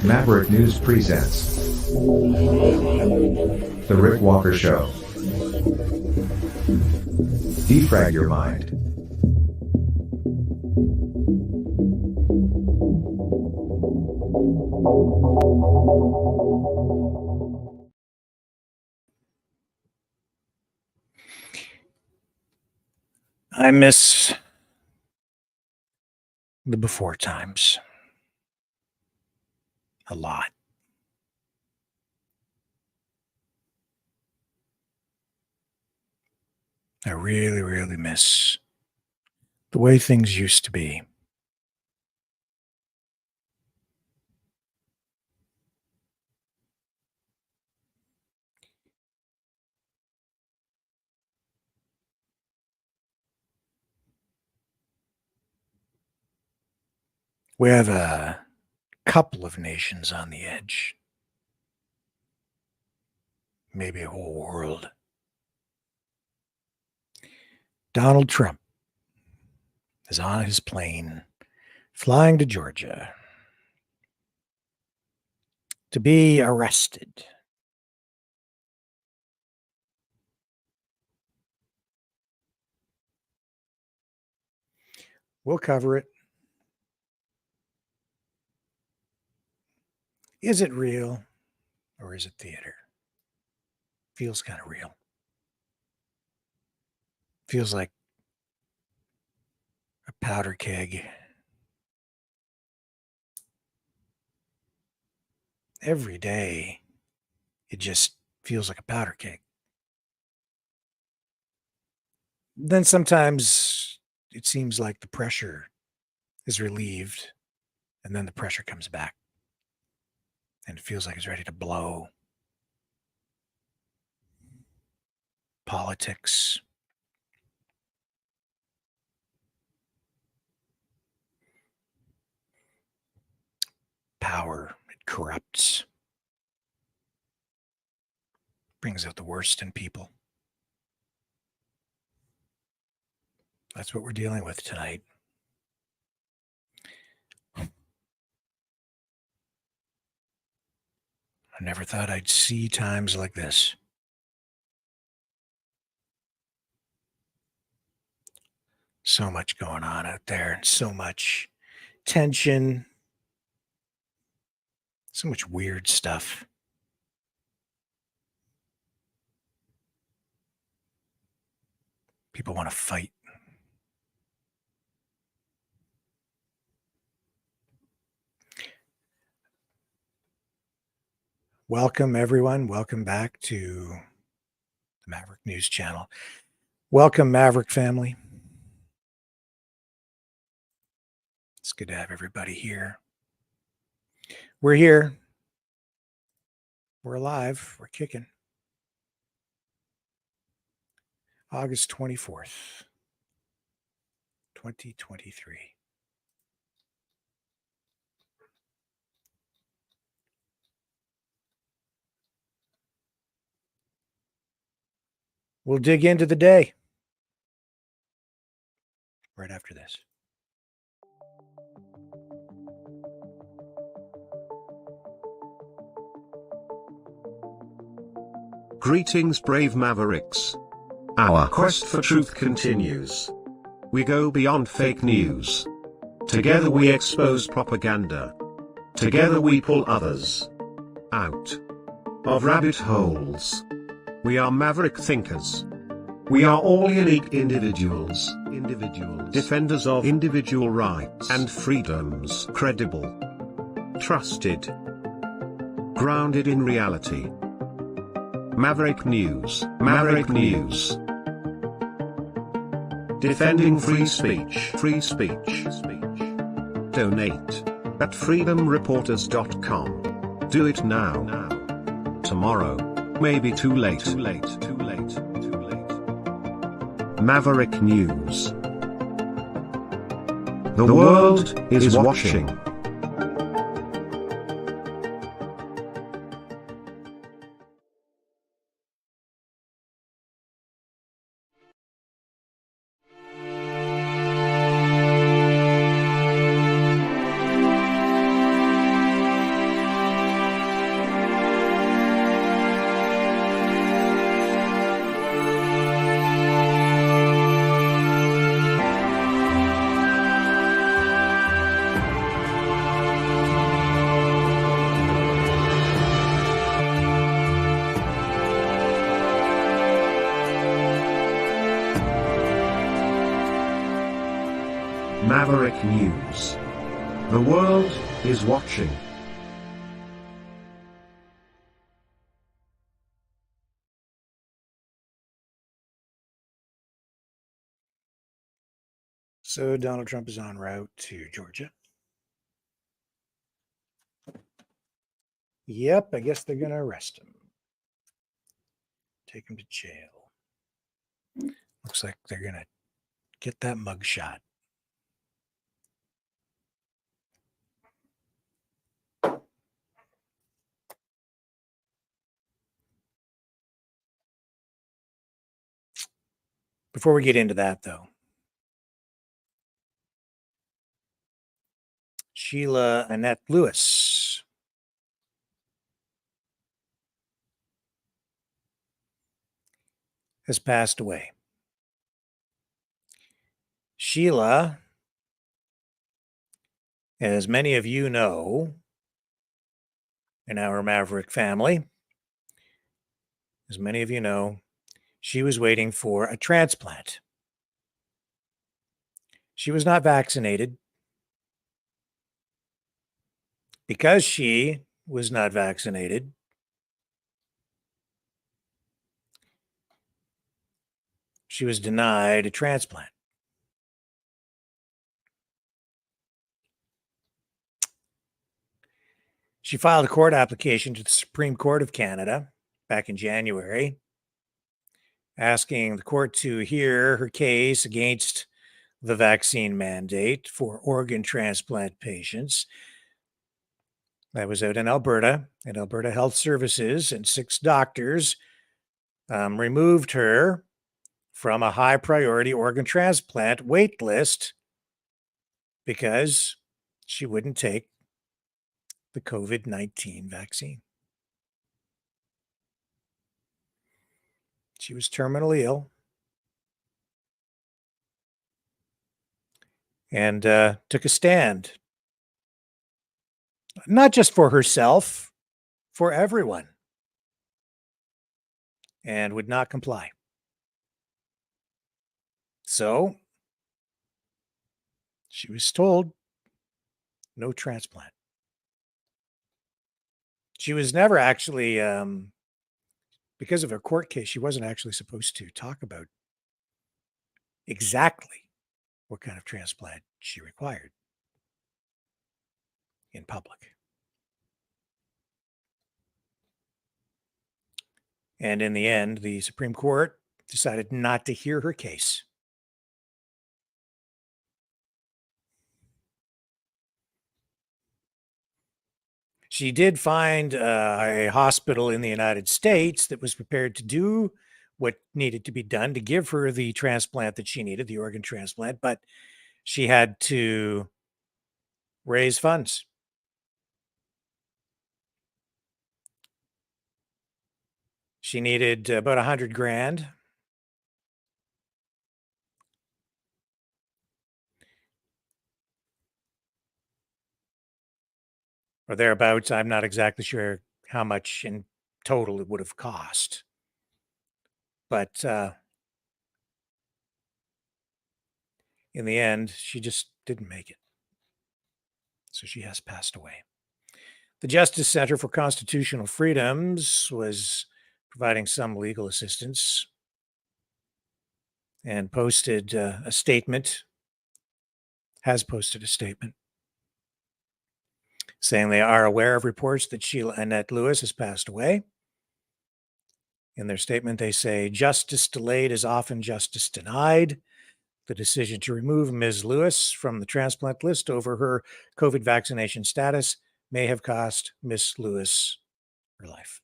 Maverick News presents The Rick Walker Show. Defrag your mind. I miss the before times a lot. I really, really miss the way things used to be. We have a couple of nations on the edge, maybe a whole world. Donald Trump is on his plane flying to Georgia to be arrested. We'll cover it. Is it real or is it theater? Feels kind of real. Feels like a powder keg. Every day, it just feels like a powder keg. Then sometimes it seems like the pressure is relieved, and then the pressure comes back, and it feels like it's ready to blow. Politics. Power, it corrupts. Brings out the worst in people. That's what we're dealing with tonight. I never thought I'd see times like this. So much going on out there, so much tension, so much weird stuff. People want to fight. Welcome, everyone. Welcome back to the Maverick News Channel. Welcome, Maverick family. It's good to have everybody here. We're here. We're alive. We're kicking. August 24th, 2023. We'll dig into the day right after this. Greetings, brave Mavericks. Our quest for truth continues. We go beyond fake news. Together we expose propaganda. Together we pull others out of rabbit holes. We are maverick thinkers. We are all unique individuals, defenders of individual rights and freedoms, credible, trusted, grounded in reality. Maverick News, Maverick News. Defending free speech, free speech. Donate at freedomreporters.com. Do it now. Tomorrow may be too late. Maverick News. The world is watching. Maverick News. The world is watching. So Donald Trump is en route to Georgia. Yep, I guess they're going to arrest him. Take him to jail. Looks like they're going to get that mugshot. Before we get into that, though, Sheila Annette Lewis has passed away. Sheila, as many of you know, in our Maverick family, as many of you know, she was waiting for a transplant. She was not vaccinated. Because she was not vaccinated, she was denied a transplant. She filed a court application to the Supreme Court of Canada back in January, asking the court to hear her case against the vaccine mandate for organ transplant patients. That was out in Alberta, and Alberta Health Services and 6 doctors removed her from a high priority organ transplant wait list because she wouldn't take the COVID-19 vaccine. She was terminally ill and took a stand, not just for herself, for everyone, and would not comply. So she was told no transplant. She was never actually, because of her court case, she wasn't actually supposed to talk about exactly what kind of transplant she required in public. And in the end, the Supreme Court decided not to hear her case. She did find a hospital in the United States that was prepared to do what needed to be done to give her the transplant that she needed, the organ transplant, but she had to raise funds. She needed about 100 grand. Or thereabouts. I'm not exactly sure how much in total it would have cost. But in the end, she just didn't make it. So she has passed away. The Justice Center for Constitutional Freedoms was providing some legal assistance and posted a statement, has posted a statement saying they are aware of reports that Sheila Annette Lewis has passed away. In their statement, they say, justice delayed is often justice denied. The decision to remove Ms. Lewis from the transplant list over her COVID vaccination status may have cost Ms. Lewis her life.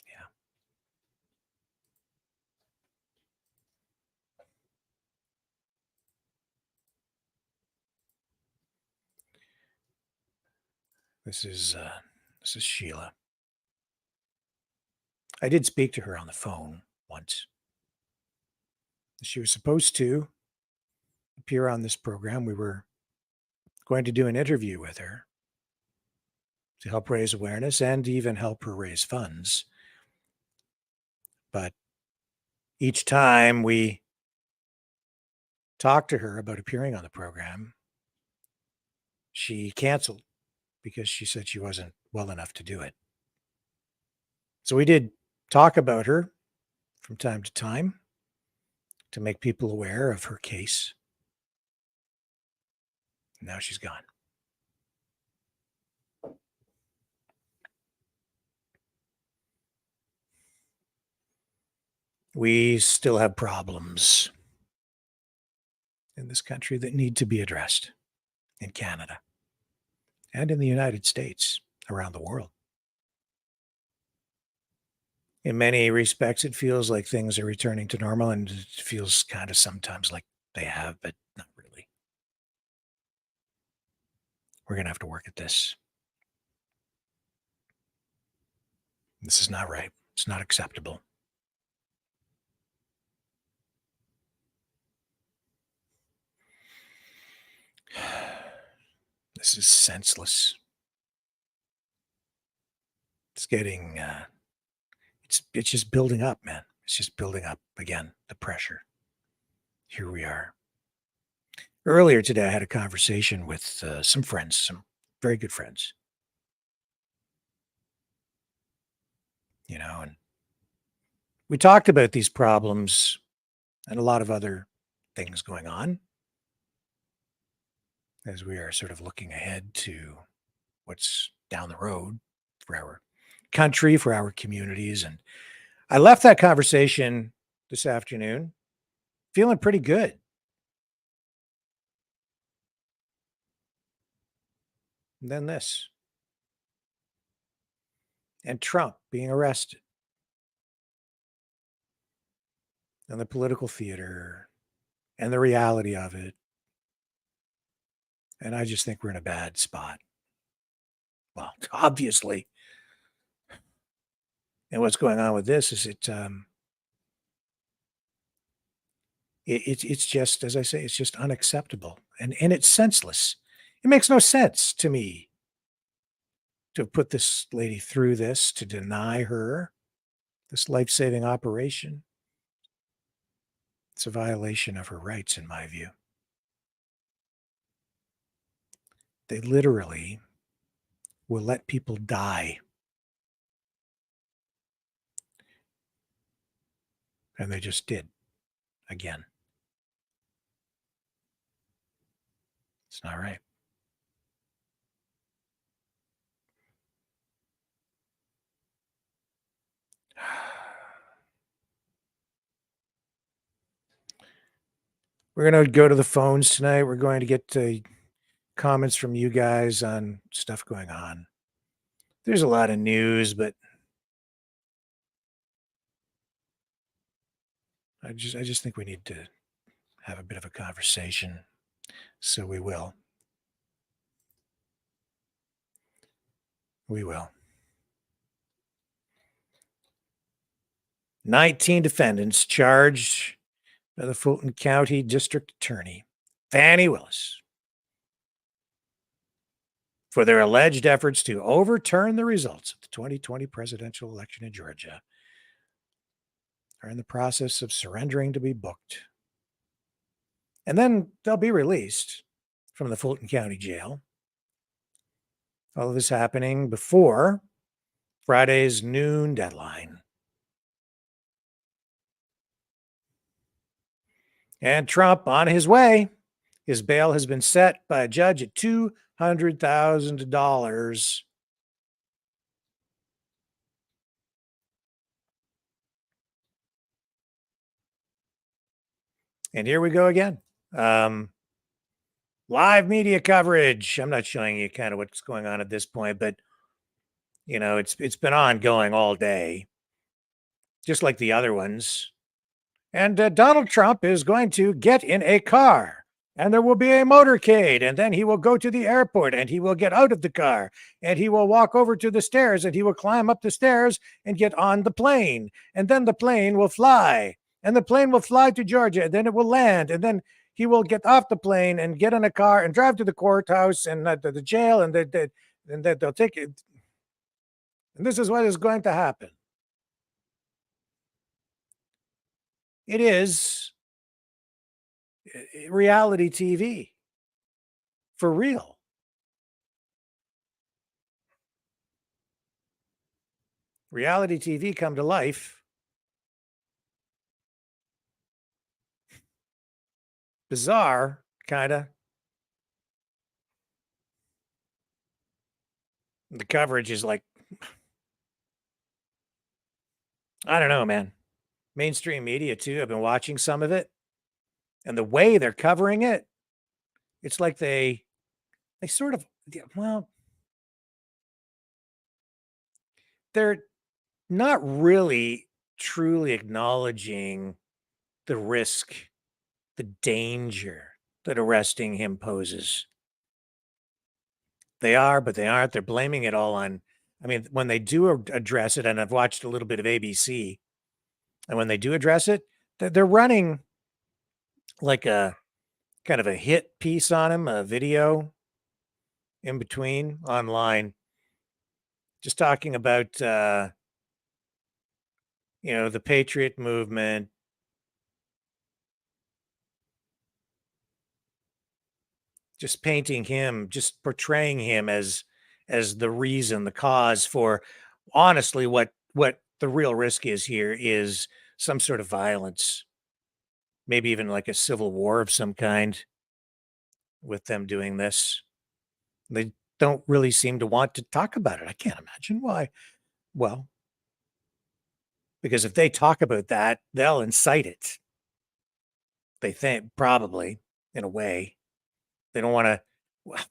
Yeah. This is Sheila. I did speak to her on the phone once. She was supposed to appear on this program. We were going to do an interview with her to help raise awareness and even help her raise funds. But each time we talked to her about appearing on the program, she canceled because she said she wasn't well enough to do it. So we did talk about her from time to time to make people aware of her case. Now she's gone. We still have problems in this country that need to be addressed in Canada and in the United States, around the world. In many respects, it feels like things are returning to normal, and it feels kind of sometimes like they have, but not really. We're going to have to work at this. This is not right. It's not acceptable. This is senseless. It's getting, it's just building up, man. It's just building up again, the pressure. Here we are. Earlier today, I had a conversation with some friends, some very good friends. And we talked about these problems and a lot of other things going on as we are sort of looking ahead to what's down the road for our country, for our communities. And I left that conversation this afternoon feeling pretty good. And then this. And Trump being arrested. And the political theater and the reality of it. And I just think we're in a bad spot. Well, obviously. And what's going on with this is it's just, as I say, it's just unacceptable. And it's senseless. It makes no sense to me to have put this lady through this, to deny her this life-saving operation. It's a violation of her rights, in my view. They literally will let people die. And they just did. Again. It's not right. We're going to go to the phones tonight. We're going to get comments from you guys on stuff going on. There's a lot of news, but I just think we need to have a bit of a conversation. So we will. We will. 19 defendants charged by the Fulton County District Attorney, Fannie Willis, for their alleged efforts to overturn the results of the 2020 presidential election in Georgia, are in the process of surrendering to be booked. And then they'll be released from the Fulton County Jail. All of this happening before Friday's noon deadline. And Trump on his way. His bail has been set by a judge at $200,000. And here we go again. Live media coverage. I'm not showing you kind of what's going on at this point, but it's been ongoing all day, just like the other ones. And Donald Trump is going to get in a car, and there will be a motorcade, and then he will go to the airport, and he will get out of the car, and he will walk over to the stairs, and he will climb up the stairs and get on the plane, and then the plane will fly, and the plane will fly to Georgia, and then it will land, and then he will get off the plane and get in a car and drive to the courthouse and the jail, and they'll take it. And this is what is going to happen. It is Reality TV. For real. Reality TV come to life. Bizarre, kind of. The coverage is like, I don't know, man. Mainstream media, too. I've been watching some of it. And the way they're covering it, it's like they sort of, well, they're not really truly acknowledging the risk, the danger that arresting him poses. They are, but they aren't. They're blaming it all on, I mean, when they do address it, and I've watched a little bit of ABC, and when they do address it, they're running like a kind of a hit piece on him, a video in between online, just talking about, the patriot movement, just painting him, just portraying him as the reason, the cause for honestly what the real risk is here is some sort of violence, maybe even like a civil war of some kind with them doing this. They don't really seem to want to talk about it. I can't imagine why. Well, because if they talk about that, they'll incite it. They think probably in a way. They don't want to,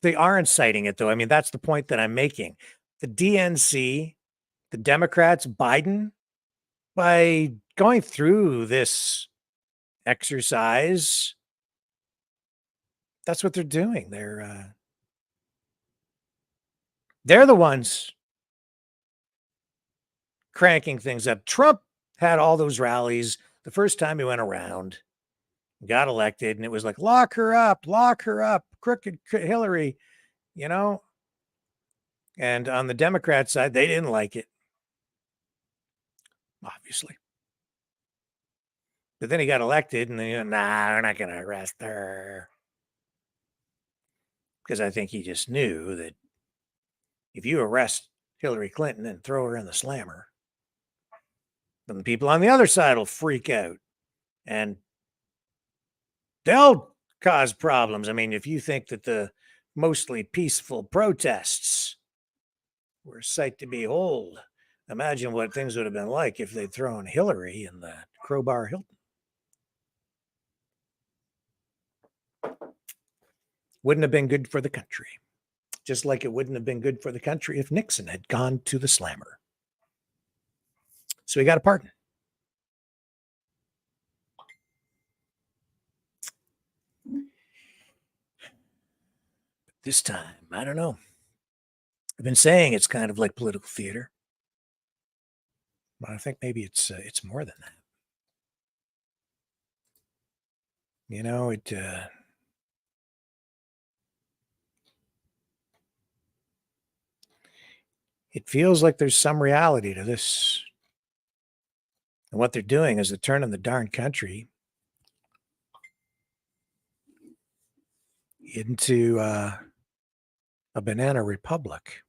they are inciting it though. I mean, that's the point that I'm making. The DNC, the Democrats, Biden, by going through this exercise, that's what they're doing. They're the ones cranking things up. Trump had all those rallies the first time he went around, got elected, and it was like, lock her up, crooked Hillary, you know? And on the Democrat side, they didn't like it, obviously. But then he got elected, and then, nah, we're not going to arrest her. Because I think he just knew that if you arrest Hillary Clinton and throw her in the slammer, then the people on the other side will freak out and they'll cause problems. I mean, if you think that the mostly peaceful protests were a sight to behold, imagine what things would have been like if they'd thrown Hillary in the Crowbar Hilton. Wouldn't have been good for the country. Just like it wouldn't have been good for the country if Nixon had gone to the slammer. So he got a pardon. This time, I don't know. I've been saying it's kind of like political theater, but I think maybe it's more than that. It feels like there's some reality to this. And what they're doing is they're turning the darn country into a banana republic.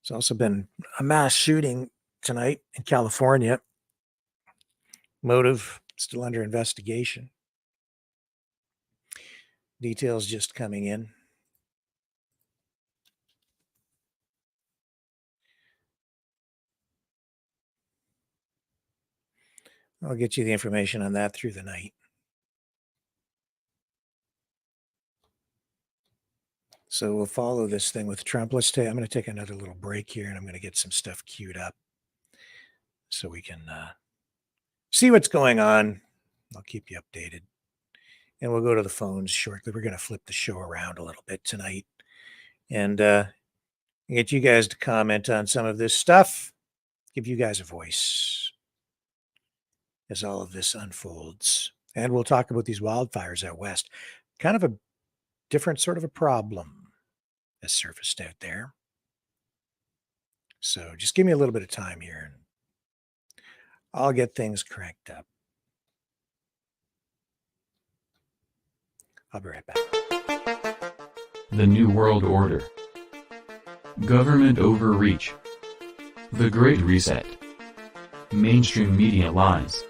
There's also been a mass shooting tonight in California. Motive still under investigation. Details just coming in. I'll get you the information on that through the night. So we'll follow this thing with Trump. I'm going to take another little break here, and I'm going to get some stuff queued up so we can see what's going on. I'll keep you updated. And we'll go to the phones shortly. We're going to flip the show around a little bit tonight and get you guys to comment on some of this stuff, give you guys a voice as all of this unfolds. And we'll talk about these wildfires out west. Kind of a different sort of a problem has surfaced out there. So just give me a little bit of time here and I'll get things cranked up. I'll be right back. The New World Order. Government overreach. The Great Reset. Mainstream media lies.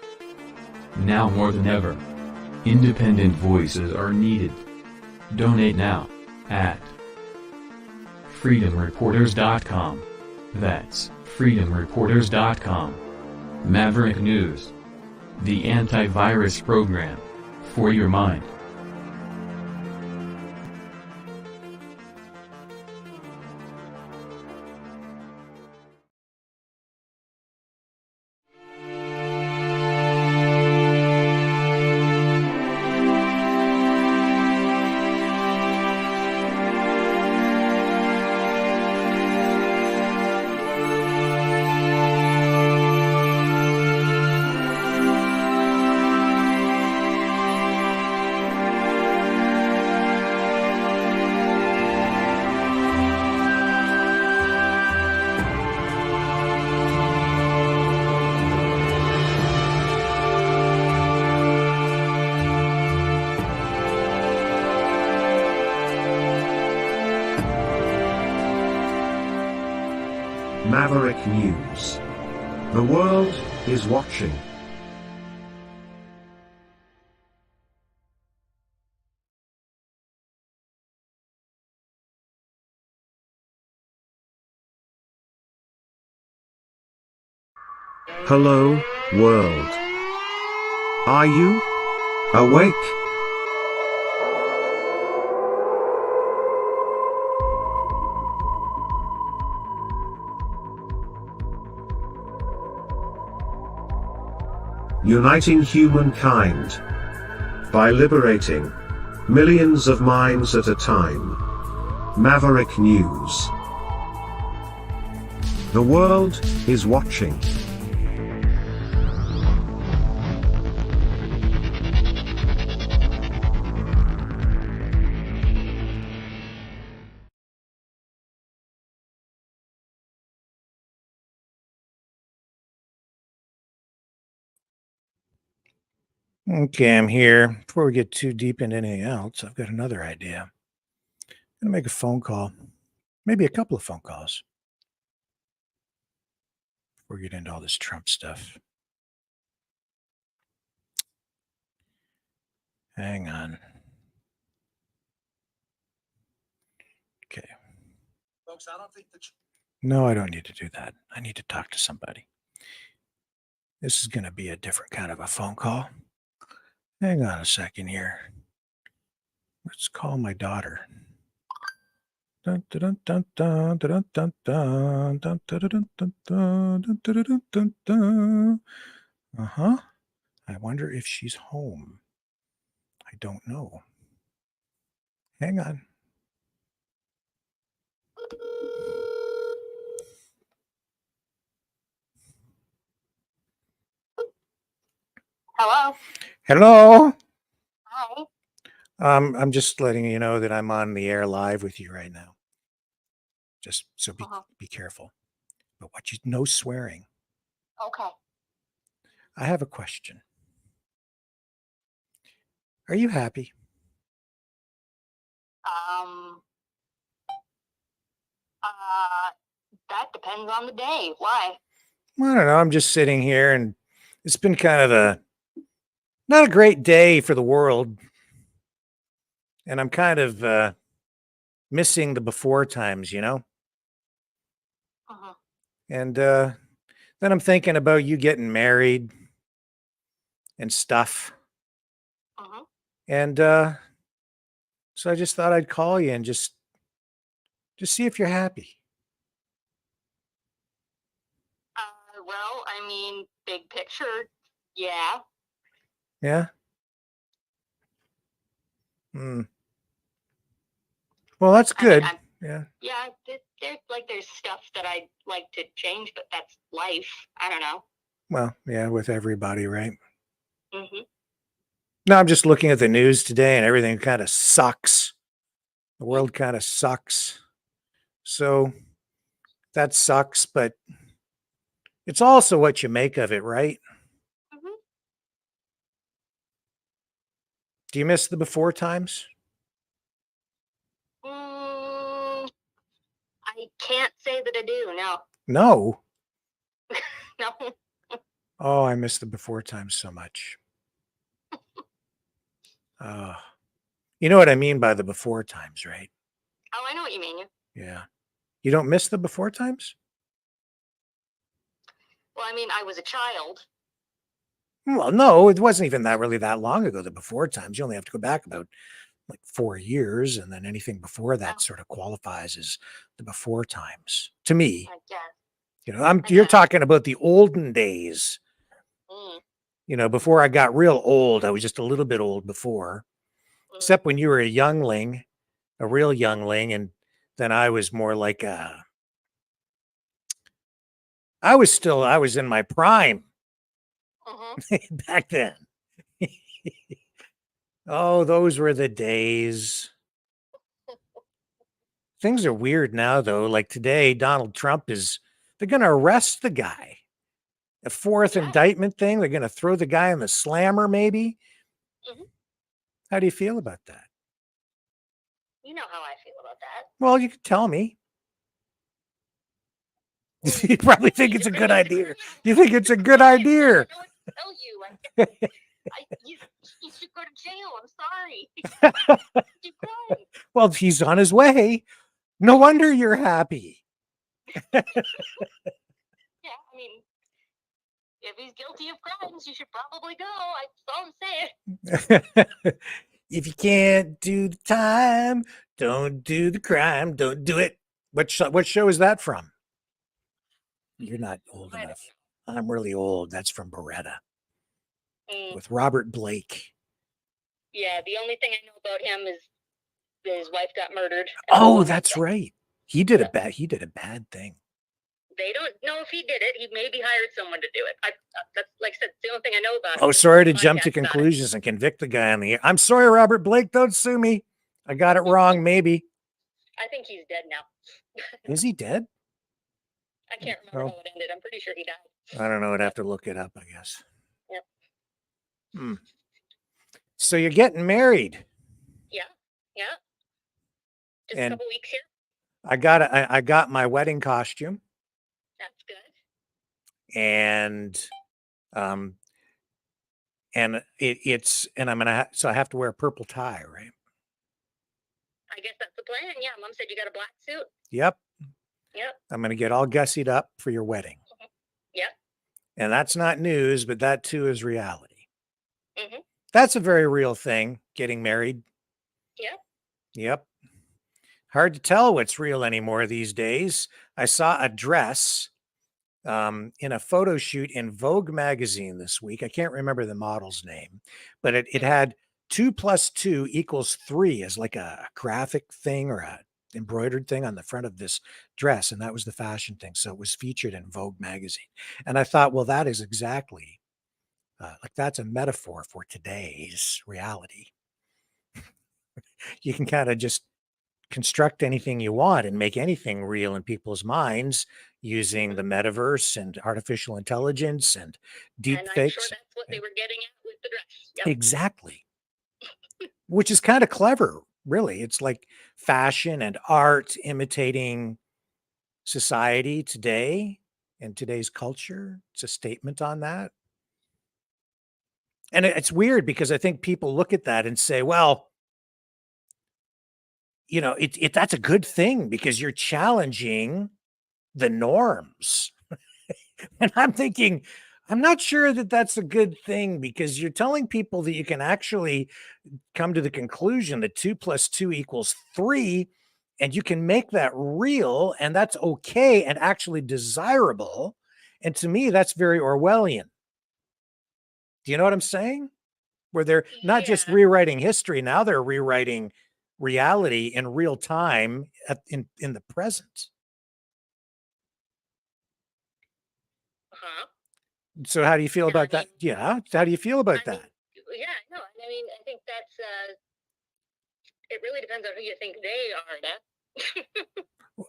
Now more than ever, independent voices are needed. Donate now, at freedomreporters.com. That's freedomreporters.com. Maverick News. The antivirus program. For your mind. Maverick News. The world is watching. Hello, world. Are you awake? Uniting humankind by liberating millions of minds at a time. Maverick News. The world is watching. Okay, I'm here. Before we get too deep into anything else, I've got another idea. I'm going to make a phone call, maybe a couple of phone calls before we get into all this Trump stuff. Hang on. Okay. Folks, I don't think that No, I don't need to do that. I need to talk to somebody. This is going to be a different kind of a phone call. Hang on a second here. Let's call my daughter. Dun, dun, dun, dun, dun, dun, dun, dun, dun, dun, dun, dun, dun, dun, dun, dun. Uh-huh. I wonder if she's home. I don't know. Hang on. Hello. Hello. Hi. I'm just letting you know that I'm on the air live with you right now. Just so be careful. But no swearing. Okay. I have a question. Are you happy? That depends on the day. Why? I don't know. I'm just sitting here and it's been kind of not a great day for the world. And I'm kind of missing the before times, you know? And then I'm thinking about you getting married and stuff. And so I just thought I'd call you and just see if you're happy. Well, I mean, big picture, yeah. Yeah? Well, that's good. Yeah. Yeah, there's stuff that I'd like to change, but that's life. I don't know. Well, yeah, with everybody, right? Mm-hmm. No, I'm just looking at the news today and everything kind of sucks. The world kind of sucks. So that sucks, but it's also what you make of it, right? Do you miss the before times? I can't say that I do. No, No. no. Oh, I miss the before times so much. You know what I mean by the before times, right? Oh, I know what you mean. Yeah. You don't miss the before times? Well, I mean, I was a child. Well, no, it wasn't even that long ago, the before times. You only have to go back about like 4 years, and then anything before that sort of qualifies as the before times to me. I guess. You know, I you're guess. talking about the olden days. You know, before I got real old. I was just a little bit old before, except when you were a youngling, a real youngling, and then I was more like I was in my prime back then. Oh, those were the days. Things are weird now, though. Like today, Donald Trump they're going to arrest the guy. A fourth indictment thing. They're going to throw the guy in the slammer, maybe. How do you feel about that? You know how I feel about that. Well, you could tell me. You probably think it's a good idea. You think it's a good idea. I don't know what to tell you. You should go to jail. I'm sorry. Keep going. Well, he's on his way. No wonder you're happy. Yeah, I mean, if he's guilty of crimes, you should probably go. That's all I'm saying. If you can't do the time, don't do the crime. Don't do it. What show is that from? You're not old enough. I'm really old. That's from Beretta with Robert Blake. Yeah, the only thing I know about him is his wife got murdered. Oh, that's right. He did a bad thing. They don't know if he did it. He maybe hired someone to do it. That's like I said, the only thing I know about. Oh, sorry to jump to conclusions and convict the guy on the air. I'm sorry, Robert Blake. Don't sue me. I got it wrong. Maybe. I think he's dead now. Is he dead? I can't remember how it ended. I'm pretty sure he died. I don't know. I'd have to look it up, I guess. Yep. So you're getting married. Yeah. Just And a couple weeks here. I got my wedding costume. That's good. And so I have to wear a purple tie, right? I guess that's the plan. Yeah, Mom said you got a black suit. Yep. Yep. I'm going to get all gussied up for your wedding. Yep. And that's not news, but that too is reality. Mm-hmm. That's a very real thing, getting married. Yep. Yep. Hard to tell what's real anymore these days. I saw a dress in a photo shoot in Vogue magazine this week. I can't remember the model's name, but it had 2 + 2 = 3 as like a graphic thing or a embroidered thing on the front of this dress. And that was the fashion thing. So it was featured in Vogue magazine. And I thought, well, that is exactly like that's a metaphor for today's reality. You can kind of just construct anything you want and make anything real in people's minds using the metaverse and artificial intelligence and deep And I'm fakes. sure that's what they were getting at with the dress. Yep. Exactly. Which is kind of clever, really. It's like fashion and art imitating society today and today's culture. It's a statement on that. And it's weird because I think people look at that and say, well, you know, that's a good thing because you're challenging the norms. And I'm thinking, I'm not sure that that's a good thing because you're telling people that you can actually come to the conclusion that 2 + 2 = 3, and you can make that real, and that's okay and actually desirable. And to me, that's very Orwellian. Do you know what I'm saying? Where they're not just rewriting history, now they're rewriting reality in real time in the present. So how do you feel about that? Yeah. How do you feel about that? Yeah, no, I mean, I think that's, it really depends on who you think they are,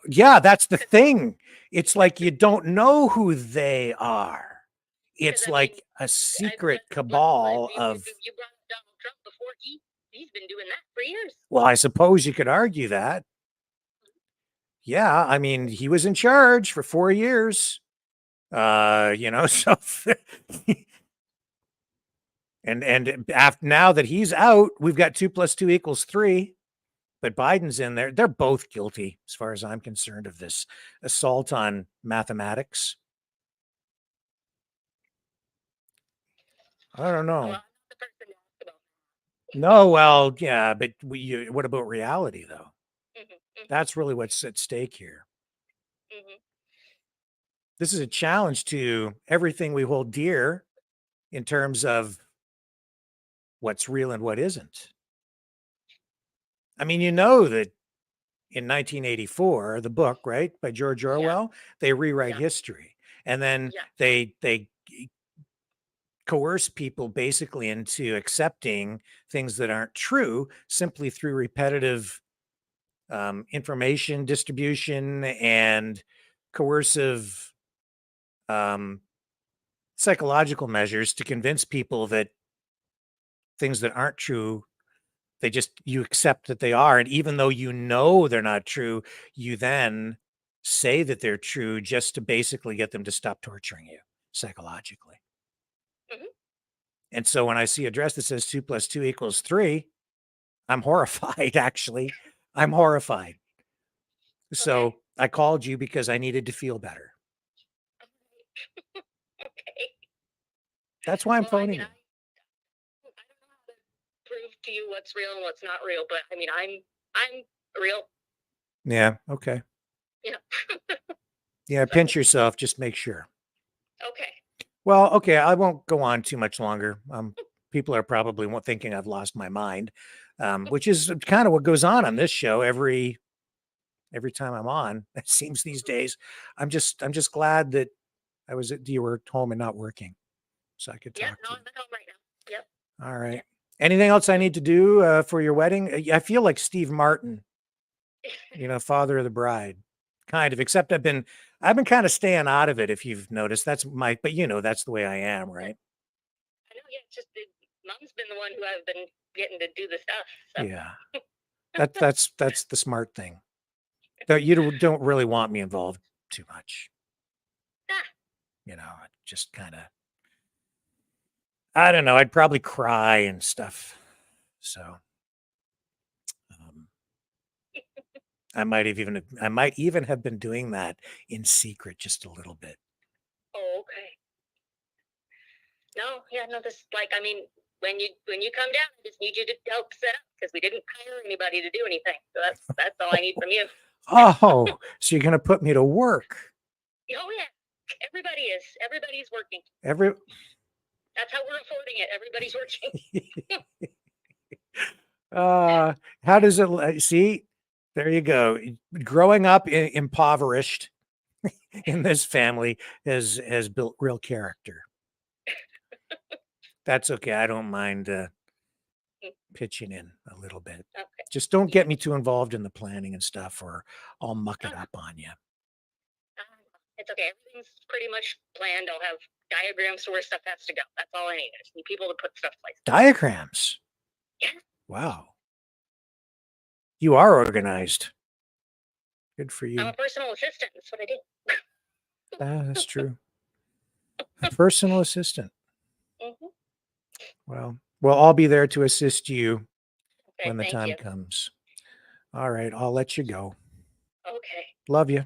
Yeah, that's the thing. It's like you don't know who they are. It's like a secret cabal of. You brought up Donald Trump before he he's been doing that for years. Well, I suppose you could argue that. Yeah, I mean, he was in charge for 4 years. So and after now that he's out, we've got 2 + 2 = 3. But Biden's in there. They're both guilty, as far as I'm concerned, of this assault on mathematics. I don't Well, know. I'm not the person to ask about No, well, yeah, but what about reality, though? that. That's really what's at stake here. Mhm. This is a challenge to everything we hold dear in terms of what's real and what isn't. I mean, you know that in 1984, the book, right, by George Orwell, they rewrite Yeah. history, and then Yeah. they coerce people basically into accepting things that aren't true simply through repetitive information distribution and coercive psychological measures to convince people that things that aren't true, you accept that they are, and even though you know they're not true, you then say that they're true just to basically get them to stop torturing you psychologically. Mhm. And so when I see a dress that says 2 + 2 = 3, I'm horrified. Actually, I'm horrified. So Okay. I called you because I needed to feel better. Okay. That's why I'm Well, phoning you. I don't know how to prove to you what's real and what's not real, but I mean, I'm real. Yeah. Okay. Yeah. Yeah. Pinch yourself. Just make sure. Okay. Well, okay. I won't go on too much longer. People are probably thinking I've lost my mind, which is kind of what goes on this show every time I'm on. It seems these days. I'm just glad that you were at home and not working, so I could Yeah. talk No, to I'm at home right now. Yep. you. All right. Anything else I need to do for your wedding? I feel like Steve Martin, father of the bride, kind of. Except I've been kind of staying out of it. If you've noticed, that's that's the way I am, right? I know. Yeah. It's just Mom's been the one who I've been getting to do the stuff. So. Yeah. That's the smart thing. You don't really want me involved too much. Ah. Just kind of, I don't know. I'd probably cry and stuff. So I might even have been doing that in secret just a little bit. Oh, okay. No, yeah, no. I mean, when you come down, I just need you to help set up because we didn't hire anybody to do anything. So that's all I need from you. Oh, so you're gonna put me to work? Oh yeah, everybody's working. That's how we're affording it. Everybody's working. How does it see? There you go. Growing up impoverished in this family has built real character. That's okay. I don't mind pitching in a little bit. Okay. Just don't get me too involved in the planning and stuff, or I'll muck it up on you. It's okay. Everything's pretty much planned. I'll have diagrams to where stuff has to go. That's all I need. I just need people to put stuff in place. Diagrams? Yeah. Wow. You are organized. Good for you. I'm a personal assistant. That's what I do. That's true. A personal assistant. Mm-hmm. Well, I'll be there to assist you when the thank time you. comes. All right. I'll let you go. Okay. Love you.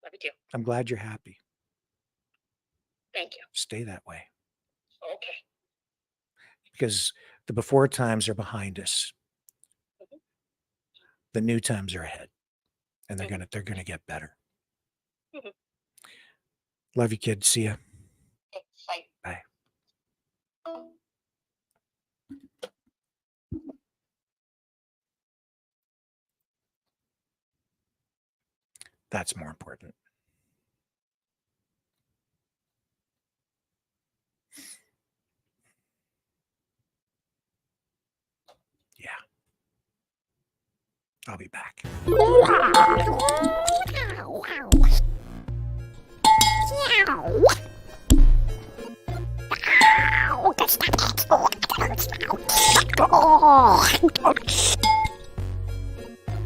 Love you too. I'm glad you're happy. Thank you. Stay that way. Okay. Because the before times are behind us. Mhm. The new times are ahead. And they're Mhm. gonna get better. Mhm. Love you, kid. See ya. Bye. Bye. That's more important. Yeah. I'll be back.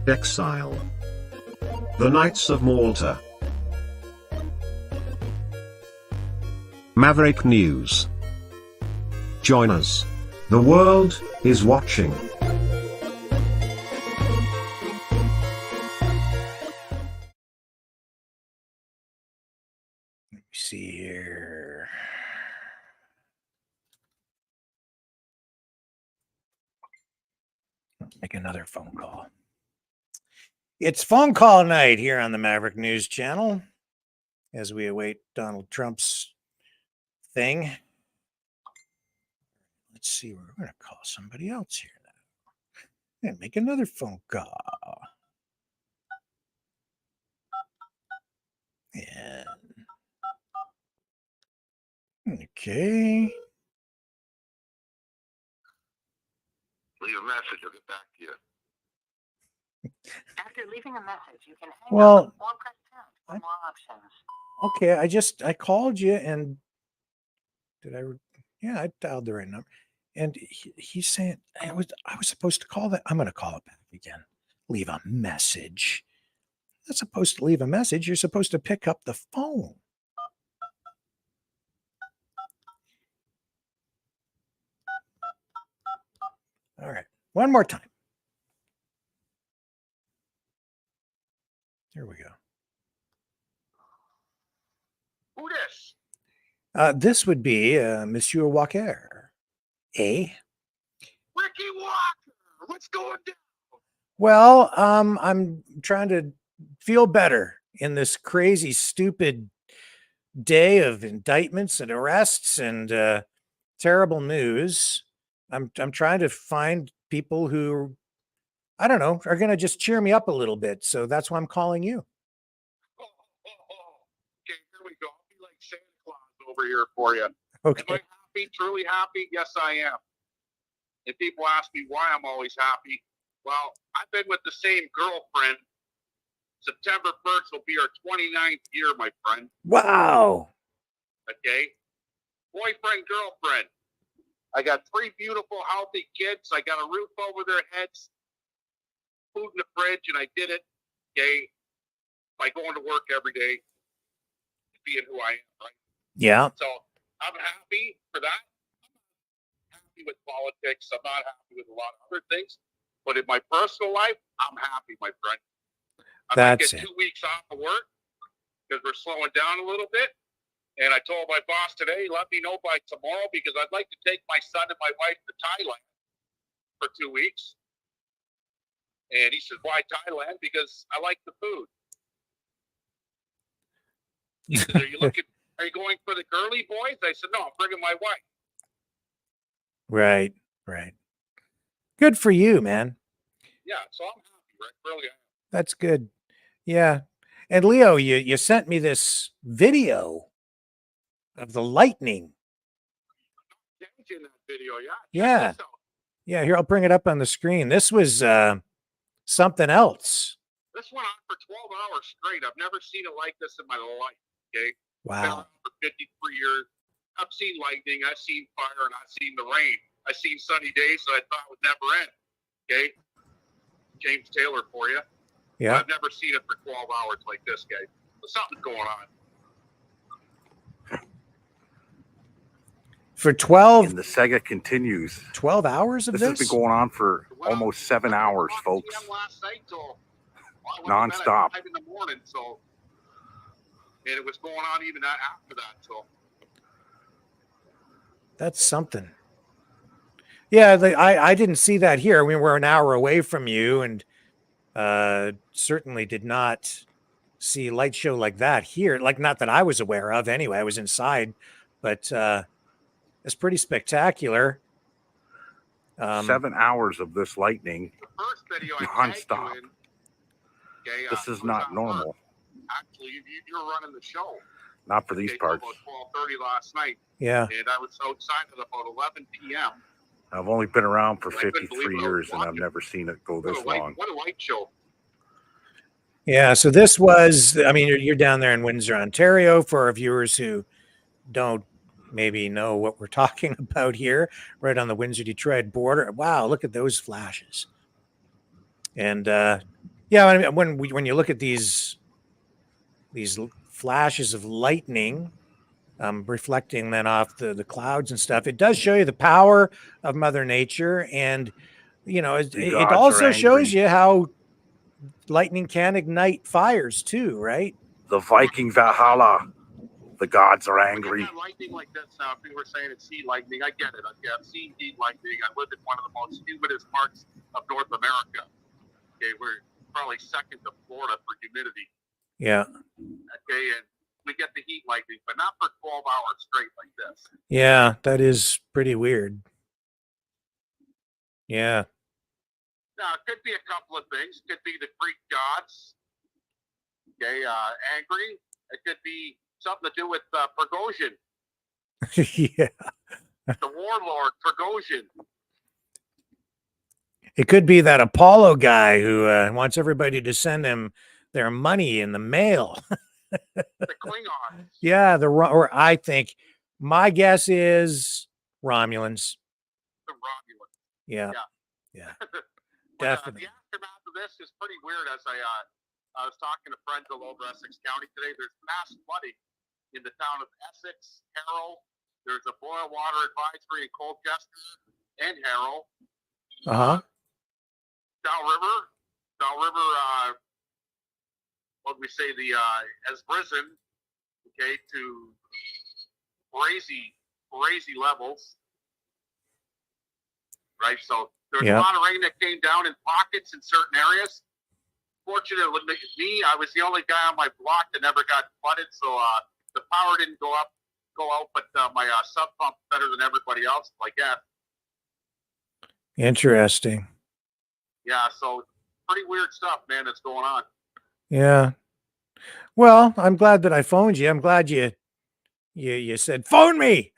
Exile. The Knights of Malta. Maverick News. Join us. The world is watching. Let me see here. Make another phone call. It's phone call night here on the Maverick News Channel as we await Donald Trump's thing. Let's see, we're going to call somebody else here now. And make another phone call. And okay. Leave a message. I'll get back to you. After leaving a message, you can hang Well, up or press pound for more options. Okay, I called you and yeah, I dialed the right number. And he's saying I was supposed to call that. I'm going to call it back again. Leave a message. You're not supposed to leave a message. You're supposed to pick up the phone. All right. One more time. Here we go. Who this? This would be Monsieur Walker. Eh? Ricky Walker. What's going down? Well, I'm trying to feel better in this crazy, stupid day of indictments and arrests and terrible news. I'm trying to find people who, I don't know, are going to just cheer me up a little bit. So that's why I'm calling you. Okay, here we go. I'll be like Santa Claus over here for you. Am Okay. I happy? Truly happy? Yes, I am. And people ask me why I'm always happy. Well, I've been with the same girlfriend. September 1st will be our 29th year, my friend. Wow. Okay? Boyfriend, girlfriend. I got 3 beautiful, healthy kids. I got a roof over their heads, food in the fridge, and I did it, okay, by going to work every day, being who I am, right? Yeah. So I'm happy for that. I'm happy with politics. I'm not happy with a lot of other things. But in my personal life, I'm happy, my friend. I might That's get it. 2 weeks off of work because we're slowing down a little bit. And I told my boss today, let me know by tomorrow because I'd like to take my son and my wife to Thailand for 2 weeks. And he says, why Thailand? Because I like the food. He says, are you going for the girly boys? I said, no, I'm bringing my wife. Right. Good for you, man. Yeah, so I'm happy, Rick. Really. That's good. Yeah. And Leo, you sent me this video of the lightning. In that video, yeah. Yeah. Yeah, here, I'll bring it up on the screen. This was something else. This went on for 12 hours straight. I've never seen it like this in my life, okay? Been Wow. around for 53 years. I've seen lightning, I've seen fire, and I've seen the rain. I've seen sunny days that I thought would never end, okay? James Taylor for you. Yeah. But I've never seen it for 12 hours like this, guys. But something's going on. For 12 And the saga continues. 12 hours of This this? has been going on for Well, almost 7 hours, 1 folks. PM last night till I went to bed at Nonstop. 5 in the morning, so and it was going on even after that. So That's something. Yeah, I didn't see that here. We were an hour away from you and certainly did not see a light show like that here. Like, not that I was aware of anyway. I was inside, but it's pretty spectacular. 7 hours of this lightning. the first video I tagged you Nonstop. in, okay, This is was not on normal. work. Actually, you're running the show. Not for these Okay, till parts. about 12:30 last night, Yeah. and I was outside at about 11 p.m. I've only been around for I couldn't believe 53 what I was years and I've watching. never seen it go this long. What a light show! Yeah. So this was, I mean, you're down there in Windsor, Ontario, for our viewers who don't maybe know what we're talking about here, right on the Windsor-Detroit border. Wow, look at those flashes. And yeah, I mean, when you look at these flashes of lightning reflecting then off the clouds and stuff, it does show you the power of Mother Nature. And, you know, it also shows you how lightning can ignite fires too, right? The Viking Valhalla. The gods are We angry. get that lightning like this now. If we were saying it's heat lightning, I get it. I've seen heat lightning. I live in one of the most humidest parts of North America. Okay, we're probably second to Florida for humidity. Yeah. Okay, and we get the heat lightning, but not for 12 hours straight like this. Yeah, that is pretty weird. Yeah. Now, it could be a couple of things. It could be the Greek gods, okay, angry. It could be something to do with Prigozhin, Yeah. the warlord Prigozhin. It could be that Apollo guy who wants everybody to send him their money in the mail. The Klingons. Yeah, or I think my guess is Romulans. The Romulans. Yeah. Yeah. Definitely. The aftermath of this is pretty weird. As I was talking to friends all over Essex County today, there's mass flooding in the town of Essex, Harrow. There's a boil water advisory in Colchester and Harrow. Down River, what we say, has risen, okay, to crazy levels, right? So there's a lot of rain that came down in pockets in certain areas. Fortunately, me, I was the only guy on my block that never got flooded, so the power didn't go out, but my sub pump's better than everybody else, I guess. Interesting. Yeah, so pretty weird stuff, man, that's going on. Yeah. Well, I'm glad that I phoned you. I'm glad you said, phone me.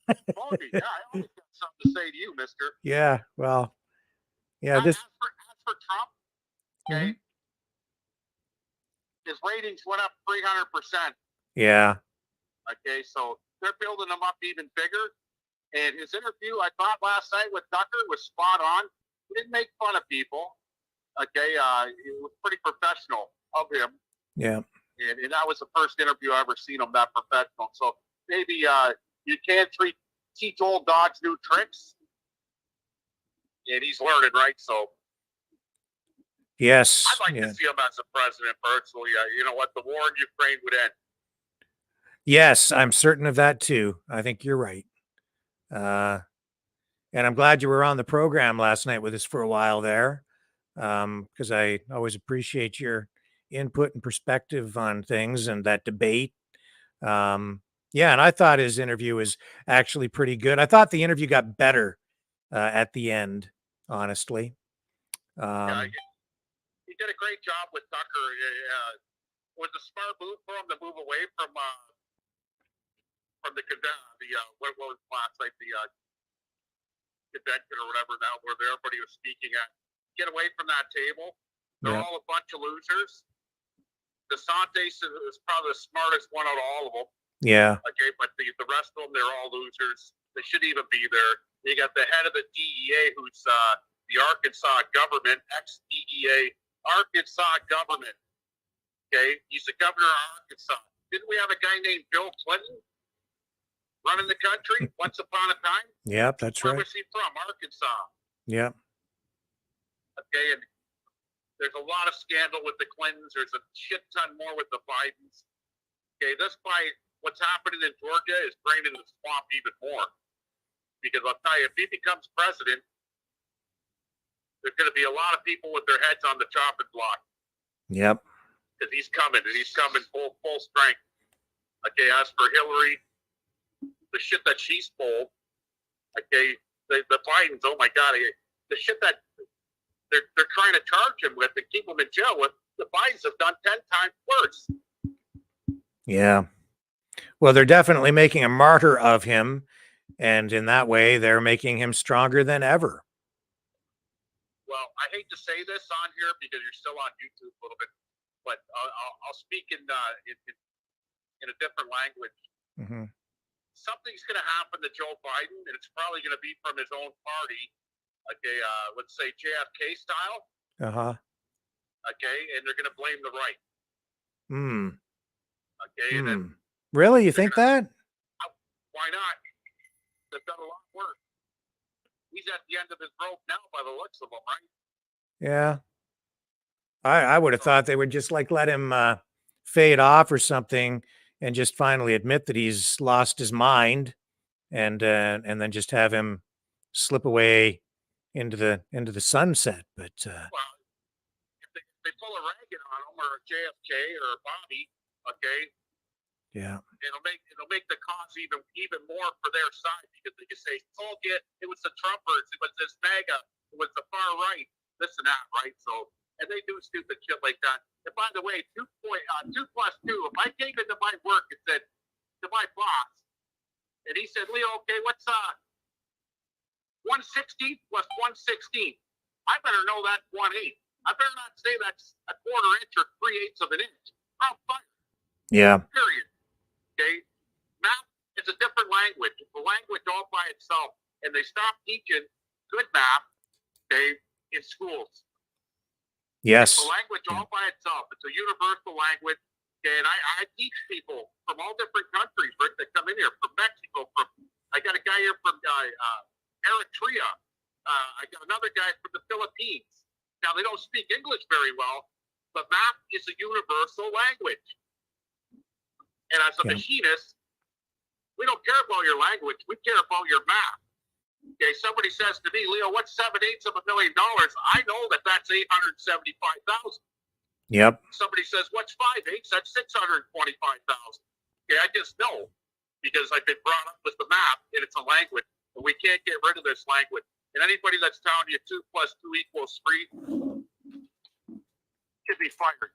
Phone me. Yeah, I always got something to say to you, mister. Yeah, well, yeah. As for Trump, okay, his ratings went up 300%. Yeah. Okay, so they're building him up even bigger. And his interview, I thought last night with Tucker was spot on. He didn't make fun of people. Okay, it was pretty professional of him. Yeah. And that was the first interview I ever seen him that professional. So maybe you can't teach old dogs new tricks. And he's learning, right? So yes. I'd like to see him as a president personally. You know what? The war in Ukraine would end. Yes, I'm certain of that too. I think you're right. And I'm glad you were on the program last night with us for a while there, because I always appreciate your input and perspective on things and that debate. Yeah, and I thought his interview was actually pretty good. I thought the interview got better at the end, honestly. Yeah, he did a great job with Tucker. It was a smart move for him to move away from the what was last night, the convention or whatever now, where everybody was speaking at. Get away from that table. They're all a bunch of losers. DeSantis is probably the smartest one out of all of them. Yeah. Okay, but the rest of them, they're all losers. They shouldn't even be there. You got the head of the DEA, who's the Arkansas government, ex-DEA, Arkansas government. Okay, he's the governor of Arkansas. Didn't we have a guy named Bill Clinton running the country once upon a time? Yep, that's right. Where was he from? Arkansas. Yep. Okay, and there's a lot of scandal with the Clintons. There's a shit ton more with the Bidens. Okay, this fight, what's happening in Georgia is draining the swamp even more. Because I'll tell you, if he becomes president, there's going to be a lot of people with their heads on the chopping block. Yep. Because he's coming, and he's coming full strength. Okay, as for Hillary, the shit that she's pulled, okay, the Bidens, oh my God, the shit that they're trying to charge him with and keep him in jail with, the Bidens have done 10 times worse. Yeah. Well, they're definitely making a martyr of him, and in that way, they're making him stronger than ever. Well, I hate to say this on here because you're still on YouTube a little bit, but I'll speak in a different language. Mm-hmm. something's going to happen to Joe Biden, and it's probably going to be from his own party. Okay, let's say JFK style. Okay, and they're going to blame the right. Okay, and then really, you think that? Why not? They've done a lot of work. He's at the end of his rope now, by the looks of him, right? Yeah. I would have thought they would just like let him fade off or something, and just finally admit that he's lost his mind, and then just have him slip away into the sunset. But well, if they pull a Reagan on him or a JFK or a Bobby, okay, yeah, it'll make the cause even more for their side, because they can say, "Oh, it was the Trumpers, it was this MAGA, it was the far right, this and that," right? So, and they do stupid shit like that. And by the way, 2 plus 2. If I came into my work and said to my boss, and he said, "Leo, okay, what's 1/16 plus 1/16?" I better know that's 1/8. I better not say that's a quarter inch or 3/8 of an inch. I'm fired. yeah, Period. Okay, math is a different language. It's a language all by itself, and they stopped teaching good math, okay, in schools. yes, It's a language all by itself. It's a universal language. Okay, and I teach people from all different countries, Rick, that come in here, from Mexico, I got a guy here from Eritrea. I got another guy from the Philippines. Now, they don't speak English very well, but math is a universal language. And as a machinist, we don't care about your language. We care about your math. Okay, somebody says to me, "Leo, what's 7/8 of $1 million?" I know that's 875,000. yep, Somebody says, "What's 5/8? That's 625,000." Okay, I just know, because I've been brought up with the math, and it's a language, and we can't get rid of this language. And anybody that's telling you 2 plus 2 equals 3 should be fired.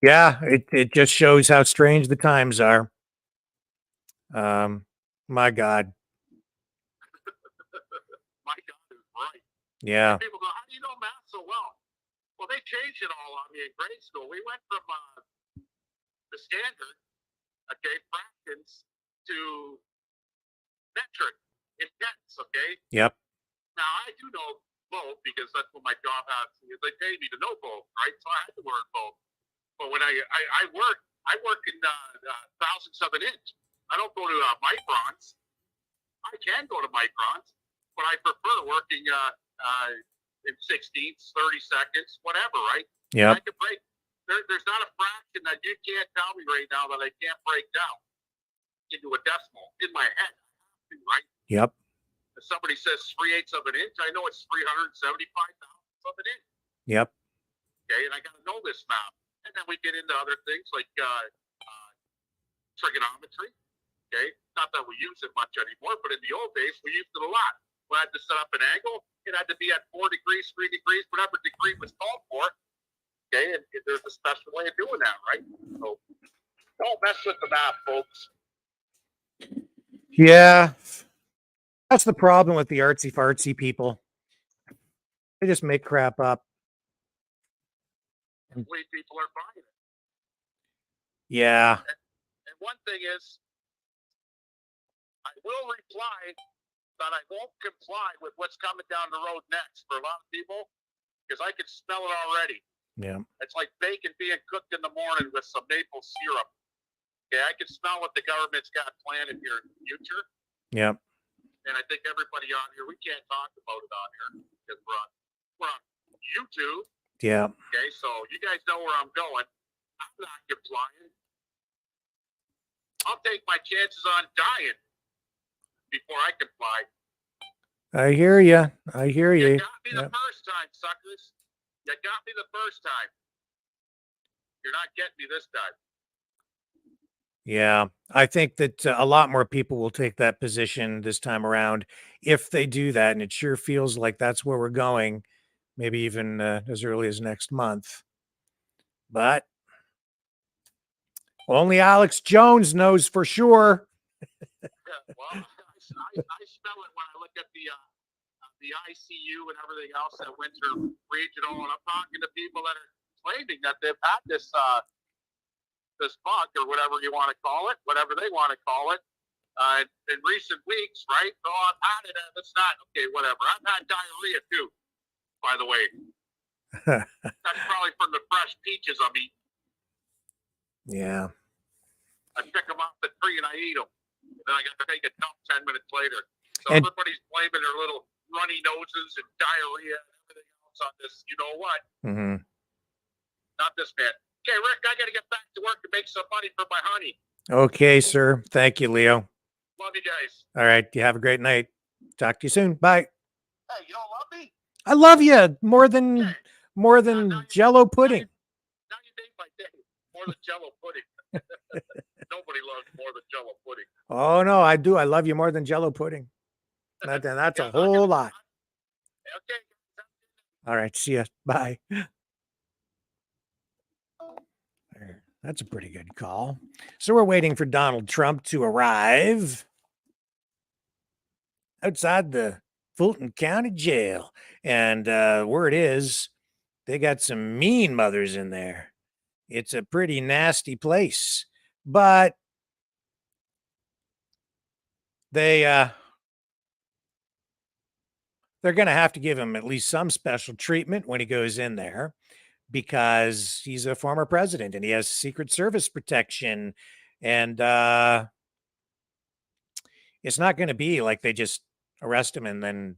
yeah. It just shows how strange the times are. My God. My God is right. Yeah. And people go, "How do you know math so well?" Well, they changed it all on me in grade school. We went from the standard, okay, fractions to metric in tenths, okay? Yep. Now, I do know both, because that's what my job has. They pay me to know both, right? So I had to learn both. But when I work in thousandths of an inch. I don't go to microns. I can go to microns, but I prefer working in 16ths, 30 seconds, whatever, right? Yeah. I can break. There's not a fraction that you can't tell me right now that I can't break down into a decimal in my head, right? Yep. If somebody says 3/8 of an inch, I know it's 375,000 of an inch. Yep. Okay, and I got to know this math. And then we get into other things like trigonometry. Okay, not that we use it much anymore, but in the old days we used it a lot. We had to set up an angle. It had to be at 4 degrees, 3 degrees, whatever degree was called for. Okay, and there's a special way of doing that, right? So don't mess with the math, folks. Yeah. That's the problem with the artsy fartsy people. They just make crap up. And people are buying it. Yeah. And one thing is, I will reply that I won't comply with what's coming down the road next for a lot of people, because I can smell it already. Yeah. It's like bacon being cooked in the morning with some maple syrup. Okay, I can smell what the government's got planned here in the future. Yeah. And I think everybody on here, we can't talk about it on here because we're on YouTube. Yeah. Okay, so you guys know where I'm going. I'm not complying. I'll take my chances on dying before I comply. I hear you. I hear you. You got me the first time, suckers. You got me the first time. You're not getting me this time. Yeah. I think that a lot more people will take that position this time around if they do that. And it sure feels like that's where we're going, maybe even as early as next month. But only Alex Jones knows for sure. Yeah, well, I smell it when I look at the ICU and everything else that went through regional, and I'm talking to people that are claiming that they've had this bug or whatever you want to call it, whatever they want to call it, in recent weeks, right? Oh, I've had it. That's not okay. Whatever. I've had diarrhea too, by the way. That's probably from the fresh peaches I'm eating. Yeah. I pick them off the tree and I eat them. And then I got to take a dump 10 minutes later. So And- everybody's blaming their little runny noses and diarrhea and everything else on this. You know what? Mm-hmm. Not this man. Okay, Rick, I got to get back to work to make some money for my honey. Okay, sir. Thank you, Leo. Love you guys. All right. You have a great night. Talk to you soon. Bye. Hey, you don't love me? I love you more than Now Jello pudding. Now you make my day. More than Jello pudding. Nobody loves more than Jello pudding. Oh no, I do. I love you more than Jello pudding. That's Yeah, a whole lot. Okay. All right. See ya. Bye. That's a pretty good call. So we're waiting for Donald Trump to arrive outside the Fulton County Jail. And word is they got some mean mothers in there. It's a pretty nasty place. But they're going to have to give him at least some special treatment when he goes in there, because he's a former president and he has Secret Service protection. And it's not going to be like they just arrest him and then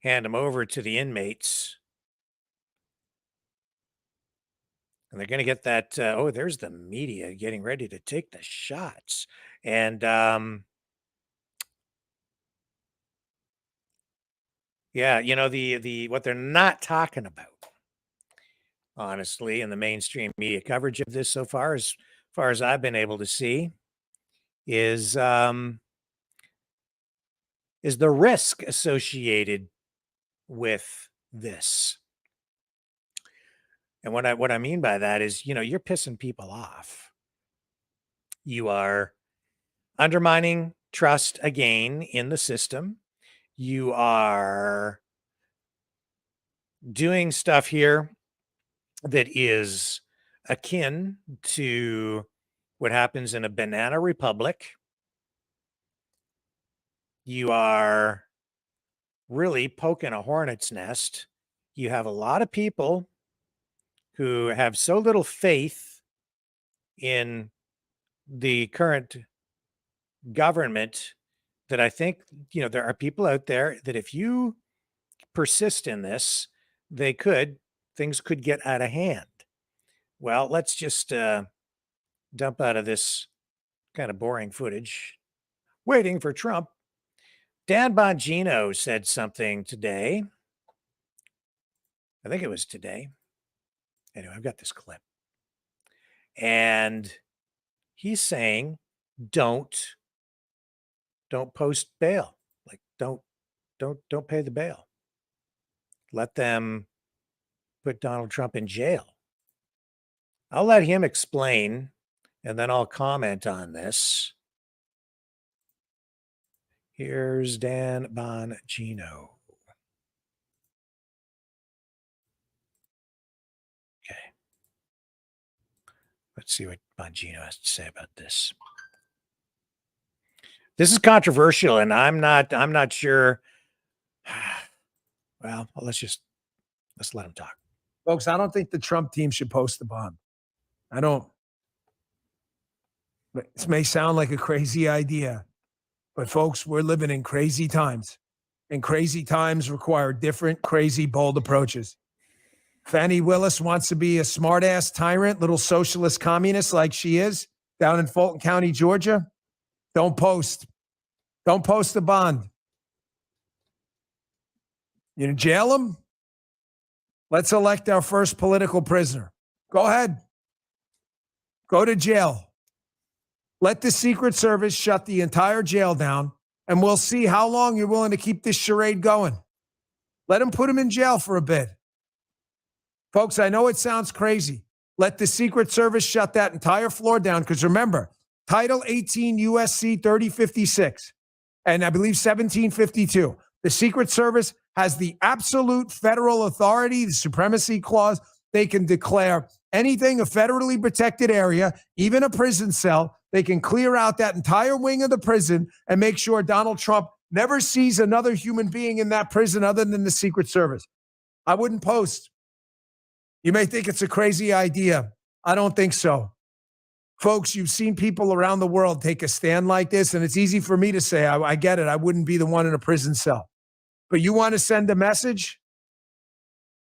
hand him over to the inmates. And they're going to get that. Oh, there's the media getting ready to take the shots. And yeah, you know, the what they're not talking about, honestly, in the mainstream media coverage of this so far as I've been able to see, is the risk associated with this. And what I mean by that is, you know, you're pissing people off. You are undermining trust again in the system. You are doing stuff here that is akin to what happens in a banana republic. You are really poking a hornet's nest. You have a lot of people who have so little faith in the current government that I think, you know, there are people out there that if you persist in this, things could get out of hand. Well, let's just dump out of this kind of boring footage. Waiting for Trump. Dan Bongino said something today. I think it was today. Anyway, I've got this clip. And he's saying, don't post bail. Like, don't pay the bail. Let them put Donald Trump in jail. I'll let him explain, and then I'll comment on this. Here's Dan Bongino. Okay. Let's see what Bongino has to say about this. This is controversial, and I'm not sure. Well, let's let him talk. Folks, I don't think the Trump team should post the bond. I don't. This may sound like a crazy idea, but folks, we're living in crazy times, and crazy times require different, crazy, bold approaches. Fannie Willis wants to be a smart-ass tyrant, little socialist communist like she is down in Fulton County, Georgia. Don't post. Don't post the bond. You know, jail him? Let's elect our first political prisoner. Go ahead. Go to jail. Let the Secret Service shut the entire jail down, and we'll see how long you're willing to keep this charade going. Let them put him in jail for a bit. Folks, I know it sounds crazy. Let the Secret Service shut that entire floor down, because remember, Title 18 USC 3056, and I believe 1752, the Secret Service has the absolute federal authority, the supremacy clause. They can declare anything a federally protected area, even a prison cell. they can clear out that entire wing of the prison and make sure Donald Trump never sees another human being in that prison other than the Secret Service. I wouldn't post. You may think it's a crazy idea. I don't think so. Folks, you've seen people around the world take a stand like this, and it's easy for me to say, I get it. I wouldn't be the one in a prison cell. But you want to send a message?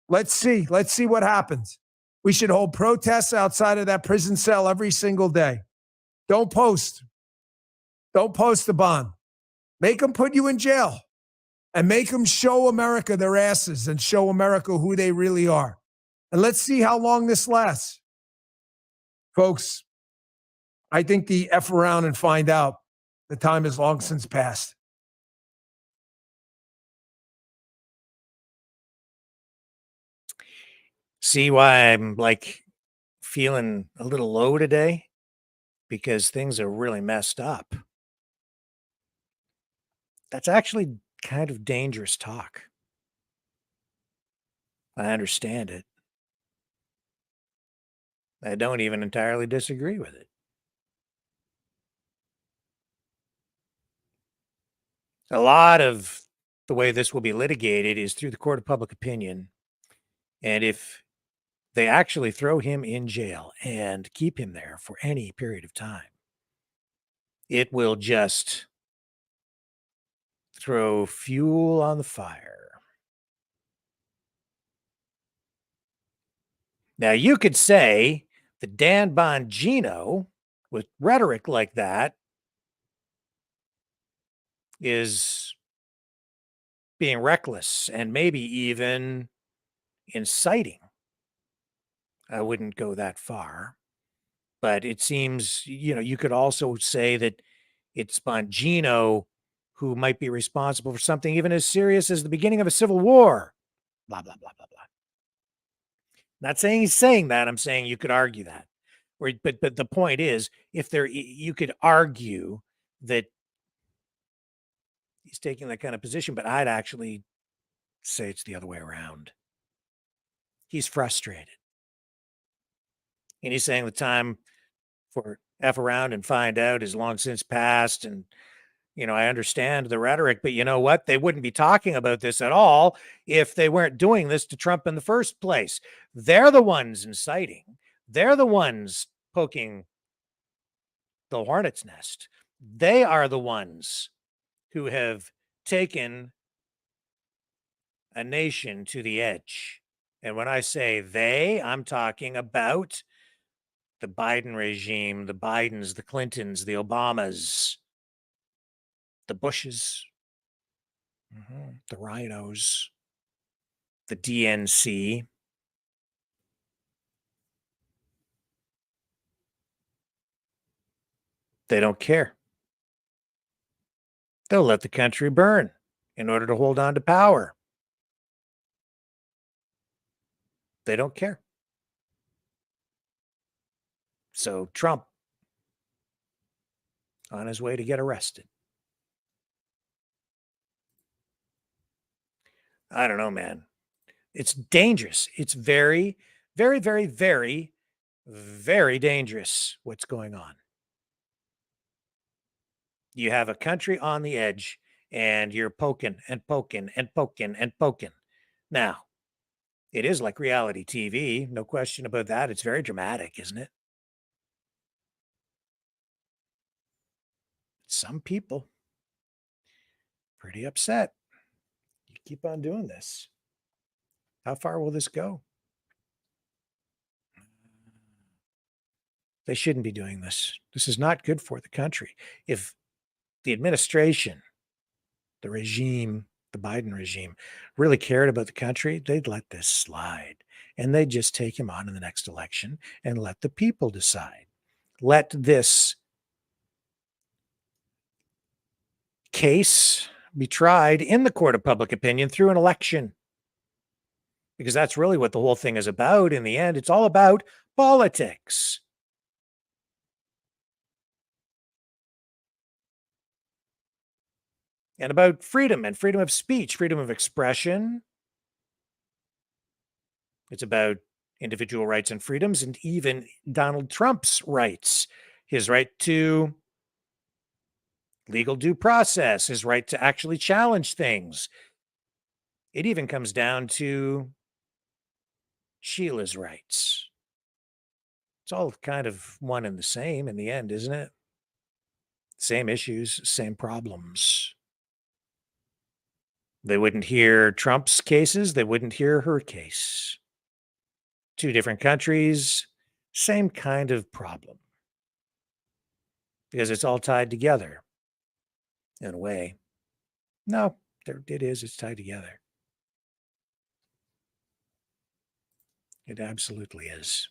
Let's see. Let's see what happens. We should hold protests outside of that prison cell every single day. Don't post. Don't post the bond. Make them put you in jail and make them show America their asses and show America who they really are. And let's see how long this lasts. Folks, I think the F around and find out. The time is long since past. See why I'm like feeling a little low today? Because things are really messed up. That's actually kind of dangerous talk. I understand it. I don't even entirely disagree with it. A lot of the way this will be litigated is through the court of public opinion. And if they actually throw him in jail and keep him there for any period of time, it will just throw fuel on the fire. Now, you could say that Dan Bongino, with rhetoric like that, is being reckless and maybe even inciting. I wouldn't go that far. But it seems, you could also say that it's Bongino who might be responsible for something even as serious as the beginning of a civil war. Blah, blah, blah, blah, blah. Not saying he's saying that. I'm saying you could argue that. But the point is, you could argue that he's taking that kind of position, but I'd actually say it's the other way around. He's frustrated. And he's saying the time for F around and find out is long since passed. And, I understand the rhetoric, but you know what? They wouldn't be talking about this at all if they weren't doing this to Trump in the first place. They're the ones inciting. They're the ones poking the hornet's nest. They are the ones who have taken a nation to the edge. And when I say they, I'm talking about the Biden regime, the Bidens, the Clintons, the Obamas, the Bushes, the Rhinos, the DNC. They don't care. They'll let the country burn in order to hold on to power. They don't care. So Trump, on his way to get arrested. I don't know, man. It's dangerous. It's very, very, very, very, very dangerous what's going on. You have a country on the edge and you're poking and poking and poking and poking. Now, it is like reality TV. No question about that. It's very dramatic, isn't it? Some people pretty upset. You keep on doing this. How far will this go? They shouldn't be doing this. This is not good for the country. If the administration, the regime, the Biden regime, really cared about the country, they'd let this slide. And they'd just take him on in the next election and let the people decide. Let this case be tried in the court of public opinion through an election. Because that's really what the whole thing is about. In the end, it's all about politics. And about freedom and freedom of speech, freedom of expression. It's about individual rights and freedoms, and even Donald Trump's rights, his right to legal due process, his right to actually challenge things. It even comes down to Sheila's rights. It's all kind of one and the same in the end, isn't it? Same issues, same problems. They wouldn't hear Trump's cases, they wouldn't hear her case. Two different countries, same kind of problem. Because it's all tied together in a way. No, it is. It's tied together. It absolutely is.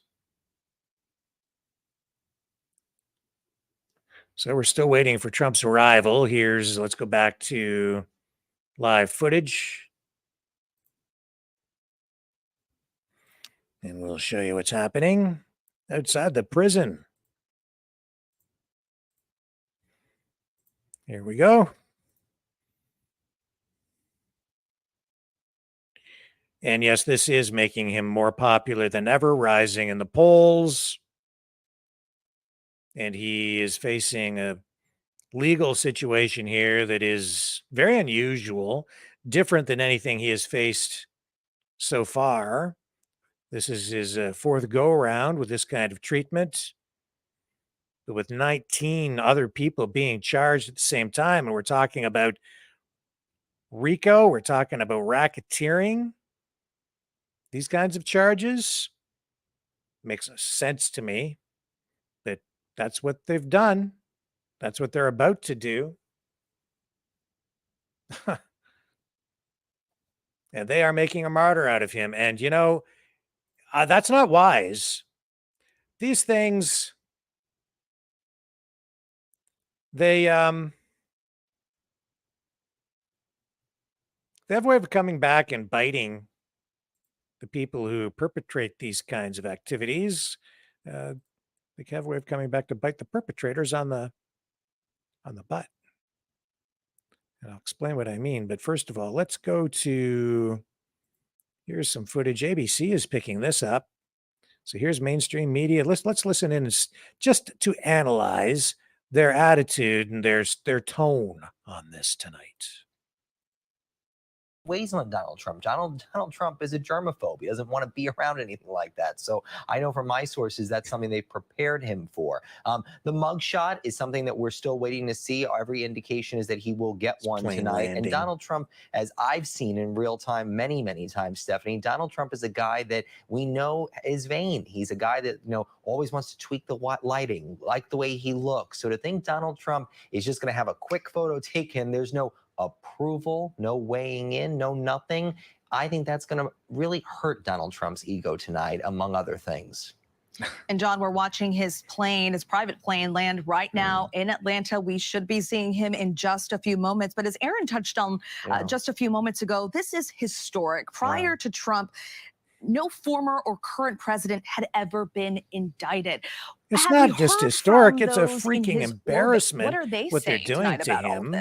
So we're still waiting for Trump's arrival. Let's go back to live footage. And we'll show you what's happening outside the prison. Here we go. And yes, this is making him more popular than ever, rising in the polls. And he is facing a legal situation here that is very unusual, different than anything he has faced so far. This is his fourth go-around with this kind of treatment, but with 19 other people being charged at the same time. And we're talking about RICO, we're talking about racketeering. These kinds of charges makes sense to me that that's what they've done. That's what they're about to do. And they are making a martyr out of him. And, that's not wise. These things, they have a way of coming back and biting the people who perpetrate these kinds of activities. They have a way of coming back to bite the perpetrators on the butt. And I'll explain what I mean. But first of all, let's go to, here's some footage. ABC is picking this up. So here's mainstream media. Let's listen in just to analyze their attitude and their tone on this tonight. Ways on Donald Trump. Donald Trump is a germaphobe. He doesn't want to be around anything like that. So I know from my sources that's something they prepared him for. The mugshot is something that we're still waiting to see. Every indication is that he will get one tonight. Landing. And Donald Trump, as I've seen in real time many, many times, Stephanie, Donald Trump is a guy that we know is vain. He's a guy that, always wants to tweak the lighting, like the way he looks. So to think Donald Trump is just going to have a quick photo taken, there's no approval, no weighing in, no nothing. I think that's going to really hurt Donald Trump's ego tonight, among other things. And John, we're watching his private plane land right now in Atlanta. We should be seeing him in just a few moments. But as Aaron touched on just a few moments ago, this is historic. Prior to Trump, no former or current president had ever been indicted. It's not just historic, it's a freaking embarrassment what they're doing to him.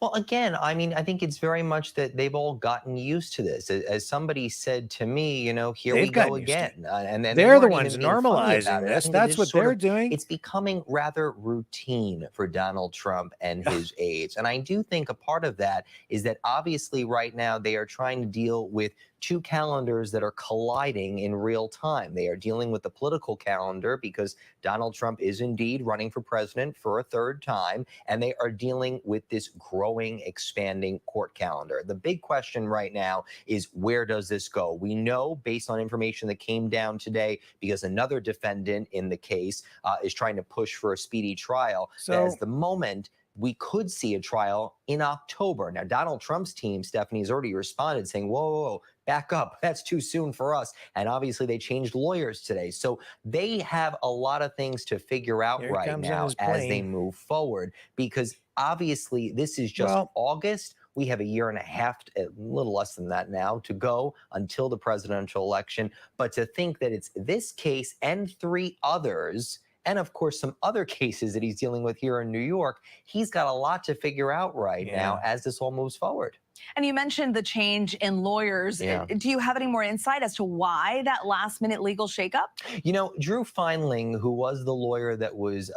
Well, again, I think it's very much that they've all gotten used to this. As somebody said to me, here we go again. And they're the ones normalizing this. That's what they're doing. It's becoming rather routine for Donald Trump and his aides. And I do think a part of that is that obviously right now they are trying to deal with two calendars that are colliding in real time. They are dealing with the political calendar because Donald Trump is indeed running for president for a third time, and they are dealing with this growing, expanding court calendar. The big question right now is, where does this go? We know, based on information that came down today, because another defendant in the case is trying to push for a speedy trial, that at the moment, we could see a trial in October. Now, Donald Trump's team, Stephanie, has already responded saying, whoa, back up. That's too soon for us. And obviously they changed lawyers today. So they have a lot of things to figure out right now as they move forward, because obviously this is just August. We have a year and a half, a little less than that now, to go until the presidential election. But to think that it's this case and 3 others and of course some other cases that he's dealing with here in New York. He's got a lot to figure out right now as this all moves forward. And you mentioned the change in lawyers. Do you have any more insight as to why that last-minute legal shakeup? You know, Drew Feinling, who was the lawyer that was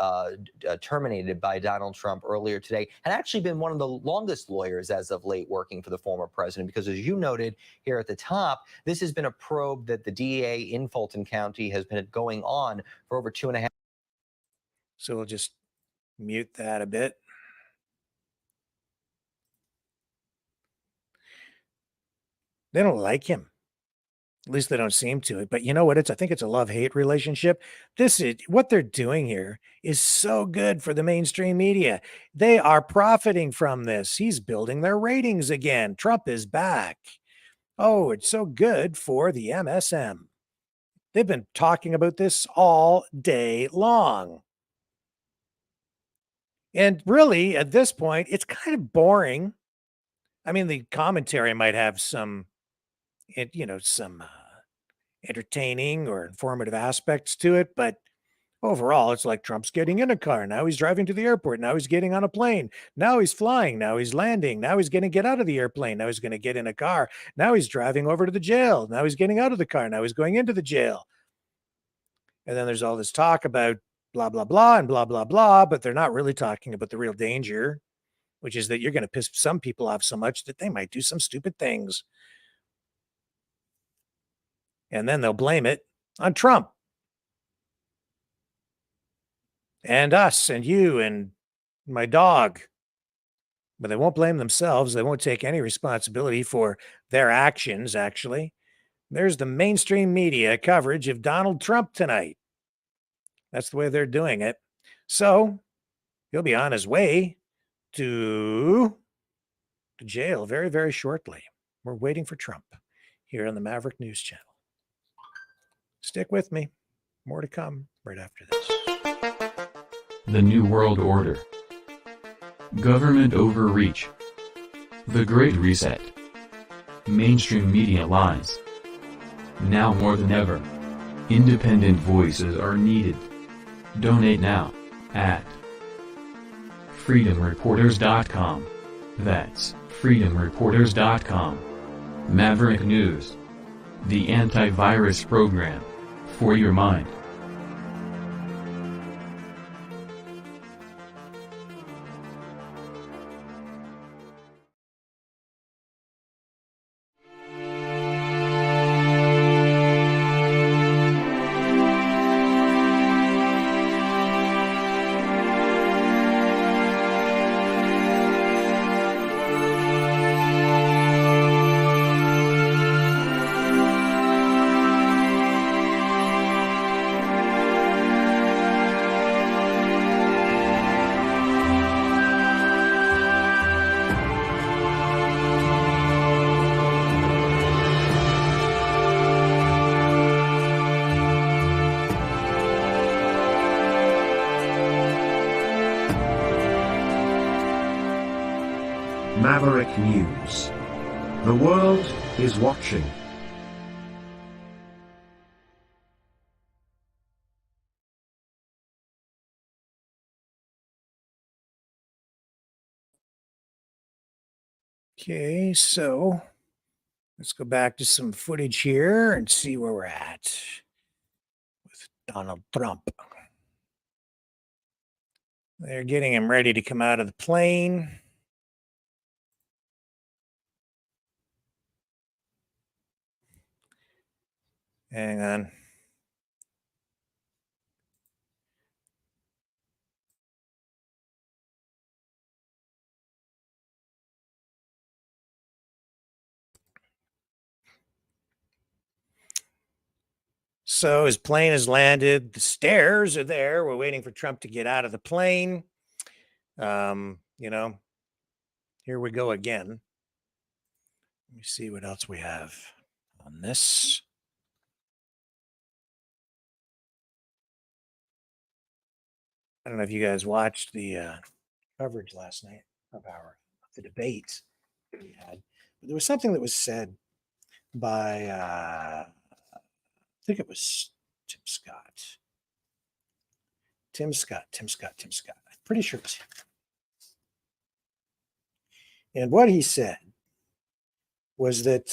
terminated by Donald Trump earlier today, had actually been one of the longest lawyers as of late working for the former president, because as you noted here at the top, this has been a probe that the DA in Fulton County has been going on for over 2.5. So we'll just mute that a bit. They don't like him. At least they don't seem to. But you know what? I think it's a love-hate relationship. This is what they're doing here is so good for the mainstream media. They are profiting from this. He's building their ratings again. Trump is back. Oh, it's so good for the MSM. They've been talking about this all day long. And really, at this point, it's kind of boring. I mean, the commentary might have some entertaining or informative aspects to it, but overall, it's like Trump's getting in a car. Now he's driving to the airport. Now he's getting on a plane. Now he's flying. Now he's landing. Now he's going to get out of the airplane. Now he's going to get in a car. Now he's driving over to the jail. Now he's getting out of the car. Now he's going into the jail. And then there's all this talk about blah, blah, blah, and blah, blah, blah, but they're not really talking about the real danger, which is that you're going to piss some people off so much that they might do some stupid things. And then they'll blame it on Trump and us and you and my dog. But they won't blame themselves. They won't take any responsibility for their actions, actually. There's the mainstream media coverage of Donald Trump tonight. That's the way they're doing it. So he'll be on his way to jail very, very shortly. We're waiting for Trump here on the Maverick News Channel. Stick with me. More to come right after this. The New World Order. Government overreach. The Great Reset. Mainstream media lies. Now more than ever, independent voices are needed. Donate now at freedomreporters.com. That's freedomreporters.com. Maverick News. The antivirus program for your mind. Maverick News. The world is watching. Okay, so let's go back to some footage here and see where we're at with Donald Trump. They're getting him ready to come out of the plane. Hang on. So his plane has landed. The stairs are there. We're waiting for Trump to get out of the plane. Here we go again. Let me see what else we have on this. I don't know if you guys watched the coverage last night of the debate that we had, but there was something that was said by I think it was Tim Scott. Tim Scott. I'm pretty sure it was him. And what he said was that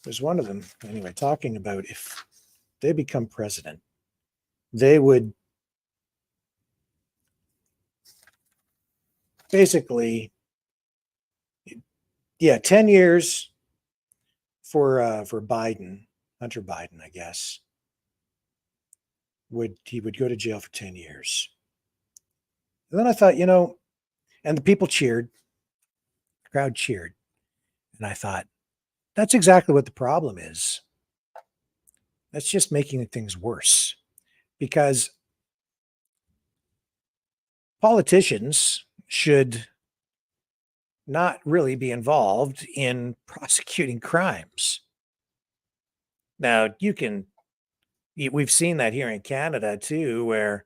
there's one of them, anyway, talking about if they become president, they would basically, 10 years for Biden, Hunter Biden, I guess. He would go to jail for 10 years. And then I thought, and the people cheered, the crowd cheered. And I thought, that's exactly what the problem is. That's just making things worse, because politicians should not really be involved in prosecuting crimes. Now, we've seen that here in Canada too, where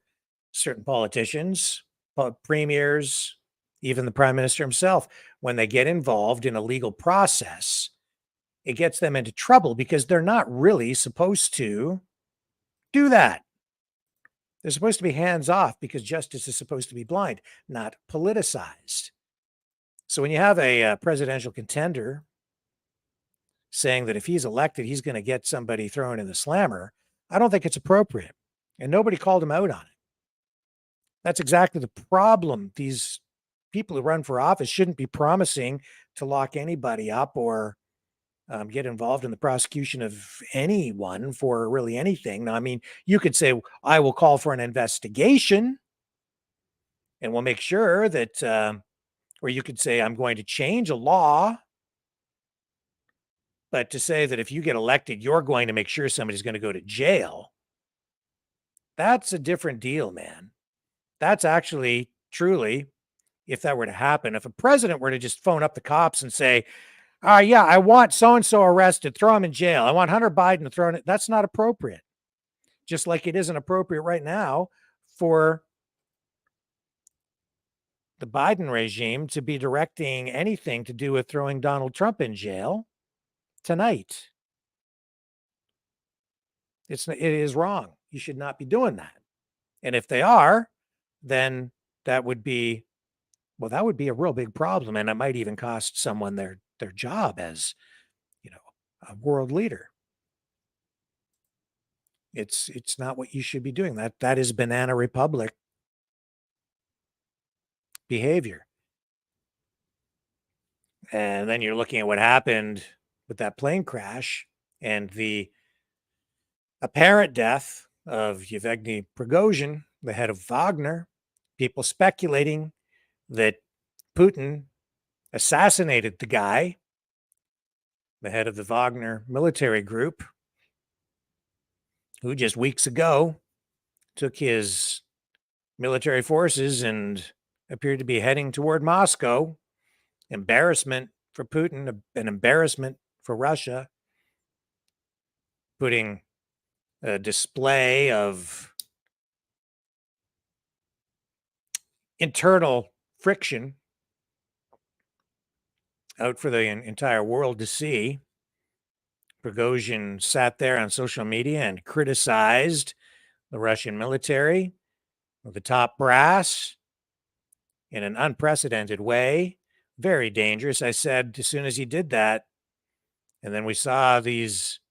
certain politicians, premiers, even the prime minister himself, when they get involved in a legal process, it gets them into trouble because they're not really supposed to do that. They're supposed to be hands off because justice is supposed to be blind, not politicized. So when you have a presidential contender saying that if he's elected, he's going to get somebody thrown in the slammer, I don't think it's appropriate. And nobody called him out on it. That's exactly the problem. These people who run for office shouldn't be promising to lock anybody up or get involved in the prosecution of anyone for really anything. Now, I mean, you could say, I will call for an investigation and we'll make sure that, or you could say, I'm going to change a law. But to say that if you get elected, you're going to make sure somebody's going to go to jail, that's a different deal, man. That's actually truly, if that were to happen, if a president were to just phone up the cops and say, yeah, I want so-and-so arrested, throw him in jail. I want Hunter Biden to throw in, that's not appropriate. Just like it isn't appropriate right now for the Biden regime to be directing anything to do with throwing Donald Trump in jail tonight. It is wrong. You should not be doing that. And if they are, then that would be a real big problem. And it might even cost someone their job as, a world leader. It's not what you should be doing. That is banana republic behavior. And then you're looking at what happened with that plane crash and the apparent death of Yevgeny Prigozhin, the head of Wagner. People speculating that Putin assassinated the guy, the head of the Wagner military group, who just weeks ago took his military forces and appeared to be heading toward Moscow. Embarrassment for Putin, an embarrassment for Russia, putting a display of internal friction out for the entire world to see. Prigozhin sat there on social media and criticized the Russian military, the top brass, in an unprecedented way. Very dangerous. I said, as soon as he did that, and then we saw these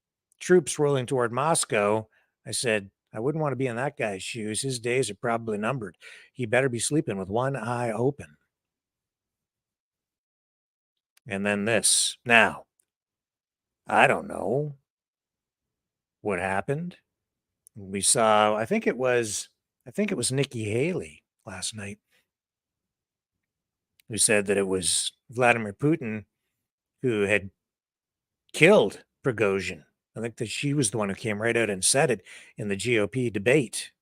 troops rolling toward Moscow, I said, I wouldn't want to be in that guy's shoes. His days are probably numbered. He better be sleeping with one eye open. And then this. Now, I don't know what happened. We saw, I think it was Nikki Haley last night who said that it was Vladimir Putin who had killed Prigozhin. I think that she was the one who came right out and said it in the GOP debate.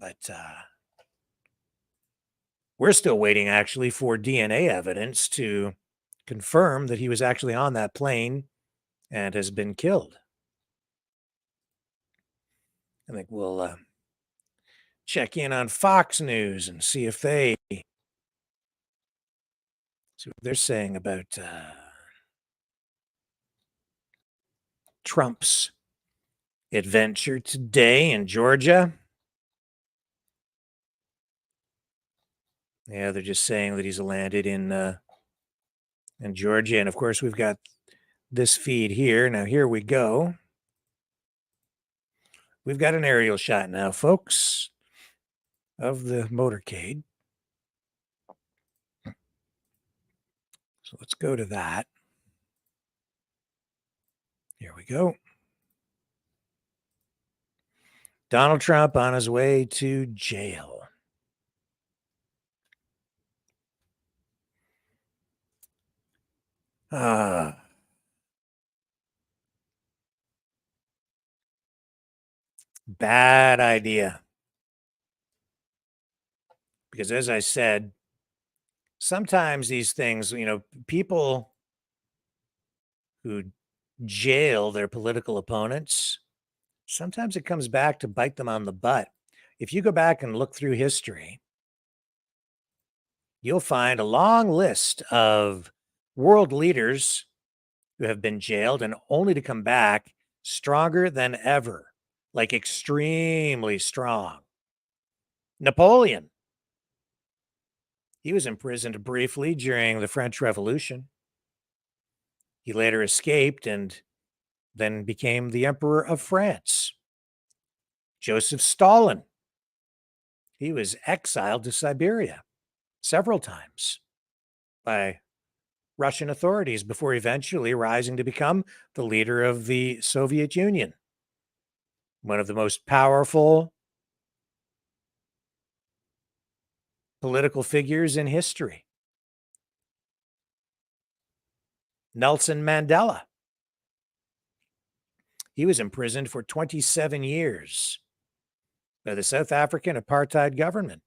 But we're still waiting, actually, for DNA evidence to confirm that he was actually on that plane and has been killed. I think we'll check in on Fox News and see if see what they're saying about Trump's adventure today in Georgia. Yeah, they're just saying that he's landed in Georgia. And of course, we've got this feed here. Now, here we go. We've got an aerial shot now, folks, of the motorcade. So let's go to that. Here we go. Donald Trump on his way to jail. Bad idea. Because as I said, sometimes these things, people who jail their political opponents, sometimes it comes back to bite them on the butt. If you go back and look through history, you'll find a long list of world leaders who have been jailed and only to come back stronger than ever, like extremely strong. Napoleon, he was imprisoned briefly during the French Revolution. He later escaped and then became the Emperor of France. Joseph Stalin, he was exiled to Siberia several times by Russian authorities before eventually rising to become the leader of the Soviet Union, one of the most powerful political figures in history. Nelson Mandela, he was imprisoned for 27 years by the South African apartheid government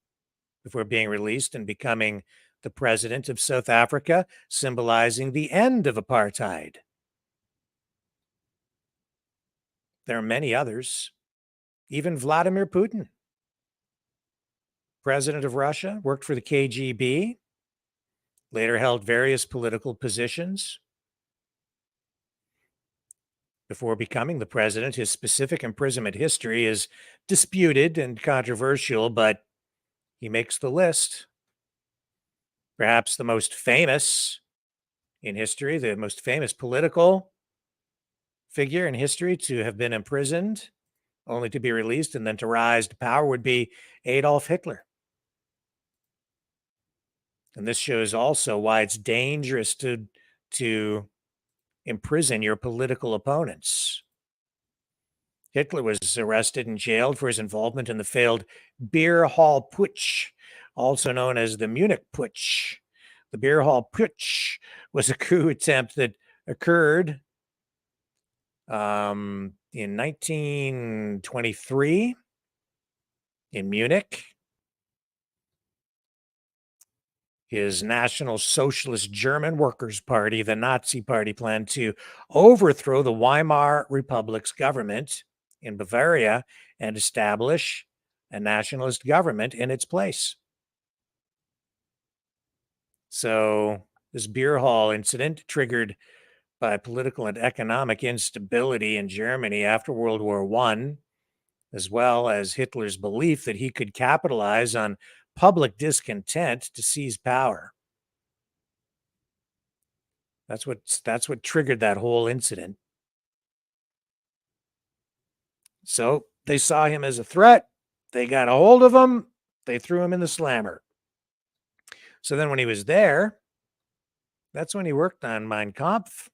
before being released and becoming the president of South Africa, symbolizing the end of apartheid. There are many others, even Vladimir Putin, president of Russia, worked for the KGB, later held various political positions. Before becoming the president, his specific imprisonment history is disputed and controversial, but he makes the list. Perhaps the most famous in history, the most famous political figure in history to have been imprisoned, only to be released and then to rise to power, would be Adolf Hitler. And this shows also why it's dangerous to imprison your political opponents. Hitler was arrested and jailed for his involvement in the failed Beer Hall Putsch, also known as the Munich Putsch. The Beer Hall Putsch was a coup attempt that occurred in 1923 in Munich. His National Socialist German Workers' Party, the Nazi Party, planned to overthrow the Weimar Republic's government in Bavaria and establish a nationalist government in its place. So this beer hall incident, triggered by political and economic instability in Germany after World War I, as well as Hitler's belief that he could capitalize on public discontent to seize power. That's what triggered that whole incident. So they saw him as a threat. They got a hold of him. They threw him in the slammer. So then when he was there, that's when he worked on Mein Kampf.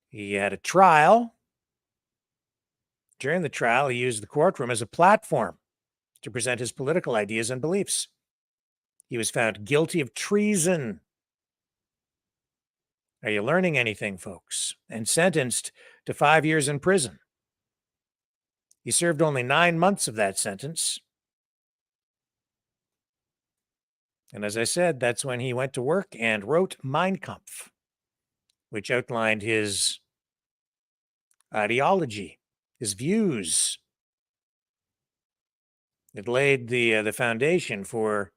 He had a trial. During the trial, he used the courtroom as a platform to present his political ideas and beliefs. He was found guilty of treason. Are you learning anything, folks? And sentenced to 5 years in prison. He served only 9 months of that sentence. And as I said, that's when he went to work and wrote Mein Kampf, which outlined his ideology, his views. It laid the foundation for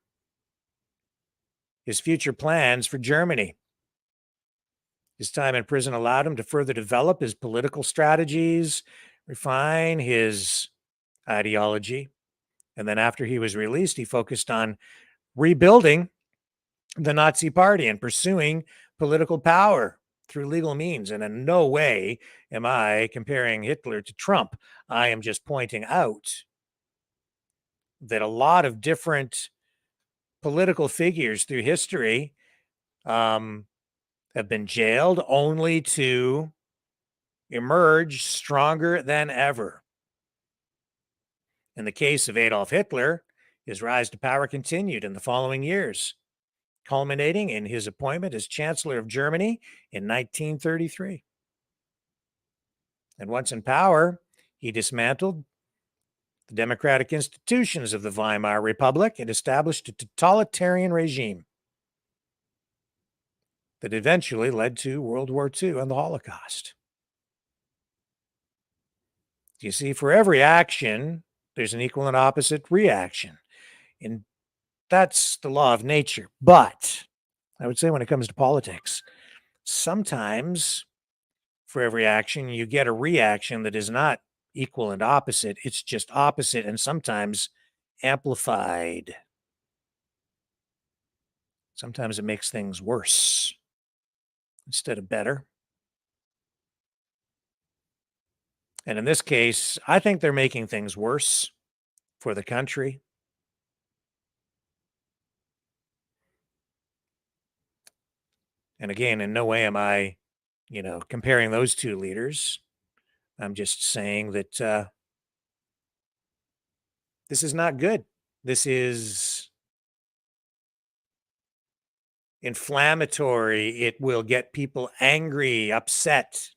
his future plans for Germany. His time in prison allowed him to further develop his political strategies, refine his ideology. And then after he was released, he focused on rebuilding the Nazi Party and pursuing political power through legal means. And in no way am I comparing Hitler to Trump. I am just pointing out that a lot of different political figures through history have been jailed only to emerge stronger than ever. In the case of Adolf Hitler, his rise to power continued in the following years, culminating in his appointment as Chancellor of Germany in 1933. And once in power, he dismantled the democratic institutions of the Weimar Republic and established a totalitarian regime that eventually led to World War II and the Holocaust. You see, for every action, there's an equal and opposite reaction. And that's the law of nature. But I would say when it comes to politics, sometimes for every action, you get a reaction that is not equal and opposite. It's just opposite and sometimes amplified. Sometimes it makes things worse instead of better. And in this case, I think they're making things worse for the country. And again, in no way am I, comparing those two leaders. I'm just saying that this is not good. This is inflammatory. It will get people angry, upset.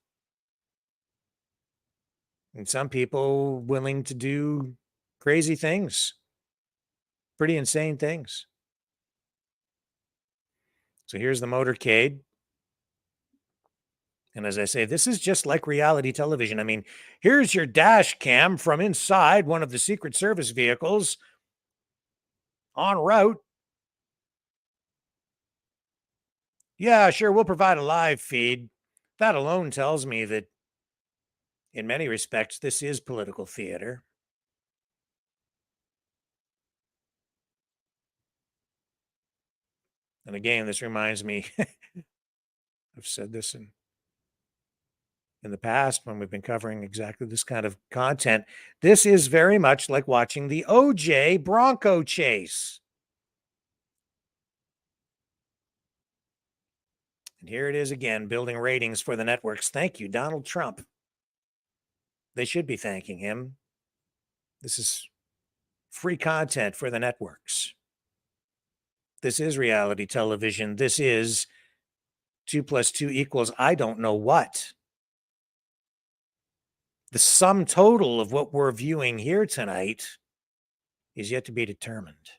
And some people willing to do crazy things, pretty insane things. So here's the motorcade. And as I say, this is just like reality television. I mean, here's your dash cam from inside one of the Secret Service vehicles en route. Yeah, sure, we'll provide a live feed. That alone tells me that in many respects, this is political theater. And again, this reminds me, I've said this in the past when we've been covering exactly this kind of content. This is very much like watching the OJ Bronco chase. And here it is again, building ratings for the networks. Thank you, Donald Trump. They should be thanking him. This is free content for the networks. This is reality television. This is 2 + 2 = I don't know what. The sum total of what we're viewing here tonight is yet to be determined.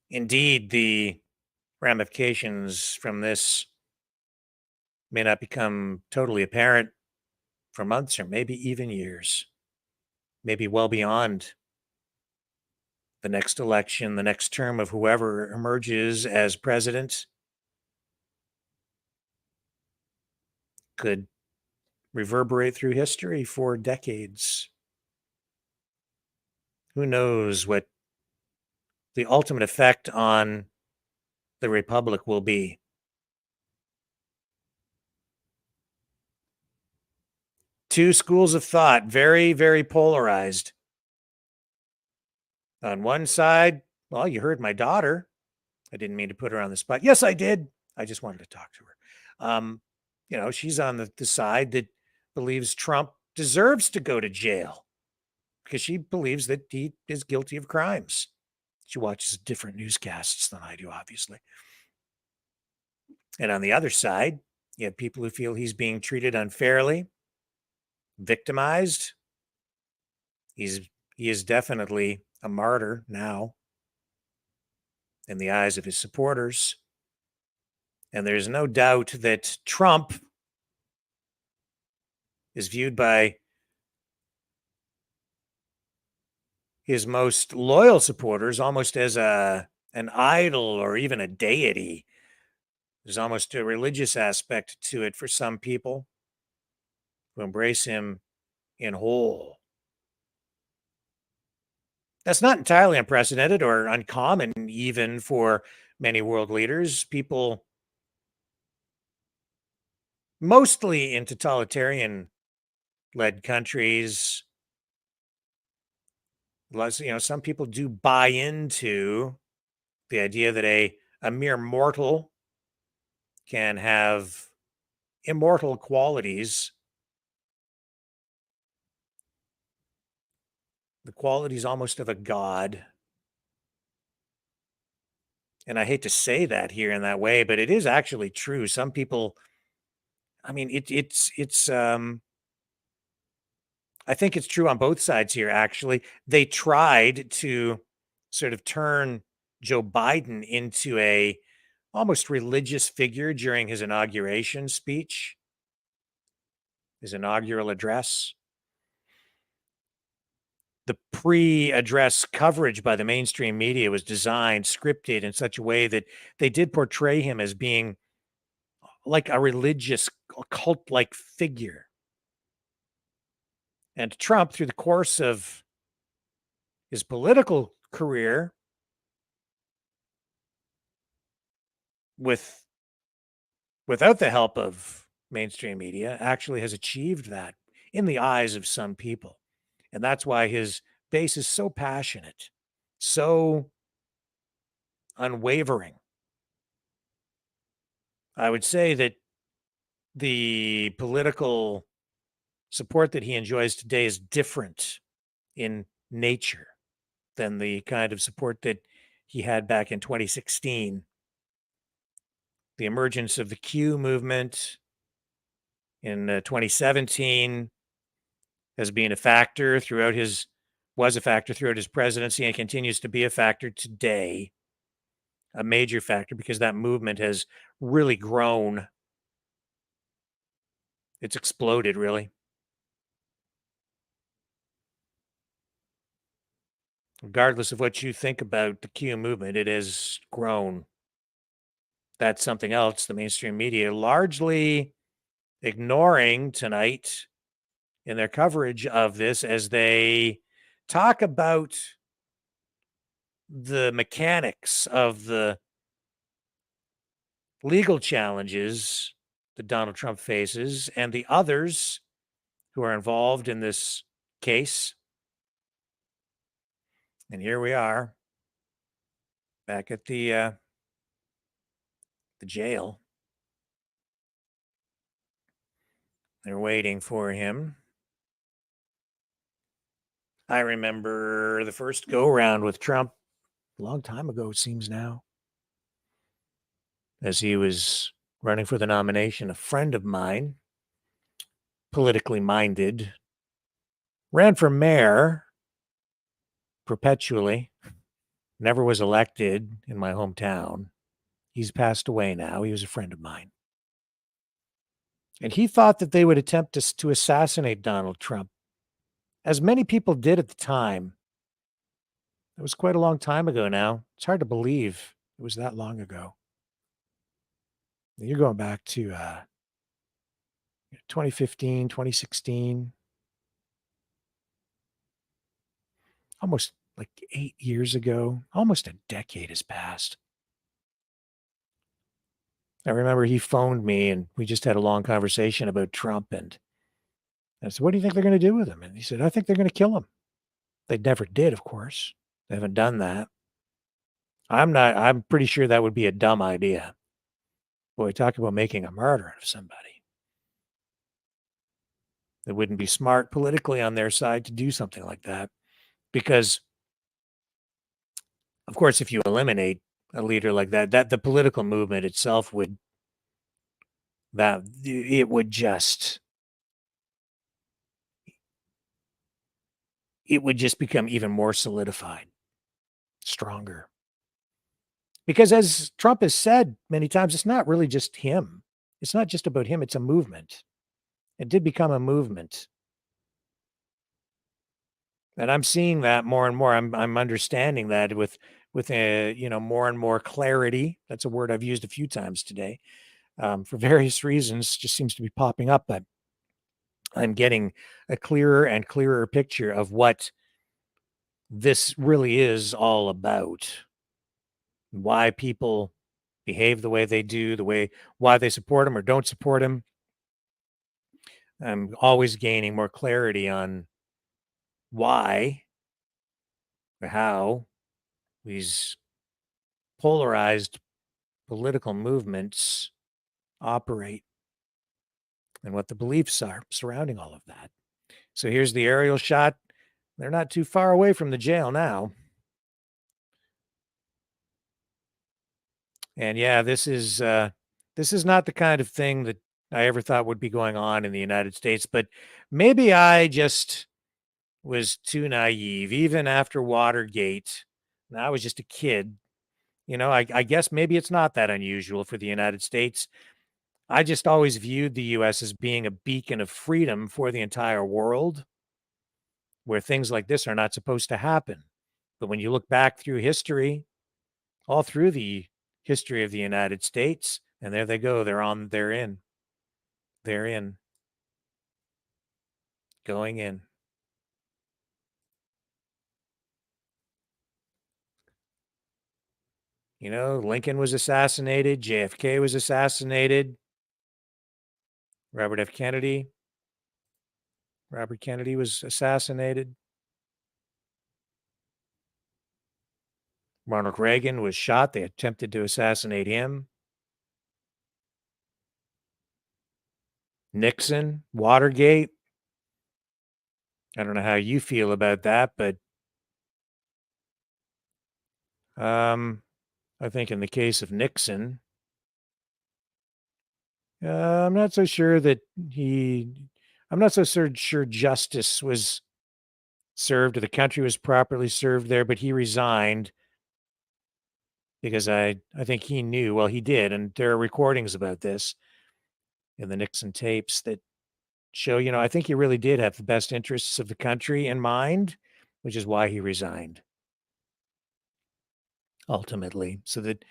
Indeed, the ramifications from this may not become totally apparent for months or maybe even years, maybe well beyond the next election, the next term of whoever emerges as president could reverberate through history for decades. Who knows what the ultimate effect on the republic will be? Two schools of thought, very, very polarized. On one side, well, you heard my daughter. I didn't mean to put her on the spot. Yes, I did. I just wanted to talk to her. She's on the side that believes Trump deserves to go to jail because she believes that he is guilty of crimes. She watches different newscasts than I do, obviously. And on the other side, you have people who feel he's being treated unfairly, victimized. He is definitely a martyr now in the eyes of his supporters. And there's no doubt that Trump is viewed by his most loyal supporters almost as an idol or even a deity. There's almost a religious aspect to it for some people who embrace him in whole. That's not entirely unprecedented or uncommon, even for many world leaders. People, mostly in totalitarian led countries, some people do buy into the idea that a mere mortal can have immortal qualities, the qualities almost of a god. And I hate to say that here in that way, but it is actually true. Some people, I mean, it's I think it's true on both sides here, actually. They tried to sort of turn Joe Biden into a almost religious figure during his inauguration speech, his inaugural address. The pre-address coverage by the mainstream media was designed, scripted in such a way that they did portray him as being like a religious cult-like figure. And Trump, through the course of his political career, without the help of mainstream media, actually has achieved that in the eyes of some people. And that's why his base is so passionate, so unwavering. I would say that the political support that he enjoys today is different in nature than the kind of support that he had back in 2016. The emergence of the Q movement in 2017 has been a factor throughout was a factor throughout his presidency and continues to be a factor today, a major factor, because that movement has really grown. It's exploded, really. Regardless of what you think about the Q movement, it has grown. That's something else the mainstream media largely ignoring tonight in their coverage of this as they talk about the mechanics of the legal challenges that Donald Trump faces and the others who are involved in this case. And here we are back at the jail. They're waiting for him. I remember the first go round with Trump a long time ago, it seems now, as he was running for the nomination. A friend of mine, politically minded, ran for mayor perpetually, never was elected in my hometown. He's passed away now. He was a friend of mine. And he thought that they would attempt to assassinate Donald Trump, as many people did at the time. It was quite a long time ago now. It's hard to believe it was that long ago. You're going back to 2015, 2016, almost like 8 years ago. Almost a decade has passed. I remember he phoned me and we just had a long conversation about Trump. And I said, what do you think they're going to do with him? And he said, I think they're going to kill him. They never did, of course. They haven't done that. I'm pretty sure that would be a dumb idea. Boy, talk about making a martyr out of somebody. It wouldn't be smart politically on their side to do something like that. Because, of course, if you eliminate a leader like that, the political movement itself would just become even more solidified, stronger. Because as Trump has said many times, it's not really just him. It's not just about him. It's a movement. It did become a movement. And I'm seeing that more and more. I'm understanding that with with more and more clarity. That's a word I've used a few times today, for various reasons. Just seems to be popping up, but I'm getting a clearer and clearer picture of what this really is all about. Why people behave the way they do, why they support him or don't support him. I'm always gaining more clarity on why or how these polarized political movements operate and what the beliefs are surrounding all of that. So here's the aerial shot. They're not too far away from the jail now. And yeah, this is not the kind of thing that I ever thought would be going on in the United States, but maybe I just was too naive. Even after Watergate, and I was just a kid. I guess maybe it's not that unusual for the United States. I just always viewed the US as being a beacon of freedom for the entire world, where things like this are not supposed to happen. But when you look back through history, all through the history of the United States, and there they go, they're in, going in. Lincoln was assassinated, JFK was assassinated, Robert Kennedy was assassinated. Ronald Reagan was shot. They attempted to assassinate him. Nixon, Watergate. I don't know how you feel about that, but I think in the case of Nixon, I'm not so sure justice was served or the country was properly served there, but he resigned because I think he knew, well, he did, and there are recordings about this in the Nixon tapes that show, I think he really did have the best interests of the country in mind, which is why he resigned ultimately, so that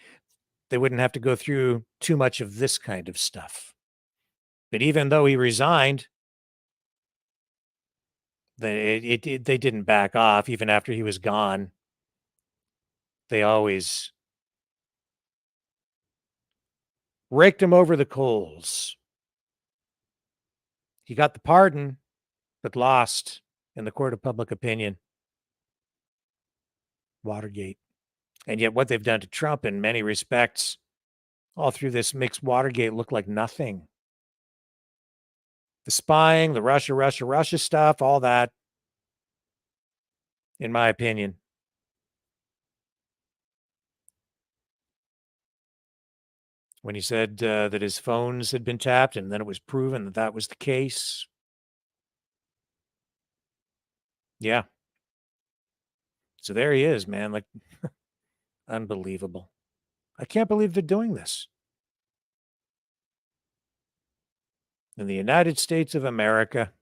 they wouldn't have to go through too much of this kind of stuff. But even though he resigned, they didn't back off. Even after he was gone, they always raked him over the coals. He got the pardon, but lost in the court of public opinion. Watergate. And yet what they've done to Trump in many respects, all through this, makes Watergate look like nothing. The spying, the Russia stuff, all that, in my opinion. When he said that his phones had been tapped and then it was proven that that was the case. Yeah. So there he is, man. Like, unbelievable. I can't believe they're doing this. In the United States of America.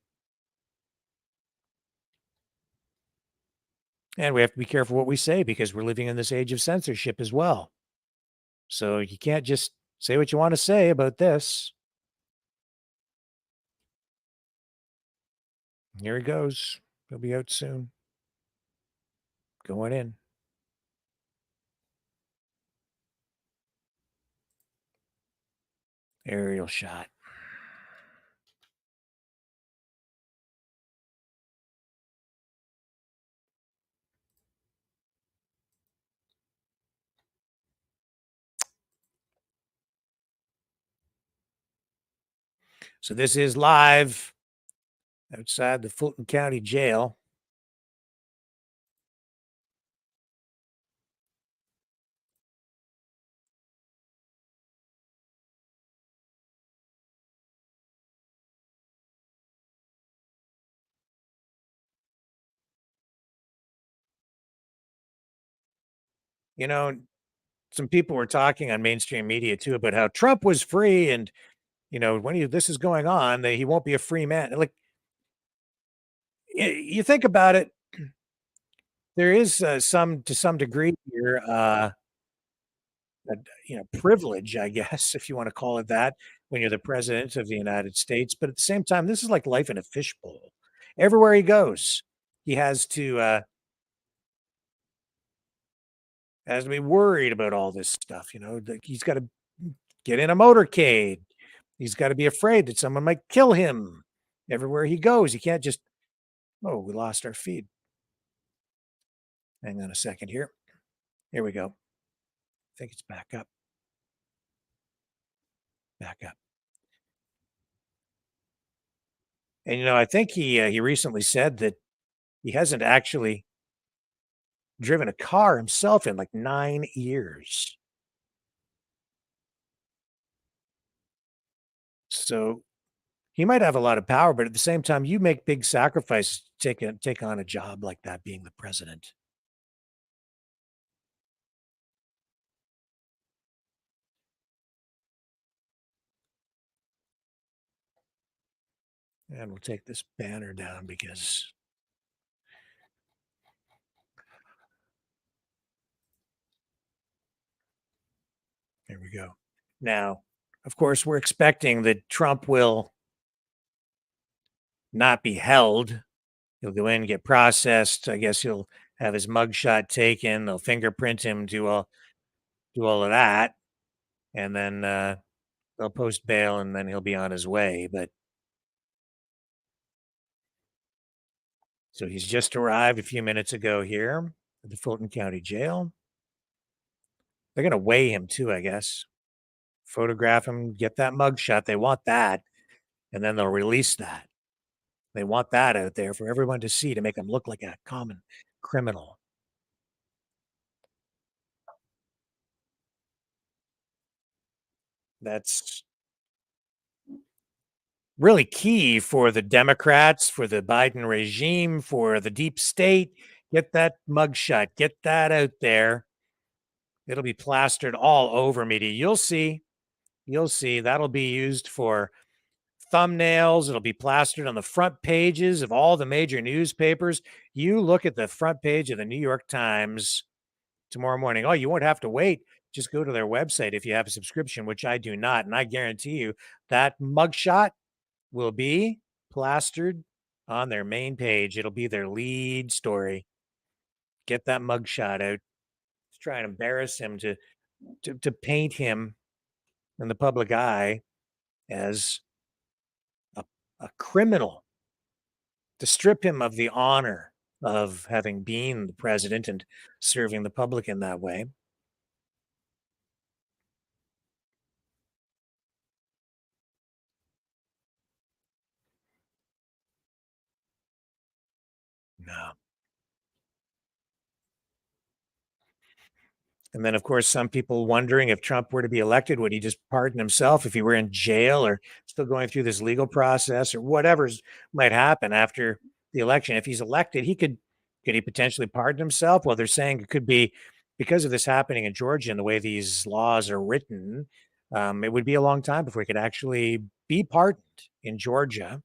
And we have to be careful what we say because we're living in this age of censorship as well. So you can't just say what you want to say about this. Here he goes. He'll be out soon. Going in. Aerial shot. So this is live outside the Fulton County Jail. Some people were talking on mainstream media too about how Trump was free and, when this is going on, that he won't be a free man. Like, you think about it, there is some to some degree here, privilege, I guess, if you want to call it that, when you're the president of the United States. But at the same time, this is like life in a fishbowl. Everywhere he goes, he has to be worried about all this stuff. He's got to get in a motorcade. He's got to be afraid that someone might kill him everywhere he goes. He can't just, oh, we lost our feed. Hang on a second here. Here we go. I think it's back up. Back up. And I think he recently said that he hasn't actually driven a car himself in like 9 years. So he might have a lot of power, but at the same time, you make big sacrifices to take on a job like that, being the president. And we'll take this banner down because there we go. Now, of course, we're expecting that Trump will not be held. He'll go in, get processed. I guess he'll have his mugshot taken. They'll fingerprint him, do all of that, and then they'll post bail, and then he'll be on his way. But so he's just arrived a few minutes ago here at the Fulton County Jail. They're going to weigh him too, I guess. Photograph him, get that mugshot. They want that, and then they'll release that. They want that out there for everyone to see to make him look like a common criminal. That's really key for the Democrats, for the Biden regime, for the deep state. Get that mugshot, get that out there. It'll be plastered all over media. You'll see. That'll be used for thumbnails. It'll be plastered on the front pages of all the major newspapers. You look at the front page of the New York Times tomorrow morning. Oh, you won't have to wait. Just go to their website if you have a subscription, which I do not. And I guarantee you that mugshot will be plastered on their main page. It'll be their lead story. Get that mugshot out. Let's try and embarrass him to paint him in the public eye as a criminal, to strip him of the honor of having been the president and serving the public in that way. No. And then, of course, some people wondering if Trump were to be elected, would he just pardon himself if he were in jail or still going through this legal process or whatever might happen after the election? If he's elected, could he potentially pardon himself? Well, they're saying it could be because of this happening in Georgia and the way these laws are written. It would be a long time before he could actually be pardoned in Georgia.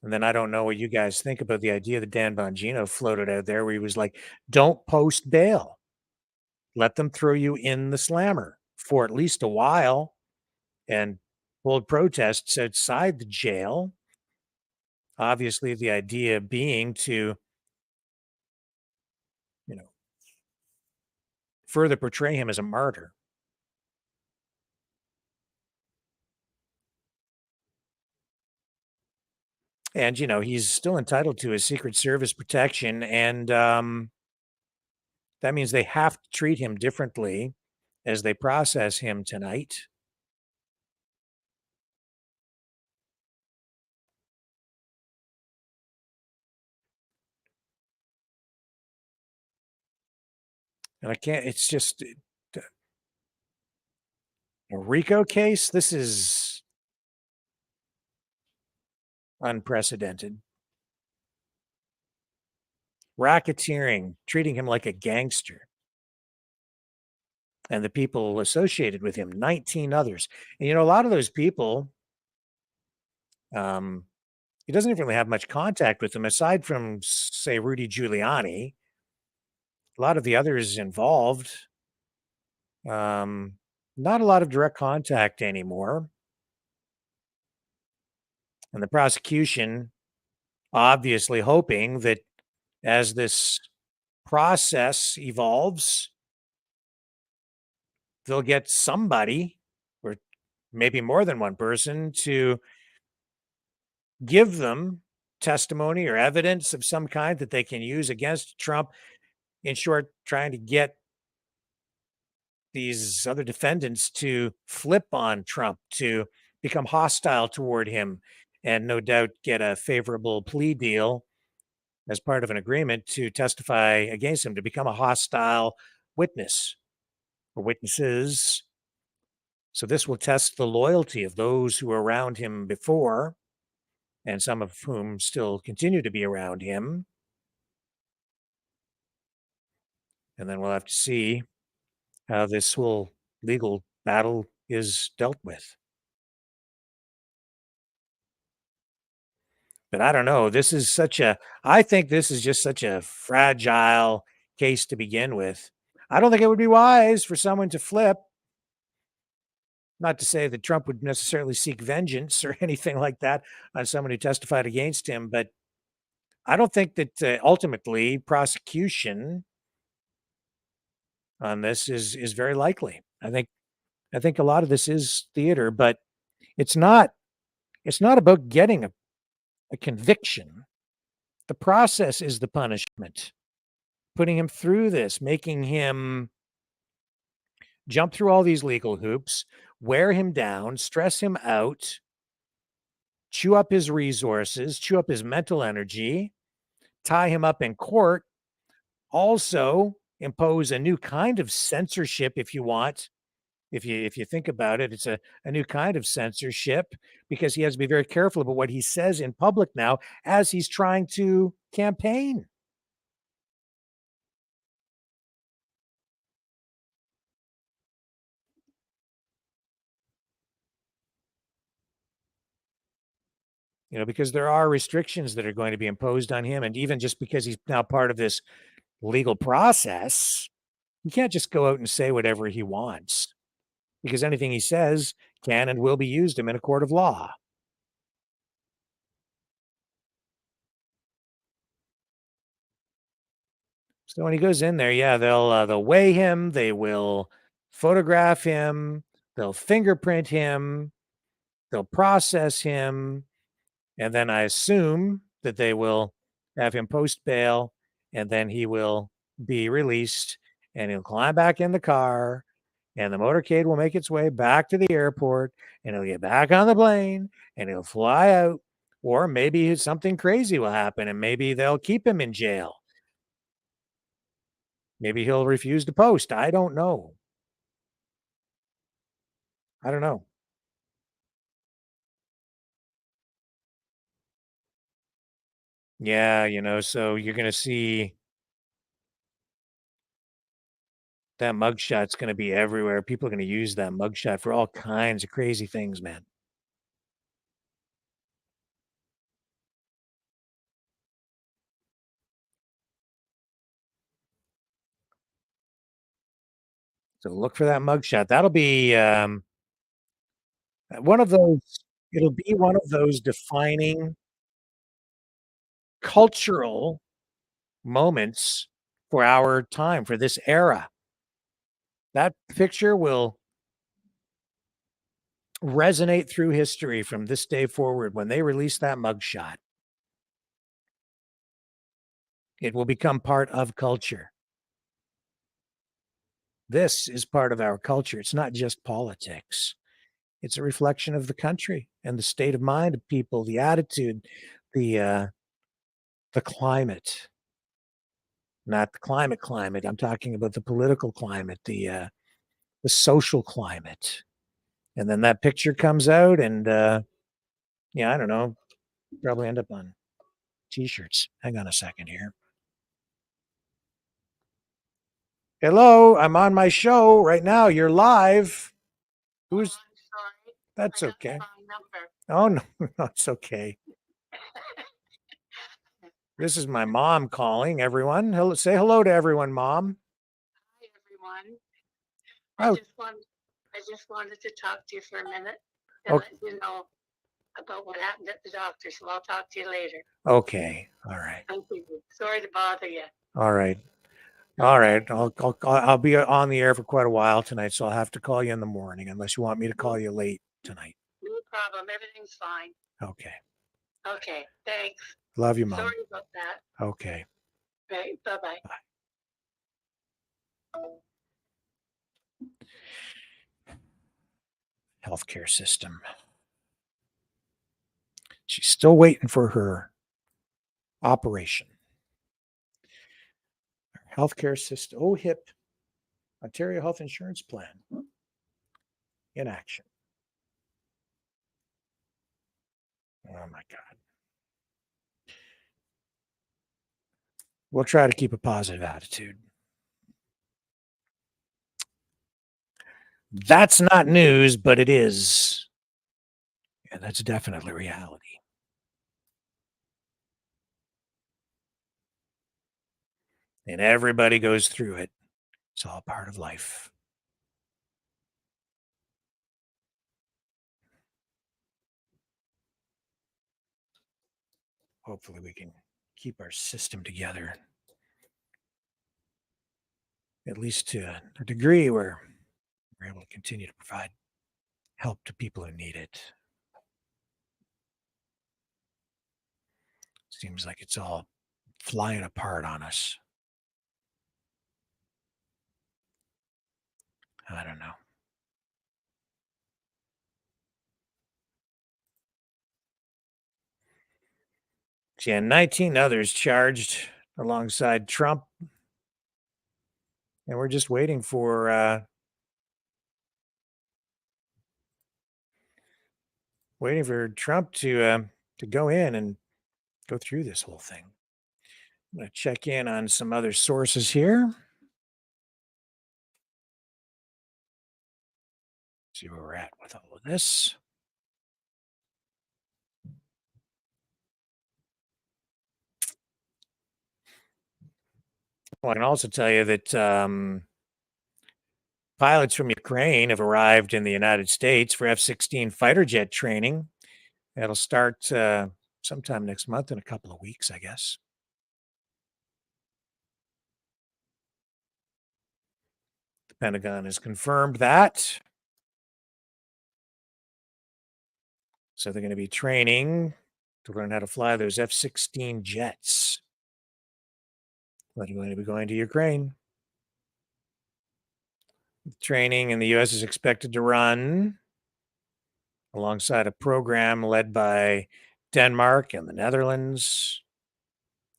And then I don't know what you guys think about the idea that Dan Bongino floated out there where he was like, don't post bail. Let them throw you in the slammer for at least a while and hold protests outside the jail. Obviously, the idea being to, further portray him as a martyr. And, he's still entitled to his Secret Service protection. And that means they have to treat him differently as they process him tonight. And I can't, it's just a RICO case. This is unprecedented. Racketeering, treating him like a gangster. And the people associated with him, 19 others. And, a lot of those people He doesn't even really have much contact with them aside from, say, Rudy Giuliani. A lot of the others involved, not a lot of direct contact anymore. And the prosecution obviously hoping that as this process evolves, they'll get somebody, or maybe more than one person, to give them testimony or evidence of some kind that they can use against Trump. In short, trying to get these other defendants to flip on Trump, to become hostile toward him, and no doubt get a favorable plea deal as part of an agreement to testify against him, to become a hostile witness or witnesses. So this will test the loyalty of those who were around him before, and some of whom still continue to be around him. And then we'll have to see how this whole legal battle is dealt with. But I don't know. I think this is just such a fragile case to begin with. I don't think it would be wise for someone to flip. Not to say that Trump would necessarily seek vengeance or anything like that on someone who testified against him, but I don't think that ultimately prosecution on this is very likely. I think a lot of this is theater, but it's not about getting a conviction. The process is the punishment. Putting him through this, making him jump through all these legal hoops, wear him down, stress him out, chew up his resources, chew up his mental energy, tie him up in court, also impose a new kind of censorship if you want. If you think about it, it's a new kind of censorship because he has to be very careful about what he says in public now as he's trying to campaign. Because there are restrictions that are going to be imposed on him. And even just because he's now part of this legal process, he can't just go out and say whatever he wants because anything he says can and will be used him in a court of law. So when he goes in there, yeah, they'll weigh him, they will photograph him, they'll fingerprint him, they'll process him, and then I assume that they will have him post bail, and then he will be released, and he'll climb back in the car, and the motorcade will make its way back to the airport, and he'll get back on the plane, and he'll fly out, or maybe something crazy will happen, and maybe they'll keep him in jail. Maybe he'll refuse to post. I don't know. I don't know. Yeah, so you're going to see that mugshot's going to be everywhere. People are going to use that mugshot for all kinds of crazy things, man. So look for that mugshot. That'll be one of those. It'll be one of those defining cultural moments for our time, for this era. That picture will resonate through history from this day forward. When they release that mugshot, it will become part of culture. This is part of our culture. It's not just politics. It's a reflection of the country and the state of mind of people, the attitude, the climate. Not the climate. I'm talking about the political climate, the social climate. And then that picture comes out, and I don't know, probably end up on T-shirts. Hang on a second here. Hello, I'm on my show right now. You're live. Who's? That's okay. Oh, no, no, it's okay. This is my mom calling, everyone. Hello, say hello to everyone, Mom. Hi, everyone. Oh. I just wanted to talk to you for a minute and Okay. let you know about what happened at the doctor. So I'll talk to you later. Okay. All right. Thank you. Sorry to bother you. All right. All right. I'll be on the air for quite a while tonight, so I'll have to call you in the morning unless you want me to call you late tonight. No problem. Everything's fine. Okay. Okay. Thanks. Love you, Mom. Sorry about that. Okay. Right. Bye-bye. Healthcare system. She's still waiting for her operation. Healthcare system. OHIP, Ontario Health Insurance Plan, in action. Oh my God. We'll try to keep a positive attitude. That's not news, but it is. And that's definitely reality. And everybody goes through it. It's all part of life. Hopefully we can keep our system together, at least to a degree where we're able to continue to provide help to people who need it. Seems like it's all flying apart on us. I don't know. Yeah, 19 others charged alongside Trump. And we're just waiting for Trump to go in and go through this whole thing. I'm going to check in on some other sources here. See where we're at with all of this. Well, I can also tell you that pilots from Ukraine have arrived in the United States for F-16 fighter jet training. That'll start sometime next month, in a couple of weeks, I guess. The Pentagon has confirmed that. So they're going to be training to learn how to fly those F-16 jets. But they're going to be going to Ukraine. The training in the U.S. is expected to run alongside a program led by Denmark and the Netherlands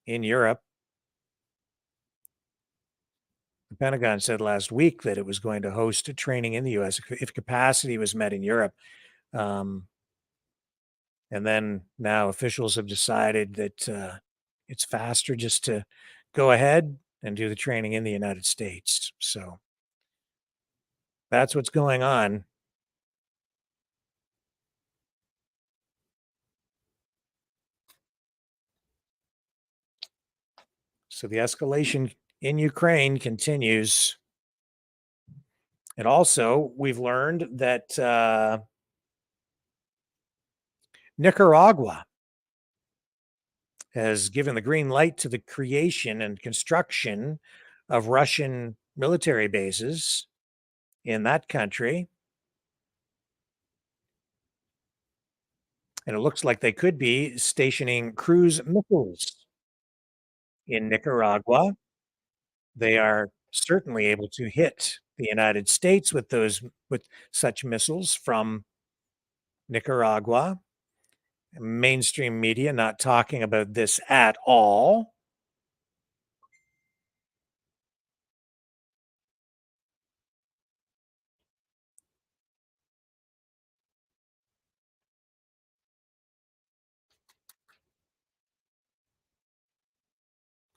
in Europe. The Pentagon said last week that it was going to host a training in the U.S. if capacity was met in Europe. And then now officials have decided that it's faster just to go ahead and do the training in the United States. So that's what's going on. So the escalation in Ukraine continues. And also, we've learned that Nicaragua has given the green light to the creation and construction of Russian military bases in that country. And it looks like they could be stationing cruise missiles in Nicaragua. They are certainly able to hit the United States with such missiles from Nicaragua. Mainstream media not talking about this at all.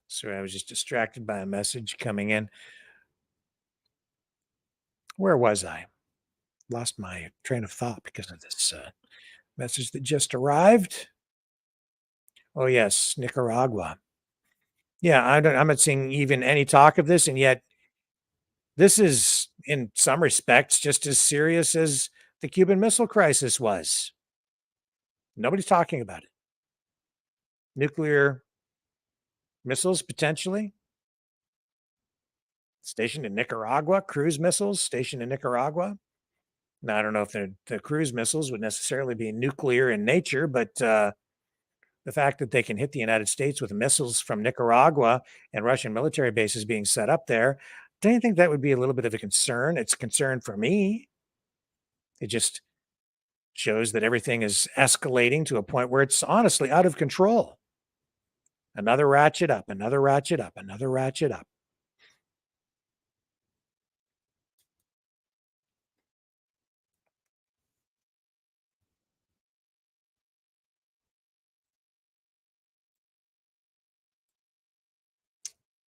Sorry, I was just distracted by a message coming in. Where was I? Lost my train of thought because of this Message that just arrived. Oh, yes, Nicaragua. Yeah, I'm not seeing even any talk of this, and yet this is, in some respects, just as serious as the Cuban Missile Crisis was. Nobody's talking about it. Nuclear missiles, potentially, stationed in Nicaragua, cruise missiles stationed in Nicaragua. Now, I don't know if the cruise missiles would necessarily be nuclear in nature, but the fact that they can hit the United States with missiles from Nicaragua and Russian military bases being set up there, don't you think that would be a little bit of a concern? It's a concern for me. It just shows that everything is escalating to a point where it's honestly out of control. Another ratchet up, another ratchet up, another ratchet up.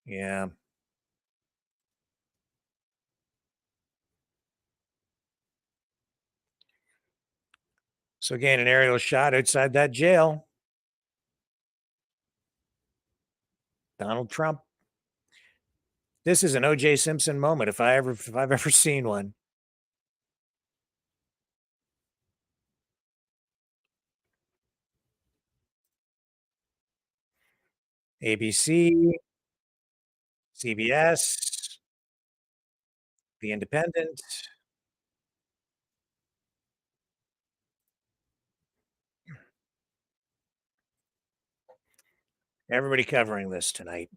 Yeah. So again, an aerial shot outside that jail. Donald Trump. This is an O.J. Simpson moment if I've ever seen one. ABC, CBS, The Independent. Everybody covering this tonight.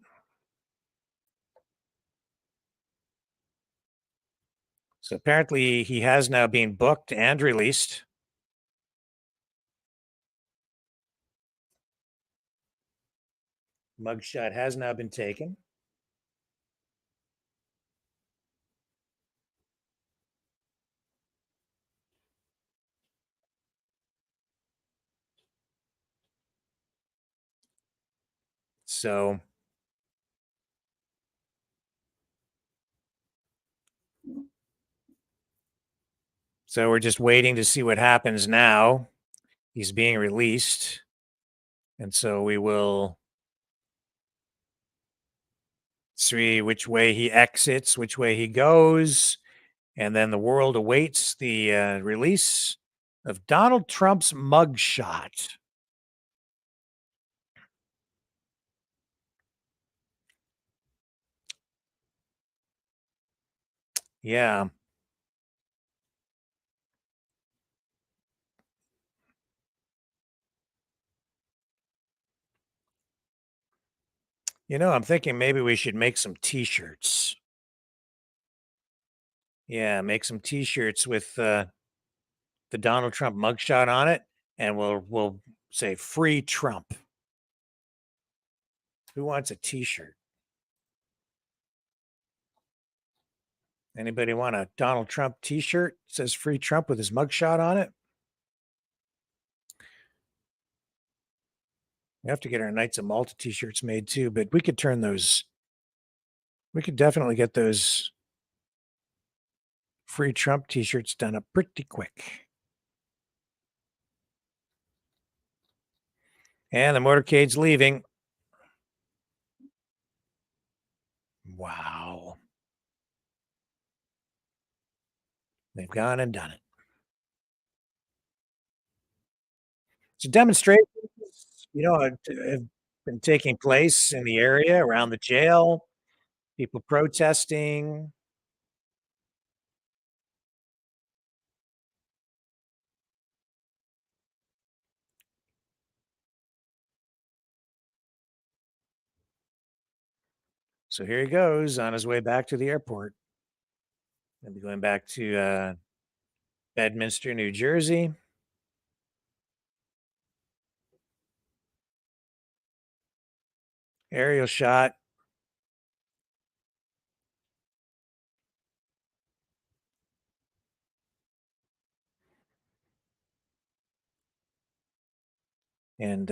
So apparently he has now been booked and released. Mugshot has now been taken. So we're just waiting to see what happens now. He's being released. And so we will see which way he exits, which way he goes. And then the world awaits the release of Donald Trump's mugshot. Yeah. You know, I'm thinking maybe we should make some t-shirts. Yeah, make some t-shirts with the Donald Trump mugshot on it, and we'll say free Trump. Who wants a t-shirt? Anybody want a Donald Trump t-shirt? It says free Trump with his mugshot on it. We have to get our Knights of Malta t-shirts made too, but we could turn those. We could definitely get those free Trump t-shirts done up pretty quick. And the motorcade's leaving. Wow. They've gone and done it. So demonstrations, have been taking place in the area around the jail, people protesting. So here he goes on his way back to the airport. He'll be going back to Bedminster, New Jersey. Aerial shot. And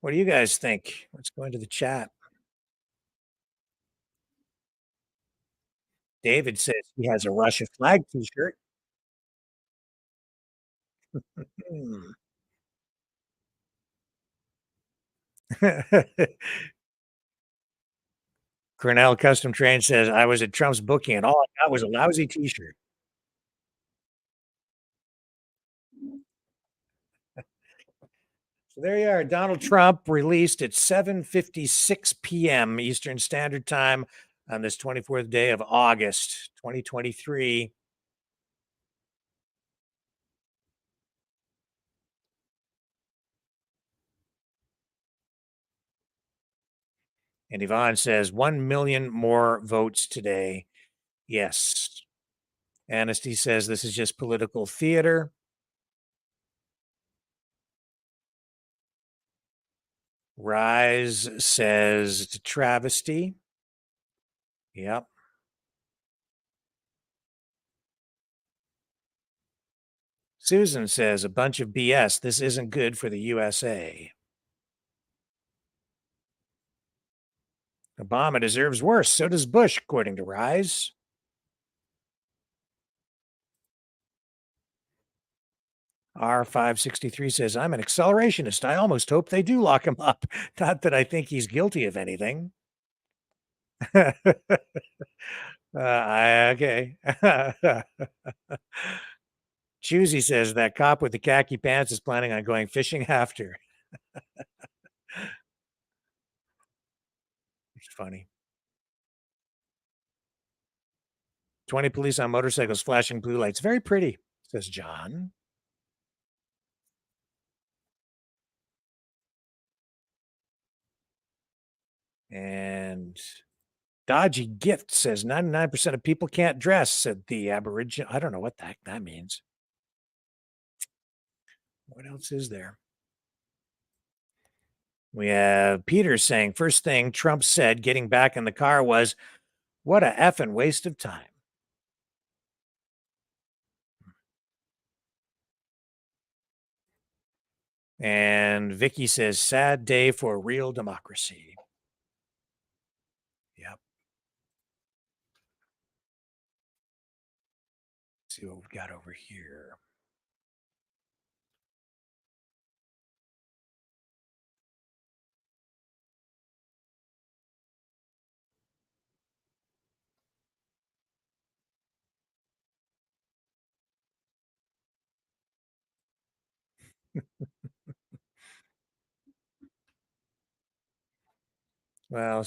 what do you guys think? Let's go into the chat. David says he has a Russia flag t-shirt. Cornell Custom Train says, I was at Trump's booking and all I got was a lousy t-shirt. So there you are. Donald Trump released at 7:56 p.m. Eastern Standard Time on this 24th day of August, 2023. And Yvonne says 1 million more votes today. Yes. Anasty says this is just political theater. Rise says it's a travesty. Yep. Susan says a bunch of BS. This isn't good for the USA. Obama deserves worse. So does Bush, according to Rise. R563 says, I'm an accelerationist. I almost hope they do lock him up. Not that I think he's guilty of anything. Okay. Choosy says that cop with the khaki pants is planning on going fishing after. It's funny. 20 police on motorcycles flashing blue lights. Very pretty, says John. And Dodgy Gift says 99% of people can't dress, said the Aboriginal. I don't know what the heck that means. What else is there? We have Peter saying, first thing Trump said getting back in the car was, what a effing waste of time. And Vicky says, sad day for real democracy. Yep. Let's see what we've got over here. Well,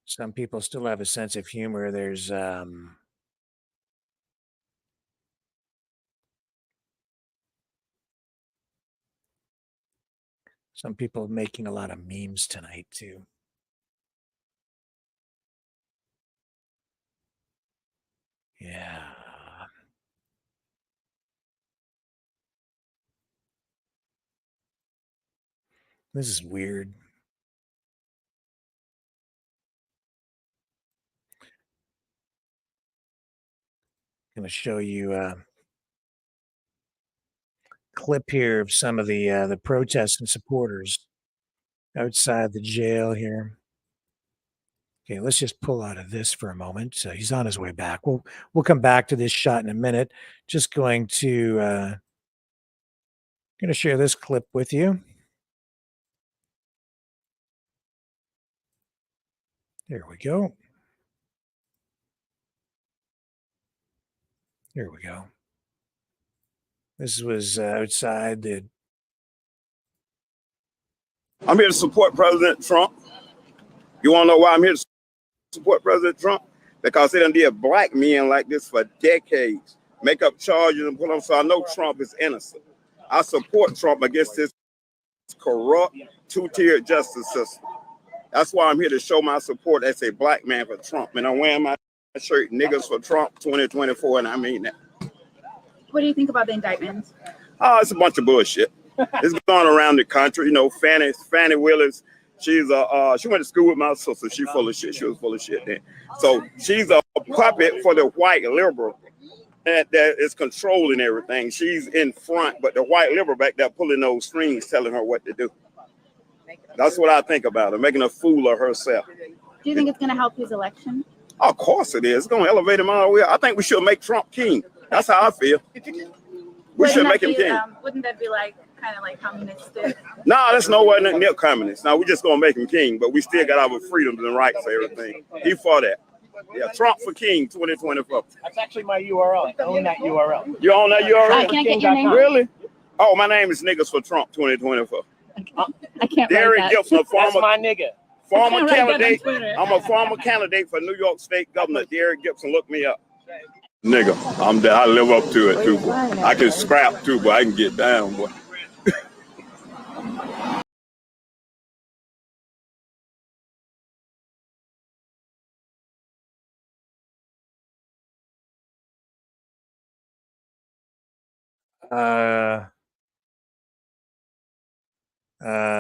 some people still have a sense of humor. There's some people making a lot of memes tonight too. Yeah. This is weird. I'm going to show you a clip here of some of the protests and supporters outside the jail here. Okay, let's just pull out of this for a moment. So he's on his way back. We'll come back to this shot in a minute. Just going to share this clip with you. There we go. There we go. This was outside the. I'm here to support President Trump. You want to know why I'm here to support President Trump? Because they done did black men like this for decades. Make up charges and put them. So I know Trump is innocent. I support Trump against this corrupt, two-tiered justice system. That's why I'm here to show my support as a black man for Trump. And I'm wearing my shirt, Niggas for Trump 2024, and I mean that. What do you think about the indictments? Oh, it's a bunch of bullshit. It's going around the country. You know, Fannie Willis, she went to school with my sister. She's full of shit. She was full of shit then. So she's a puppet for the white liberal that is controlling everything. She's in front, but the white liberal back there pulling those strings, telling her what to do. That's what I think about her, making a fool of herself. Do you think it's going to help his election? Of course it is. It's going to elevate him all the way. I think we should make Trump king. That's how I feel. We should make him king. Wouldn't that be like kind of like communistic? No, that's nowhere near communist. Now, we're just going to make him king, but we still got our freedoms and rights and everything. He for that. Yeah, Trump for king 2024. That's actually my URL. I own that URL. You own that URL? Can I get your name? Really? Oh, my name is Niggas for Trump 2024. I can't Derek write Gibson, That's my nigga. former candidate. I'm a former candidate for New York State Governor. Derek Gibson, look me up. Nigga, I live up to it too, boy. I can scrap too, but I can get down, boy.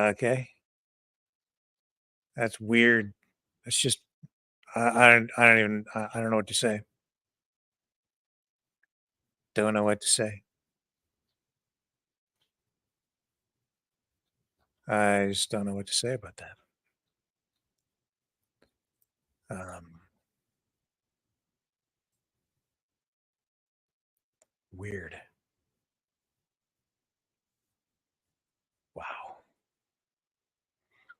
Okay. That's weird. It's just I don't know what to say. Don't know what to say. I just don't know what to say about that. Weird. Wow.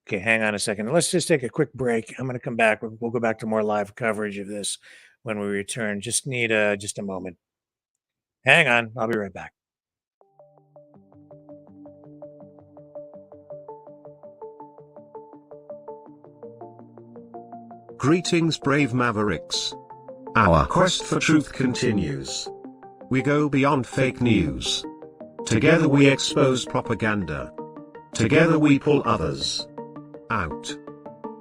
Okay, hang on a second. Let's just take a quick break. I'm going to come back. We'll go back to more live coverage of this when we return. Just need just a moment. Hang on. I'll be right back. Greetings, brave Mavericks. Our quest for truth continues. We go beyond fake news. Together we expose propaganda. Together we pull others out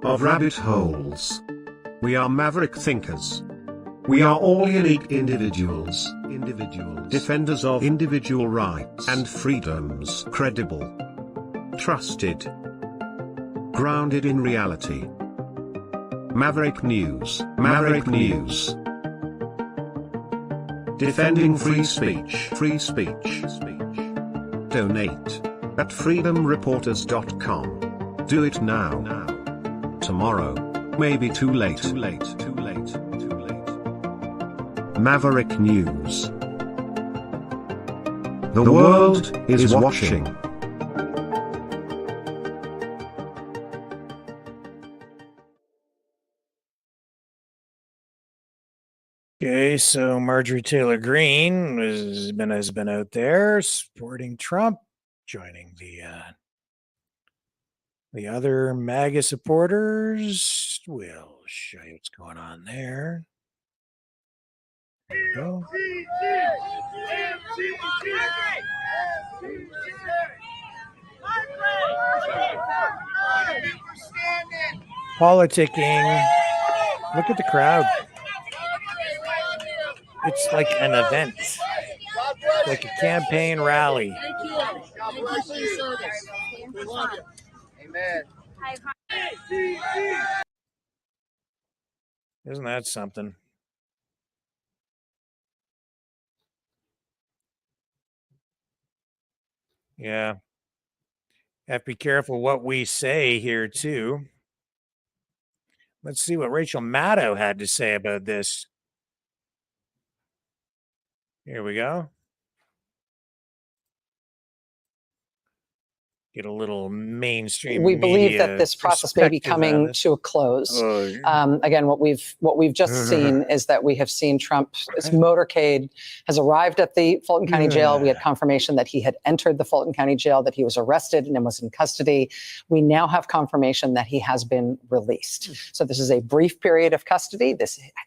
of rabbit holes. We are maverick thinkers. We are all unique individuals. Defenders of individual rights and freedoms. Credible. Trusted. Grounded in reality. Maverick News. Maverick News. Defending free speech. Free speech. Donate at freedomreporters.com. Do it now. Tomorrow may be too late. Maverick News. The world is watching. Okay, so Marjorie Taylor Greene has been out there supporting Trump, joining the other MAGA supporters. We'll show you what's going on there. There we go. Politicking. Look at the crowd. It's like an event, like a campaign rally. Amen. Isn't that something? Yeah. Have to be careful what we say here, too. Let's see what Rachel Maddow had to say about this. Here we go. Get a little mainstream. We believe that this process may be coming to a close. Again, what we've just seen is that we have seen Trump's motorcade has arrived at the Fulton County Jail. We had confirmation that he had entered the Fulton County Jail, that he was arrested and was in custody. We now have confirmation that he has been released. So this is a brief period of custody.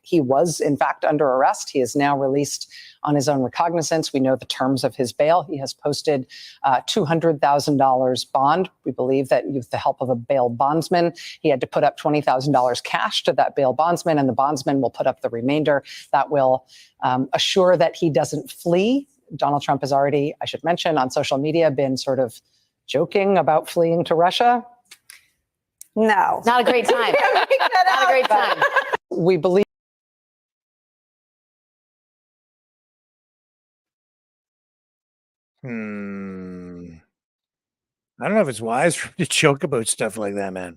He was in fact under arrest. He is now released on his own recognizance. We know the terms of his bail. He has posted $200,000 bond. We believe that with the help of a bail bondsman, he had to put up $20,000 cash to that bail bondsman, and the bondsman will put up the remainder. That will assure that he doesn't flee. Donald Trump has already, I should mention, on social media been sort of joking about fleeing to Russia. No. Not a great time. Not a great time. We believe. I don't know if it's wise for him to joke about stuff like that, man.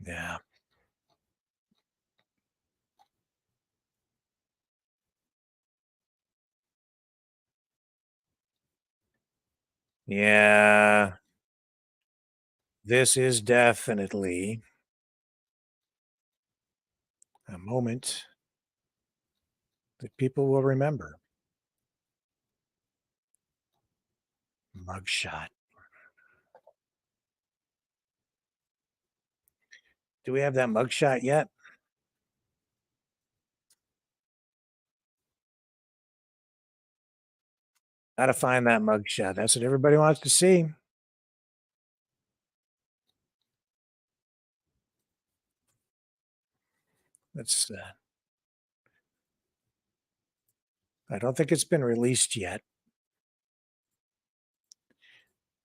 Yeah. Yeah. This is definitely a moment that people will remember. Mugshot. Do we have that mugshot yet? Gotta find that mugshot. That's what everybody wants to see. That's. I don't think it's been released yet,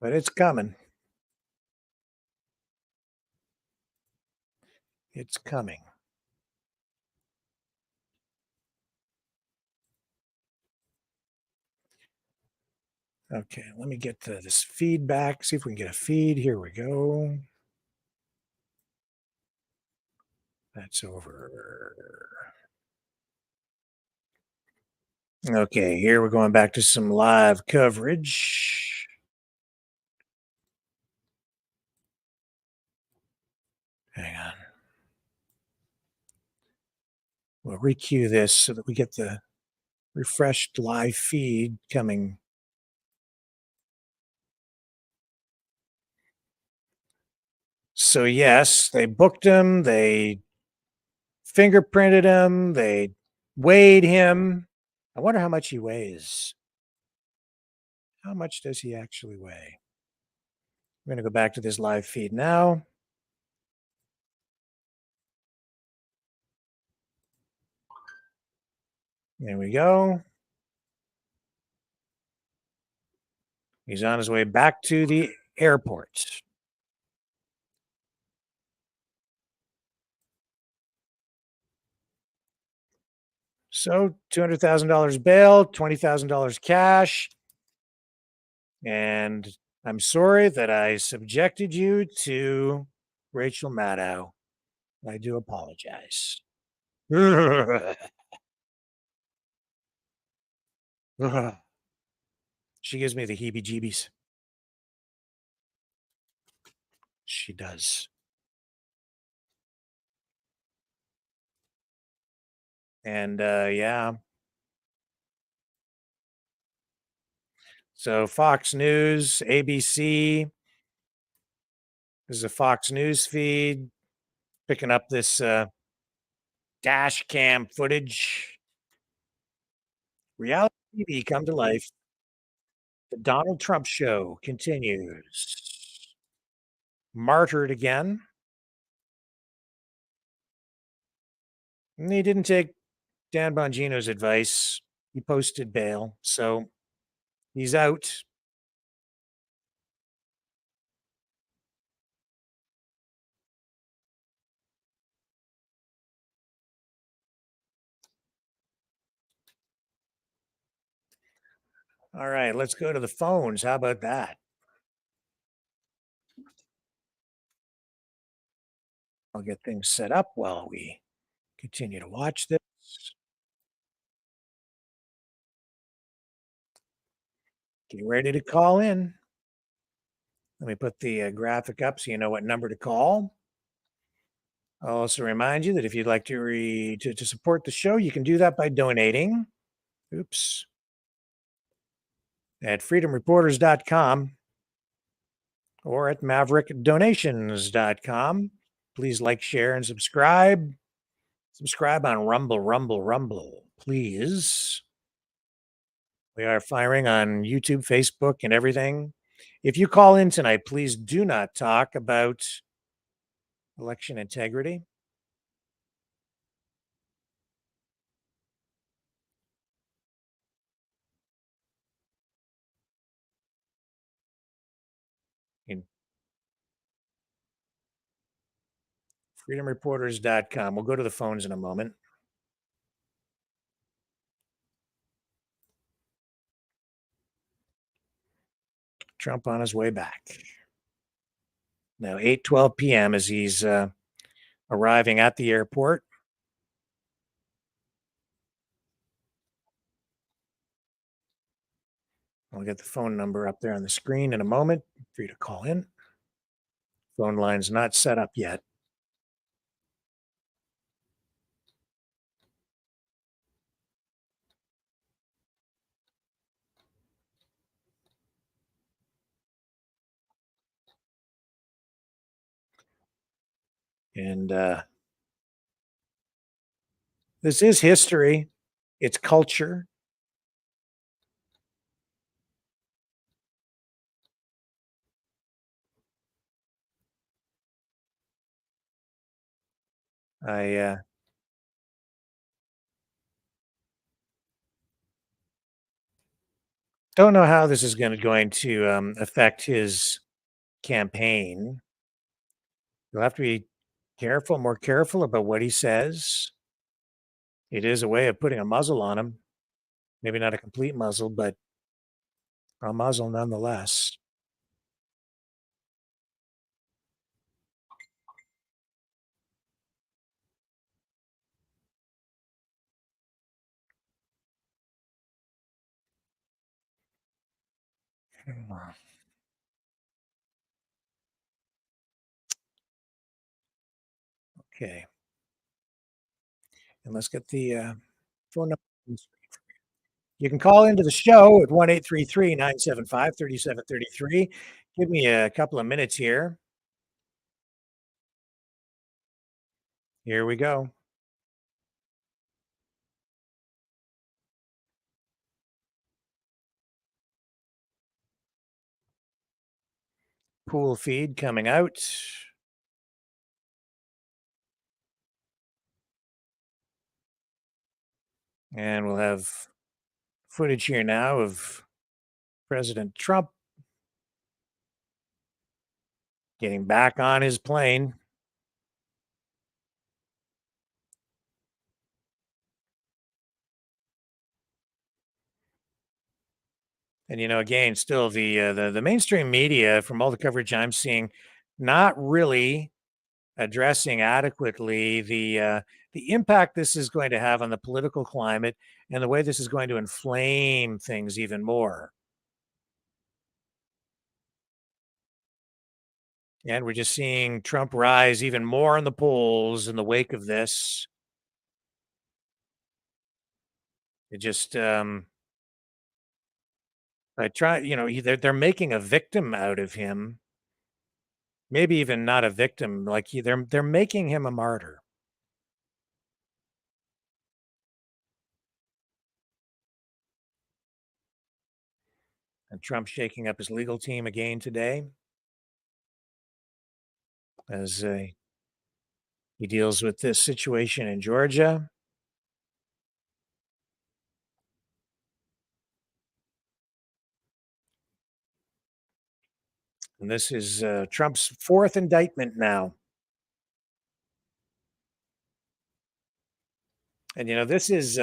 but it's coming. It's coming. Okay, let me get this feedback. See if we can get a feed. Here we go. That's over. Okay, here we're going back to some live coverage. Hang on. We'll recue this so that we get the refreshed live feed coming. So, yes, they booked him. They fingerprinted him. They weighed him. I wonder how much he weighs. How much does he actually weigh? I'm going to go back to this live feed now. There we go. He's on his way back to the airport. So $200,000 bail, $20,000 cash. And I'm sorry that I subjected you to Rachel Maddow. I do apologize. She gives me the heebie-jeebies. She does. And yeah. So Fox News, ABC. This is a Fox News feed picking up this dash cam footage. Reality TV come to life. The Donald Trump show continues. Martyred again. And he didn't take Dan Bongino's advice. He posted bail, so he's out. All right, let's go to the phones. How about that? I'll get things set up while we continue to watch this. Get ready to call in. Let me put the graphic up so you know what number to call. I'll also remind you that if you'd like to support the show, you can do that by donating. Oops. At freedomreporters.com or at maverickdonations.com. Please like, share, and subscribe. Subscribe on Rumble, please. We are firing on YouTube, Facebook, and everything. If you call in tonight, please do not talk about election integrity. freedomreporters.com. We'll go to the phones in a moment. Trump on his way back. Now, 8:12 p.m. as he's arriving at the airport. I'll get the phone number up there on the screen in a moment for you to call in. Phone line's not set up yet. And this is history. It's culture. I don't know how this is going to affect his campaign. You'll have to be more careful about what he says. It is a way of putting a muzzle on him. Maybe not a complete muzzle, but a muzzle nonetheless. Okay. And let's get the phone number. You can call into the show at 1-833-975-3733. Give me a couple of minutes here. Here we go. Pool feed coming out. And we'll have footage here now of President Trump getting back on his plane. And again, still the mainstream media, from all the coverage I'm seeing, not really addressing adequately the impact this is going to have on the political climate and the way this is going to inflame things even more. And we're just seeing Trump rise even more in the polls in the wake of this. It just I try, they're making a victim out of him. Maybe even not a victim, like they're making him a martyr. And Trump shaking up his legal team again today as he deals with this situation in Georgia. And this is Trump's fourth indictment now. And this is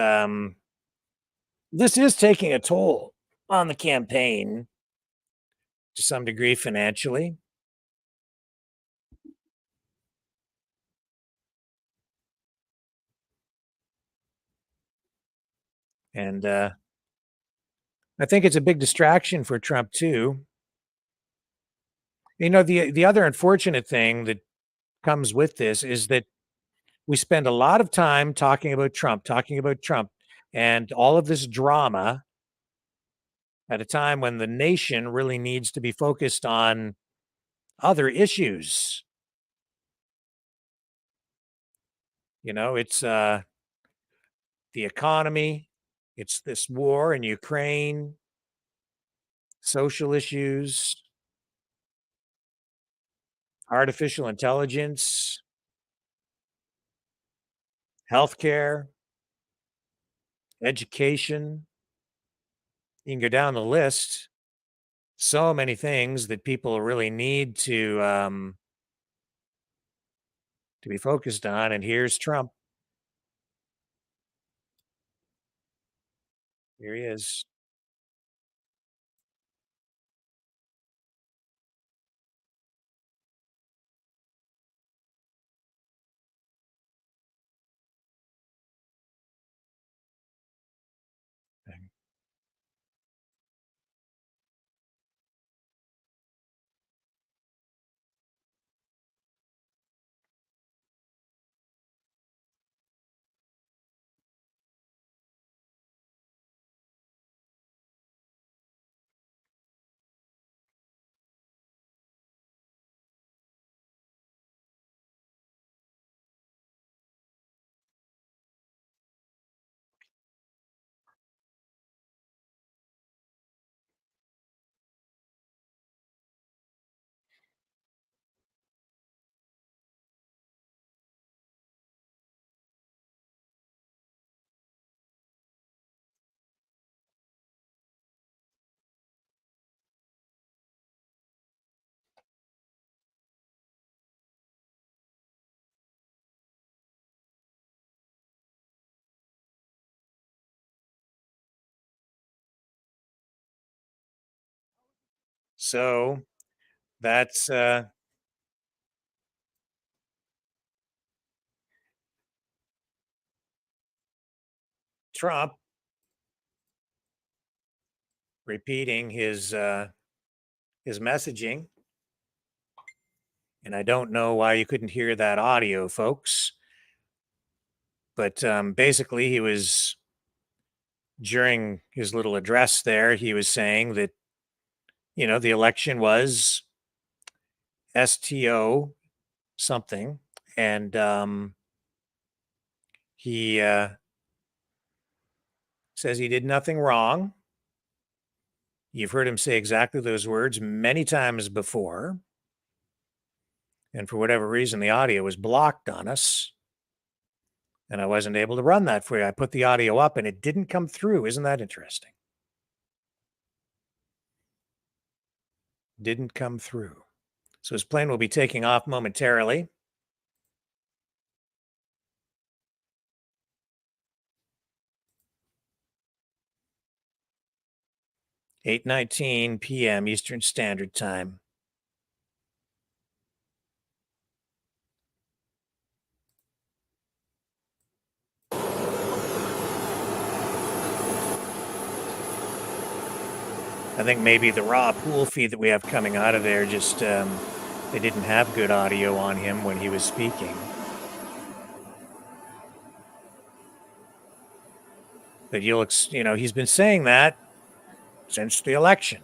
taking a toll on the campaign to some degree financially. And I think it's a big distraction for Trump too. The other unfortunate thing that comes with this is that we spend a lot of time talking about Trump, and all of this drama at a time when the nation really needs to be focused on other issues. It's the economy, it's this war in Ukraine, social issues, artificial intelligence, healthcare, education. You can go down the list. So many things that people really need to be focused on. And here's Trump. Here he is. So that's Trump repeating his messaging. And I don't know why you couldn't hear that audio, folks. But basically, he was, during his little address there, he was saying that, you know, the election was STO something. And he says he did nothing wrong. You've heard him say exactly those words many times before. And for whatever reason, the audio was blocked on us. And I wasn't able to run that for you. I put the audio up and it didn't come through. Isn't that interesting? Didn't come through. So his plane will be taking off momentarily. (8:19 p.m. Eastern Standard Time). I think maybe the raw pool feed that we have coming out of there just, they didn't have good audio on him when he was speaking. But you know, he's been saying that since the election.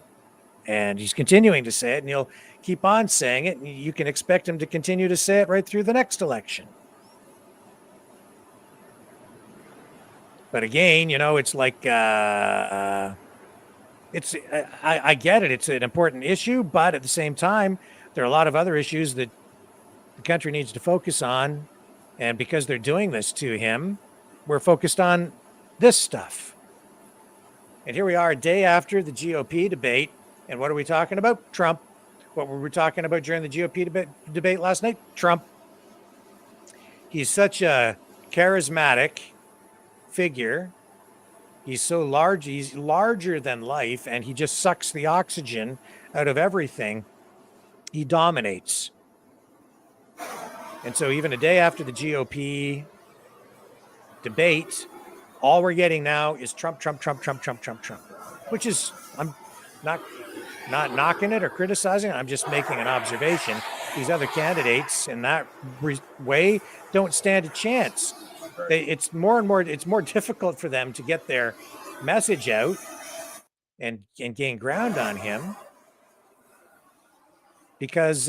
And he's continuing to say it, and he'll keep on saying it. And you can expect him to continue to say it right through the next election. But again, you know, it's like, I get it. It's an important issue, but at the same time, there are a lot of other issues that the country needs to focus on. And because they're doing this to him, we're focused on this stuff. And here we are a day after the GOP debate. And what are we talking about? Trump. What were we talking about during the GOP debate last night? Trump. He's such a charismatic figure. He's so large. He's larger than life, and he just sucks the oxygen out of everything. He dominates. And so even a day after the GOP debate, all we're getting now is Trump, Trump, Trump, Trump, Trump, Trump, Trump, which is, I'm not knocking it or criticizing it. I'm just making an observation. These other candidates in that way don't stand a chance. It's more difficult for them to get their message out and gain ground on him because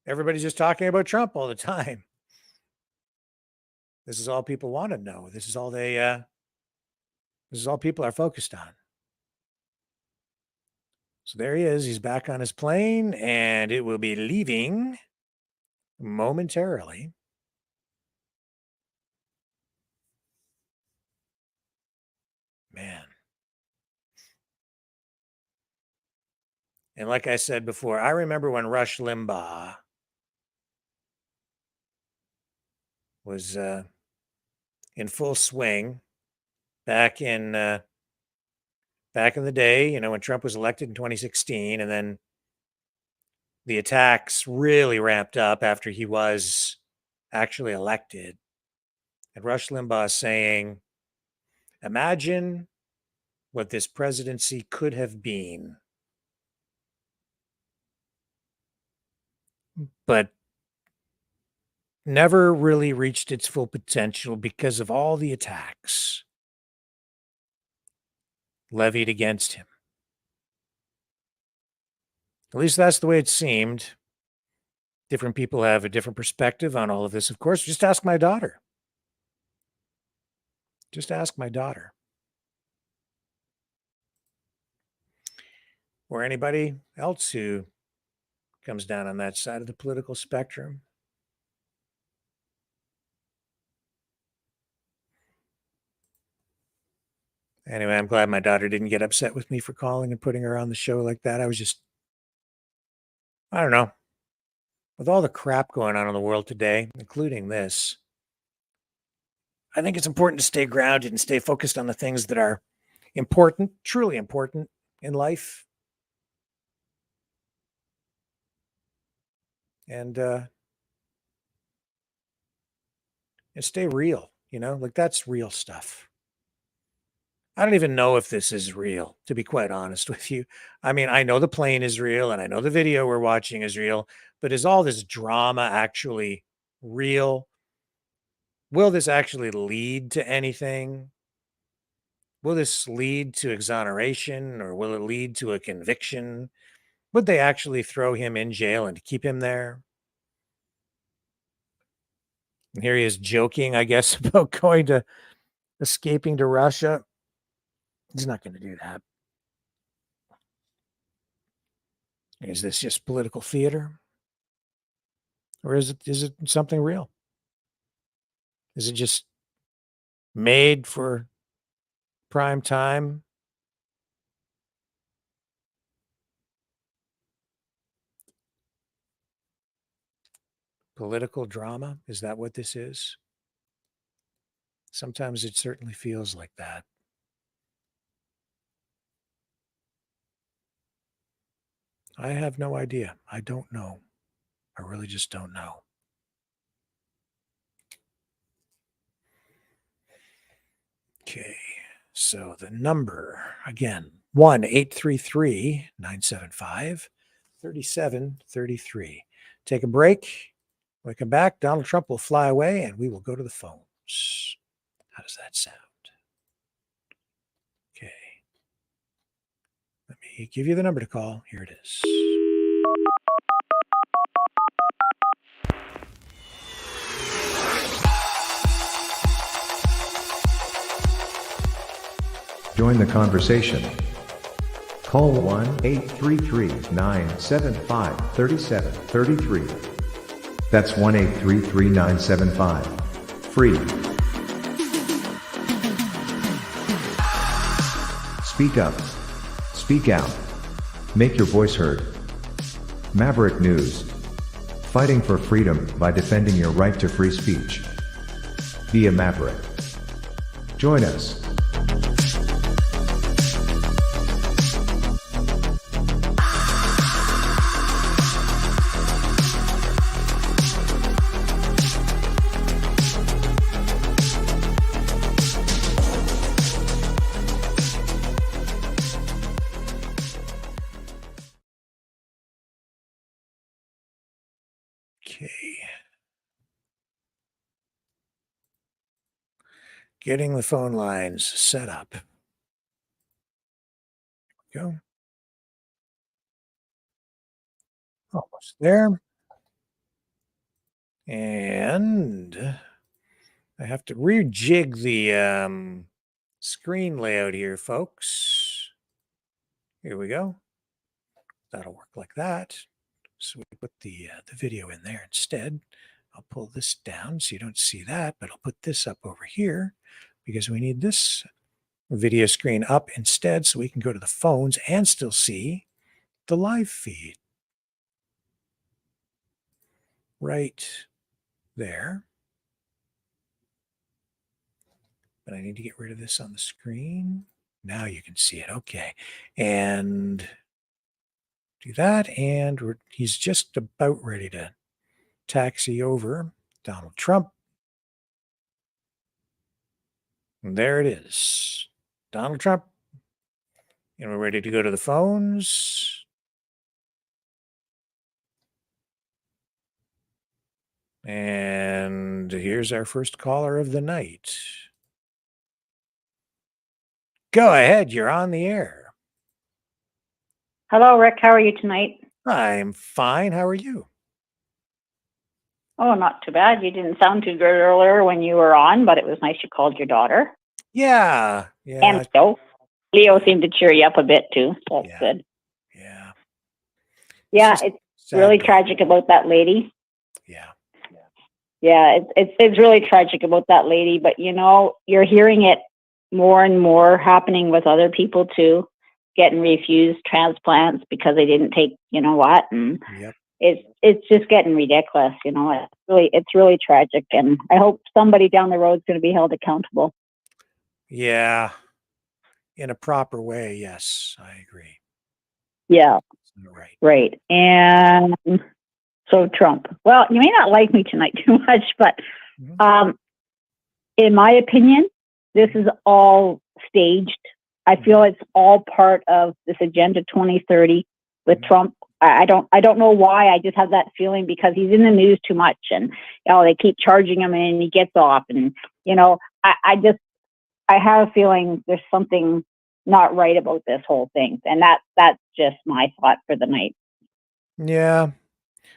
everybody's just talking about Trump all the time. This is all people want to know. This is all this is all people are focused on. So there he is. He's back on his plane, and it will be leaving momentarily. Man. And like I said before, I remember when Rush Limbaugh was in full swing back in the day, you know, when Trump was elected in 2016, and then the attacks really ramped up after he was actually elected. And Rush Limbaugh saying, imagine what this presidency could have been. But never really reached its full potential because of all the attacks levied against him. At least that's the way it seemed. Different people have a different perspective on all of this, of course. Just ask my daughter. Just ask my daughter. Or anybody else who comes down on that side of the political spectrum. Anyway, I'm glad my daughter didn't get upset with me for calling and putting her on the show like that. I was just, I don't know. With all the crap going on in the world today, including this, I think it's important to stay grounded and stay focused on the things that are important, truly important in life. And stay real, like that's real stuff. I don't even know if this is real, to be quite honest with you. I mean, I know the plane is real and I know the video we're watching is real, but is all this drama actually real? Will this actually lead to anything? Will this lead to exoneration or will it lead to a conviction? Would they actually throw him in jail and keep him there? And here he is joking, I guess, about escaping to Russia. He's not going to do that. Is this just political theater? Or is it something real? Is it just made for prime time? Political drama? Is that what this is? Sometimes it certainly feels like that. I have no idea. I don't know. I really just don't know. Okay, so the number again, 1-833-975-3733. Take a break. When we come back, Donald Trump will fly away and we will go to the phones. How does that sound? Okay. Let me give you the number to call. Here it is. Join the conversation. Call 1-833-975-3733. That's 1-833-975-FREE. Speak up. Speak out. Make your voice heard. Maverick News. Fighting for freedom by defending your right to free speech. Be a Maverick. Join us. Okay. Getting the phone lines set up. There we go. Almost there. And I have to rejig the screen layout here, folks. Here we go. That'll work like that. So we put the video in there instead. I'll pull this down so you don't see that, but I'll put this up over here because we need this video screen up instead so we can go to the phones and still see the live feed. Right there. But I need to get rid of this on the screen. Now you can see it. Okay. And do that. And he's just about ready to taxi over Donald Trump. And there it is. Donald Trump. And we're ready to go to the phones. And here's our first caller of the night. Go ahead. You're on the air. Hello, Rick. How are you tonight? I'm fine. How are you? Oh, not too bad. You didn't sound too good earlier when you were on, but it was nice you called your daughter. Yeah. And so Leo seemed to cheer you up a bit too. So that's good. Yeah. Yeah, it's really tragic about that lady. Yeah, it's really tragic about that lady, but you're hearing it more and more happening with other people too, getting refused transplants because they didn't take, what, and it's just getting ridiculous. It's really tragic, and I hope somebody down the road is going to be held accountable. Yeah, in a proper way. Yes, I agree. Yeah. Right. Right. And so Trump. Well, you may not like me tonight too much, but in my opinion, this is all staged. I feel it's all part of this Agenda 2030 with Trump. I don't know why. I just have that feeling because he's in the news too much, and they keep charging him, and he gets off, and I have a feeling there's something not right about this whole thing, and that's just my thought for the night. Yeah.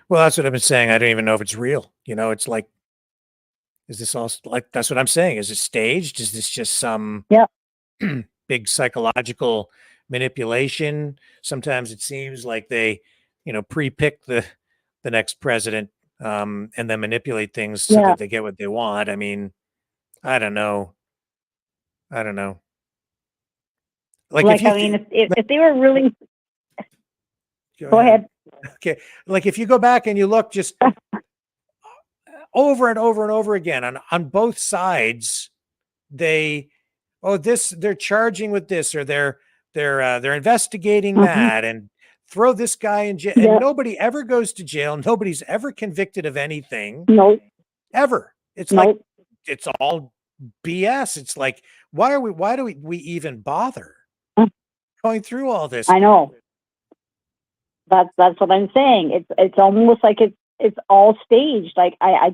Well, that's what I've been saying. I don't even know if it's real. It's like, is this all like, that's what I'm saying. Is it staged? Is this just some big psychological manipulation? Sometimes it seems like they, pre-pick the next president, and then manipulate things so that they get what they want. I mean, I don't know. Like if they were really go ahead. Okay. Like if you go back and you look just over and over and over again on both sides, they're charging with this, or they're investigating that, and throw this guy in jail, and nobody ever goes to jail. Nobody's ever convicted of anything. No. Ever. It's like it's all BS. It's like, why do we even bother going through all this? I know. That's what I'm saying. It's almost like it's all staged. Like I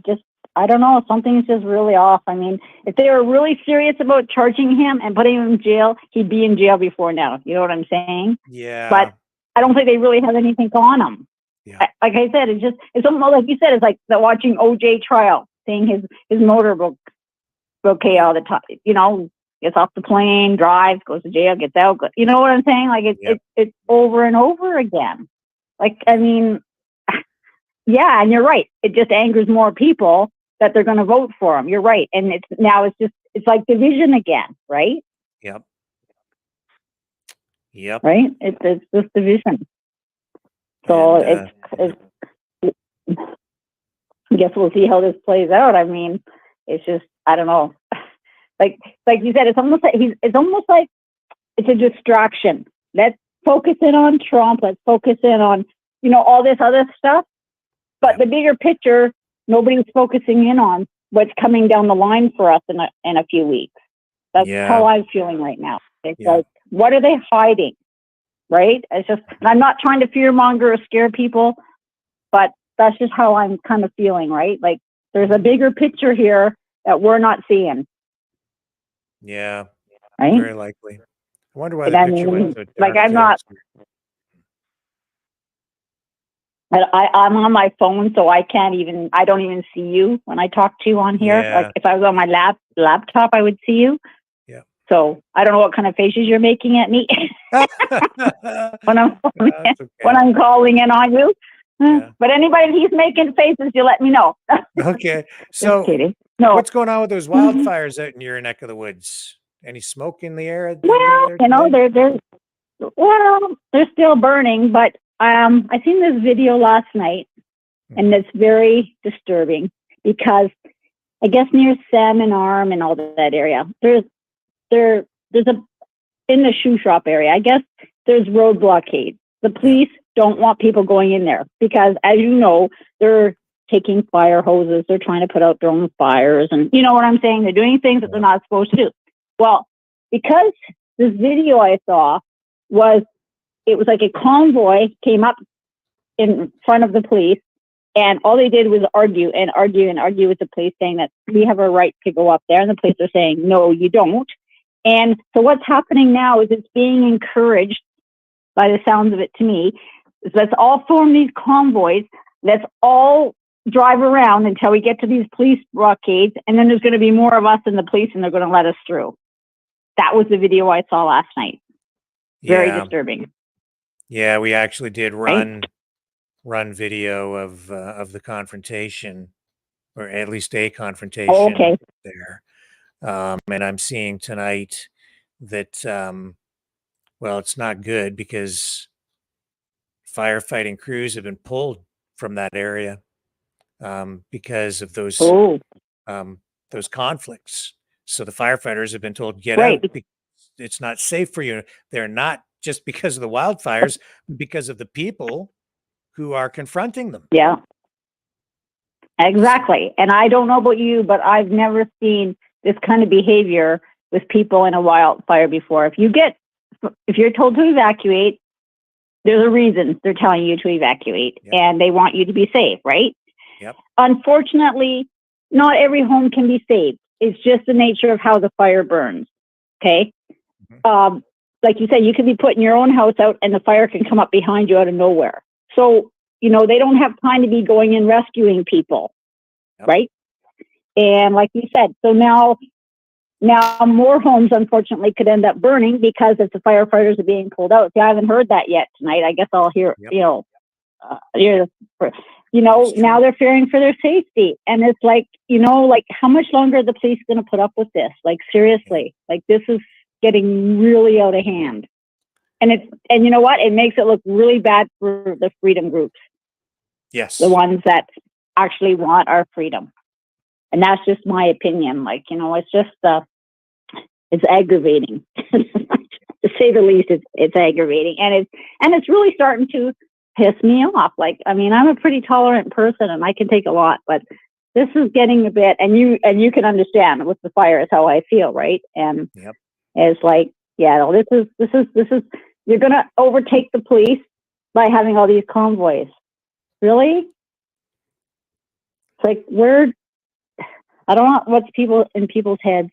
don't know. Something's just really off. I mean, if they were really serious about charging him and putting him in jail, he'd be in jail before now. You know what I'm saying? Yeah. But I don't think they really have anything on him. Yeah. Like I said, it's almost like you said. It's like the watching OJ trial, seeing his motorboat okay all the time. Gets off the plane, drives, goes to jail, gets out. You know what I'm saying? Like it's over and over again. Like, I mean, yeah, and you're right. It just angers more people that they're going to vote for him. You're right. And it's like division again, right? Yep. Right? It's this division. So I guess we'll see how this plays out. I mean, it's just, I don't know. Like you said, it's almost like it's a distraction. Let's focus in on Trump. Let's focus in on, all this other stuff. But the bigger picture, nobody's focusing in on what's coming down the line for us in a few weeks. That's how I'm feeling right now. It's like, what are they hiding? Right? It's just, and I'm not trying to fearmonger or scare people, but that's just how I'm kind of feeling, right? Like there's a bigger picture here that we're not seeing. Yeah. Right? Very likely. I wonder why the picture went so dark. Like I'm not. I'm on my phone, so I don't even see you when I talk to you on here. Yeah. Like if I was on my laptop, I would see you. Yeah. So I don't know what kind of faces you're making at me when I'm calling in on you. Yeah. But anybody he's making faces, you let me know. Okay. So no. What's going on with those wildfires out in your neck of the woods? Any smoke in the air? Well, they're still burning, but I seen this video last night, and it's very disturbing because I guess near Salmon Arm and all that area, there's in the shoe shop area, I guess there's road blockades. The police don't want people going in there because, as you know, they're taking fire hoses. They're trying to put out their own fires, and you know what I'm saying? They're doing things that they're not supposed to do. Well, because this video I saw it was like a convoy came up in front of the police, and all they did was argue with the police, saying that we have a right to go up there, and the police are saying, no, you don't. And so what's happening now is it's being encouraged, by the sounds of it to me, is let's all form these convoys, let's all drive around until we get to these police blockades, and then there's going to be more of us than the police, and they're going to let us through. That was the video I saw last night. Very disturbing. Yeah, we actually did run video of the confrontation, or at least a confrontation there. And I'm seeing tonight that well, it's not good because firefighting crews have been pulled from that area because of those conflicts. So the firefighters have been told get out. it's not safe for you. They're not just because of the wildfires, but because of the people who are confronting them. Yeah. Exactly. And I don't know about you, but I've never seen this kind of behavior with people in a wildfire before. If you're told to evacuate, there's a reason they're telling you to evacuate, and they want you to be safe, right? Yep. Unfortunately, not every home can be saved. It's just the nature of how the fire burns. Okay. Like you said, you could be putting your own house out and the fire can come up behind you out of nowhere. So, they don't have time to be going and rescuing people. Right. And like you said, so now more homes, unfortunately, could end up burning because if the firefighters are being pulled out. See, I haven't heard that yet tonight. I guess I'll hear, now they're fearing for their safety. And it's like, how much longer are the police going to put up with this? Like, seriously, like this is getting really out of hand. And you know what? It makes it look really bad for the freedom groups. Yes. The ones that actually want our freedom. And that's just my opinion. Like, it's just, it's aggravating to say the least. It's aggravating. And it's really starting to piss me off. Like, I mean, I'm a pretty tolerant person and I can take a lot, but this is getting a bit, and you can understand with the fire is how I feel. Right. And it's like, this is, you're going to overtake the police by having all these convoys. Really? It's like, I don't know what's in people's heads.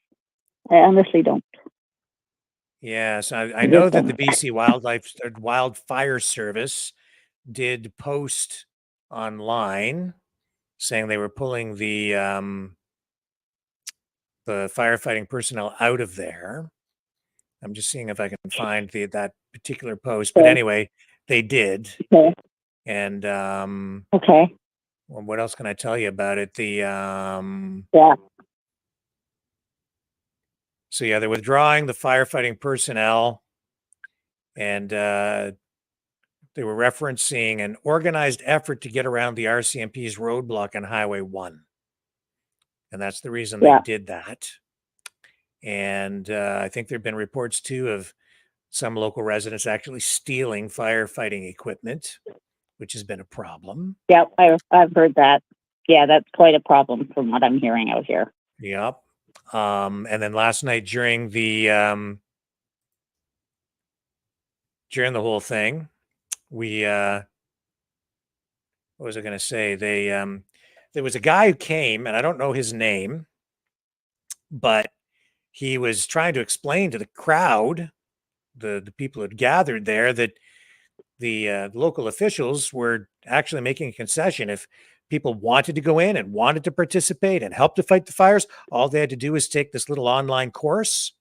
I honestly don't. Yes, I know that the BC Wildfire Service did post online saying they were pulling the firefighting personnel out of there. I'm just seeing if I can find that particular post. But anyway, they did. Okay. And okay. Well, what else can I tell you about it? So they're withdrawing the firefighting personnel, and they were referencing an organized effort to get around the RCMP's roadblock on Highway 1. And that's the reason they did that. And I think there have been reports, too, of some local residents actually stealing firefighting equipment, which has been a problem. Yep, I've heard that. Yeah, that's quite a problem from what I'm hearing out here. Yep. And then last night during the whole thing, we what was I going to say? There was a guy who came, and I don't know his name, but he was trying to explain to the crowd, the people who had gathered there, that the local officials were actually making a concession. If people wanted to go in and wanted to participate and help to fight the fires, all they had to do was take this little online course,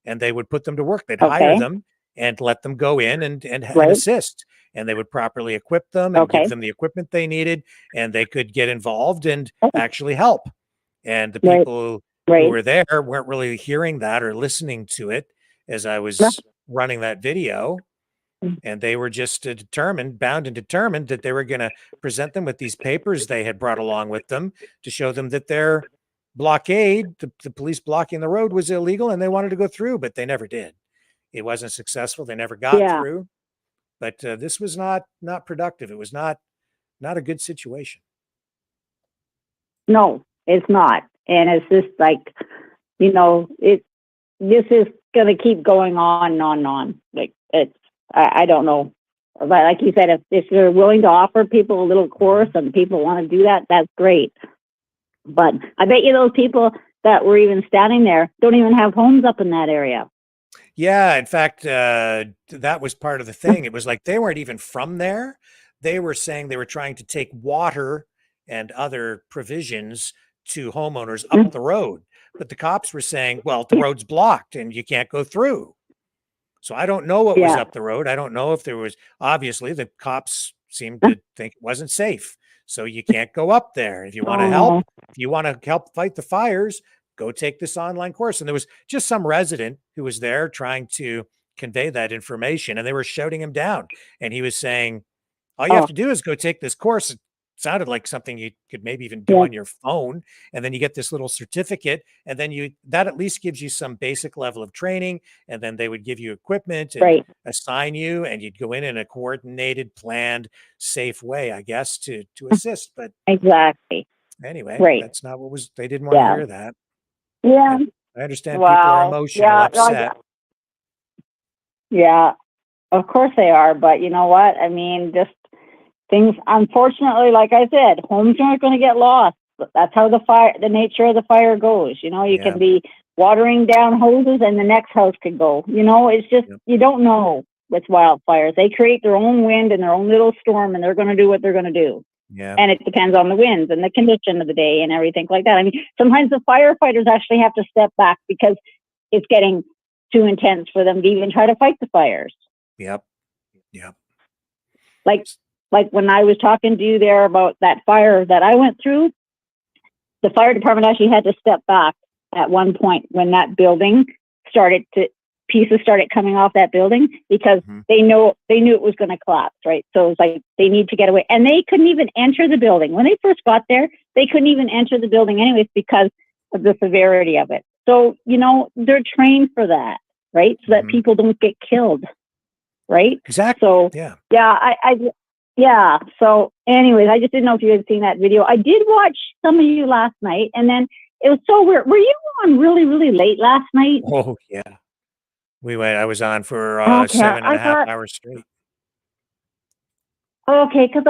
and they would put them to work. They'd hire them and let them go in and assist. And they would properly equip them and give them the equipment they needed, and they could get involved and actually help. And the people who were there weren't really hearing that or listening to it as I was running that video. And they were just bound and determined that they were going to present them with these papers they had brought along with them to show them that their blockade, the police blocking the road, was illegal, and they wanted to go through, but they never did. It wasn't successful. They never got through. But this was not productive. It was not a good situation. No, it's not. And it's just like, this is going to keep going on and on and on. Like, I don't know. But like you said, if you're willing to offer people a little course and people want to do that, that's great. But I bet you those people that were even standing there don't even have homes up in that area. Yeah, in fact, that was part of the thing. It was like they weren't even from there. They were saying they were trying to take water and other provisions to homeowners up the road. But the cops were saying, well, the road's blocked and you can't go through. So I don't know what was up the road. I don't know if there was, obviously the cops seemed to think it wasn't safe. So you can't go up there. If you want to help fight the fires, go take this online course. And there was just some resident who was there trying to convey that information, and they were shouting him down. And he was saying, all you have to do is go take this course. sounded like something you could maybe even do on your phone. And then you get this little certificate, and then that at least gives you some basic level of training. And then they would give you equipment and assign you, and you'd go in a coordinated, planned, safe way, I guess, to assist. But exactly. Anyway, that's not what they didn't want to hear that. Yeah. I understand people are emotional, upset. Yeah, of course they are. But you know what? I mean, just things, unfortunately, like I said, homes aren't going to get lost. That's how the nature of the fire goes. You know, you can be watering down hoses and the next house could go. You know, it's just, you don't know with wildfires. They create their own wind and their own little storm, and they're going to do what they're going to do. Yeah. And it depends on the winds and the condition of the day and everything like that. I mean, sometimes the firefighters actually have to step back because it's getting too intense for them to even try to fight the fires. Yep. Like when I was talking to you there about that fire that I went through, the fire department actually had to step back at one point when that building pieces started coming off that building, because they knew it was going to collapse, right? So it was like, they need to get away. And they couldn't even enter the building. When they first got there, they couldn't even enter the building anyways because of the severity of it. So, you know, they're trained for that, right? So that people don't get killed, right? Exactly. So, yeah. So anyways, I just didn't know if you had seen that video. I did watch some of you last night, and then it was so weird. Were you on really, really late last night? Oh, yeah. I was on for 7.5 hours straight. Okay, because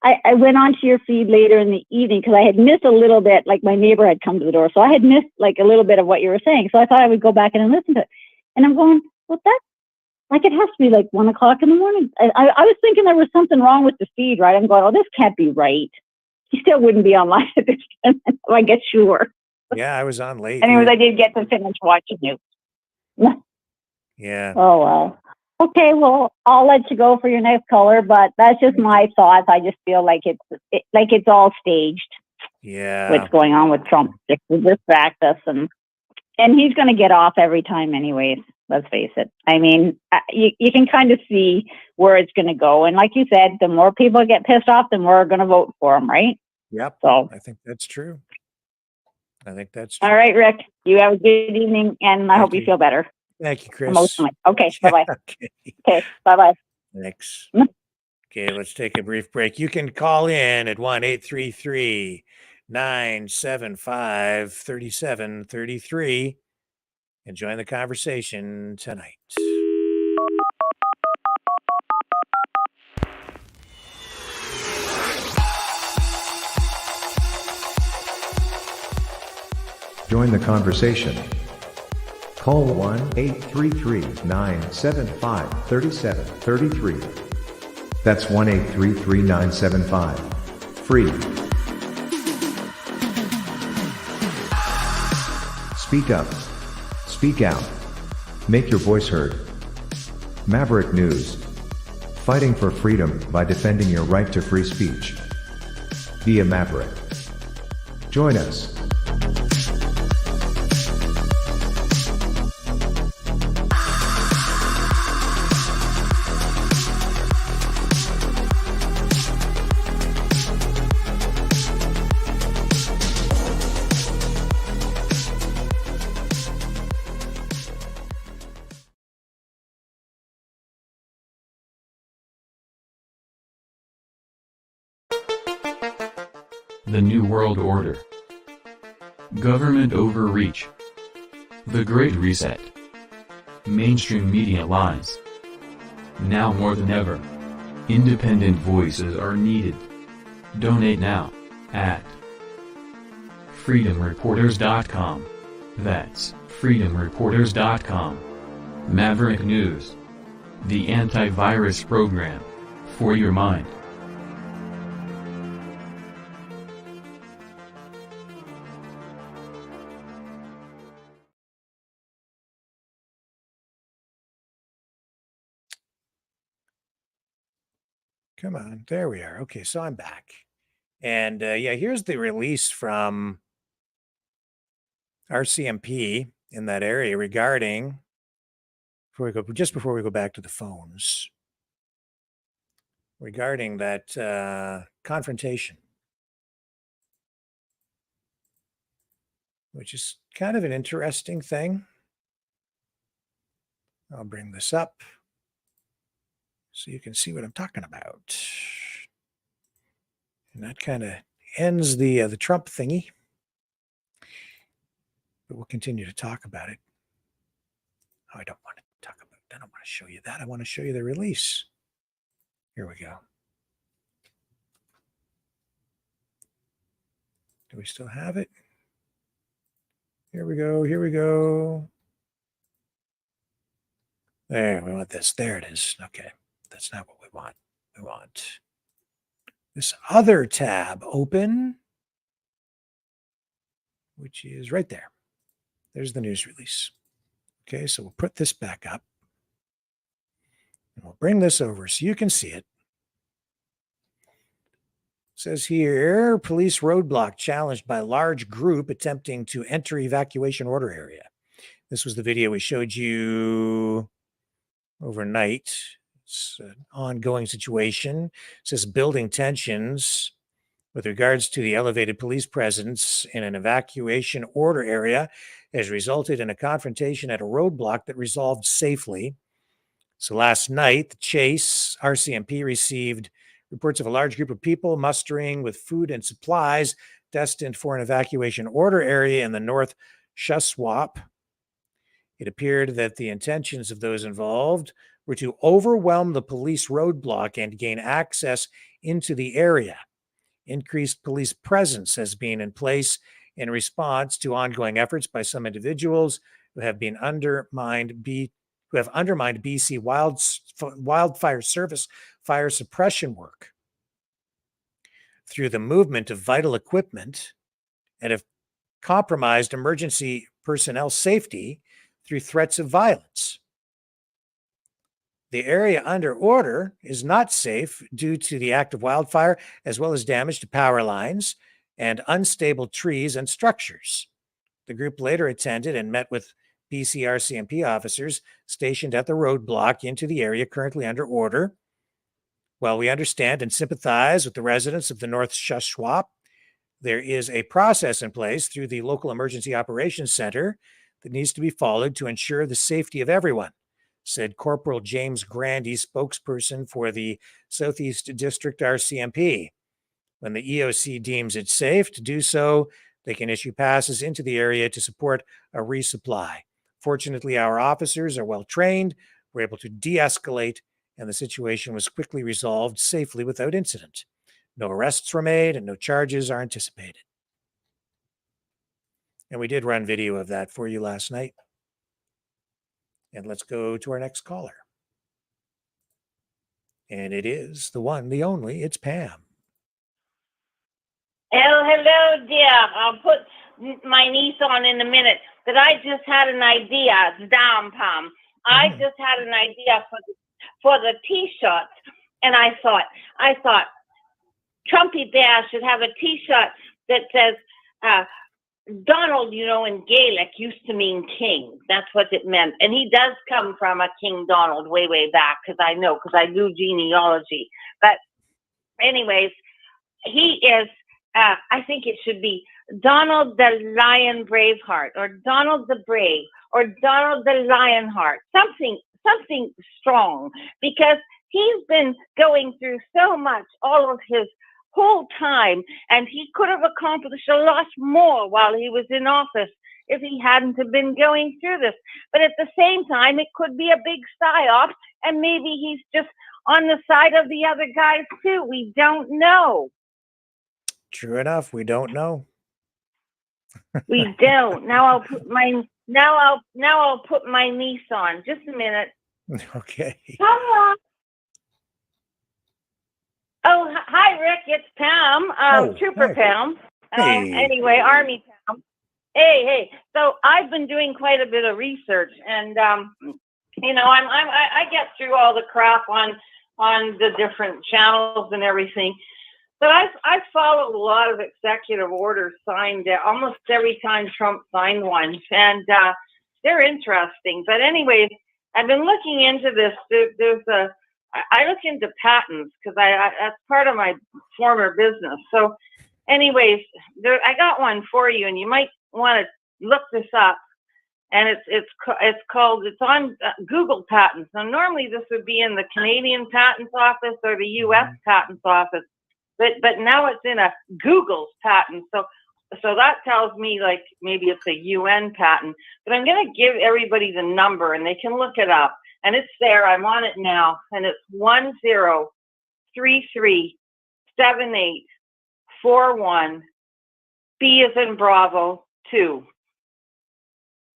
I went onto your feed later in the evening because I had missed a little bit, like my neighbor had come to the door. So I had missed like a little bit of what you were saying. So I thought I would go back and listen to it. And I'm going, well, like, it has to be like 1 o'clock in the morning. I was thinking there was something wrong with the feed, right? I'm going, oh, this can't be right. He still wouldn't be online at this time. I guess sure. Yeah, I was on late. Anyways, I did get to finish watching you. Yeah. Oh, well. Okay, well, I'll let you go for your next caller, but that's just my thoughts. I just feel like it's all staged. Yeah. What's going on with Trump to distract us, and he's going to get off every time anyways. Let's face it. I mean, you can kind of see where it's going to go. And like you said, the more people get pissed off, the more are going to vote for him, right? Yep. So I think that's true. All right, Rick, you have a good evening, and I hope you feel better. Thank you, Chris. Emotionally. Okay, bye-bye. Okay, bye-bye. Thanks. Okay, let's take a brief break. You can call in at 1-833-975-3733 and join the conversation tonight. Join the conversation. Call 1-833-975-3733. That's 1-833-975-FREE. Speak up. Speak out. Make your voice heard. Maverick News. Fighting for freedom by defending your right to free speech. Be a Maverick. Join us. The New World Order. Government overreach. The Great Reset. Mainstream media lies. Now more than ever, independent voices are needed. Donate now at freedomreporters.com. That's freedomreporters.com. Maverick News. The antivirus program for your mind. Come on, there we are. Okay, so I'm back. And here's the release from RCMP in that area regarding, before we go back to the phones. regarding that confrontation, which is kind of an interesting thing. I'll bring this up so you can see what I'm talking about. And that kind of ends the Trump thingy. But we'll continue to talk about it. Oh, I don't want to talk about it. I don't want to show you that. I want to show you the release. Here we go. Do we still have it? Here we go. Here we go. There, we want this. There it is. Okay. That's not what we want. We want this other tab open, which is right there. There's the news release. Okay, so we'll put this back up. And we'll bring this over so you can see it. It says here, police roadblock challenged by large group attempting to enter evacuation order area. This was the video we showed you overnight. It's an ongoing situation. It says building tensions with regards to the elevated police presence in an evacuation order area has resulted in a confrontation at a roadblock that resolved safely. So last night, the Chase RCMP received reports of a large group of people mustering with food and supplies destined for an evacuation order area in the North Shuswap. It appeared that the intentions of those involved were to overwhelm the police roadblock and gain access into the area. Increased police presence has been in place in response to ongoing efforts by some individuals who have undermined BC Wildfire Service fire suppression work through the movement of vital equipment and have compromised emergency personnel safety through threats of violence. The area under order is not safe due to the active wildfire, as well as damage to power lines and unstable trees and structures. The group later attended and met with BC RCMP officers stationed at the roadblock into the area currently under order. While we understand and sympathize with the residents of the North Shuswap, there is a process in place through the local emergency operations center that needs to be followed to ensure the safety of everyone, said Corporal James Grandy, spokesperson for the Southeast District RCMP. When the EOC deems it safe to do so, they can issue passes into the area to support a resupply. Fortunately, our officers are well trained, were able to de-escalate, and the situation was quickly resolved safely without incident. No arrests were made and no charges are anticipated. And we did run video of that for you last night. And let's go to our next caller. And it is the one, the only, it's Pam. Oh, hello, dear. I'll put my niece on in a minute. But I just had an idea. It's down, Pam. I just had an idea for the T-shirts. And I thought, Trumpy Bear should have a T-shirt that says, Donald, you know, in Gaelic used to mean king. That's what it meant. And he does come from a King Donald way, way back, because I do genealogy. But anyways, he is, I think it should be Donald the Lion Braveheart, or Donald the Brave, or Donald the Lionheart, something strong, because he's been going through so much all of his whole time, and he could have accomplished a lot more while he was in office if he hadn't have been going through this. But at the same time, it could be a big psyop, and maybe he's just on the side of the other guys too. We don't know. True enough, we don't know. We don't. Now I'll put my niece on. Just a minute. Okay. Come on. Oh, hi, Rick. It's Pam, Trooper hi. Pam. Hey. Anyway, Army Pam. Hey. So I've been doing quite a bit of research, and you know, I get through all the crap on the different channels and everything. But I've followed a lot of executive orders signed almost every time Trump signed one, and they're interesting. But anyways, I've been looking into this. There's I look into patents because I that's part of my former business. So, anyways, I got one for you, and you might want to look this up. And it's on Google Patents. Now, normally this would be in the Canadian Patents Office or the U.S. Patents Office, but now it's in a Google's patent. So that tells me like maybe it's a UN patent. But I'm going to give everybody the number, and they can look it up. And it's there. I'm on it now, and it's 10337841 B as in Bravo 2.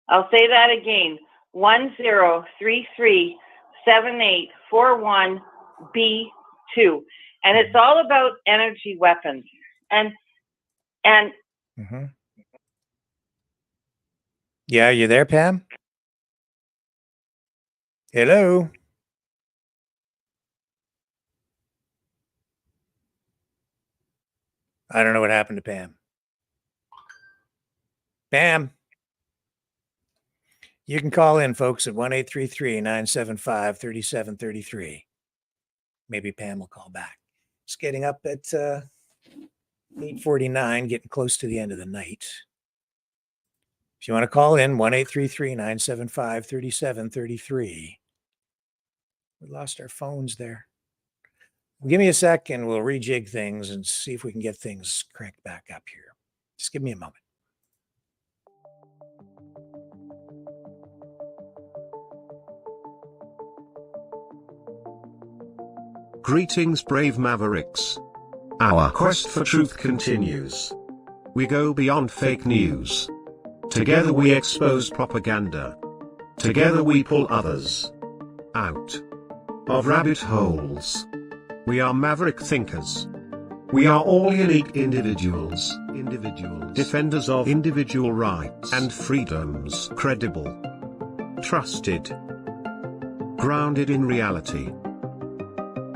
I'll say that again, 10337841B2. And it's all about energy weapons. And Yeah, you there, Pam? Hello? I don't know what happened to Pam. Pam? You can call in, folks, at 1-833-975-3733. Maybe Pam will call back. It's getting up at 8:49, getting close to the end of the night. If you want to call in, 1-833-975-3733. We lost our phones there. Give me a sec and we'll rejig things and see if we can get things cranked back up here. Just give me a moment. Greetings, brave Mavericks. Our quest for truth continues. We go beyond fake news. Together we expose propaganda. Together we pull others out of rabbit holes. We are maverick thinkers. We are all unique individuals, defenders of individual rights and freedoms, credible, trusted, grounded in reality.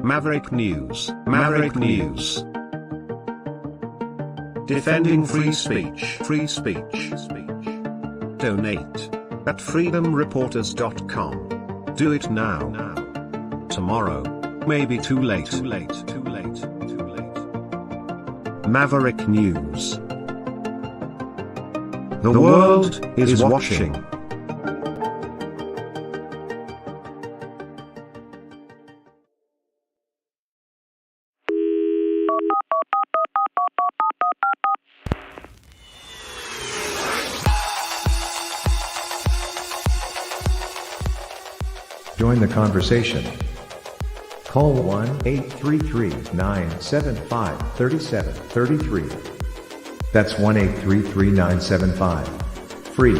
Maverick News, Maverick News. Defending free speech, free speech. Donate at freedomreporters.com. Do it now. Tomorrow may be too late. Maverick News. The world is watching. Join the conversation. Call 1-833-975-3733. That's 1-833-975-FREE.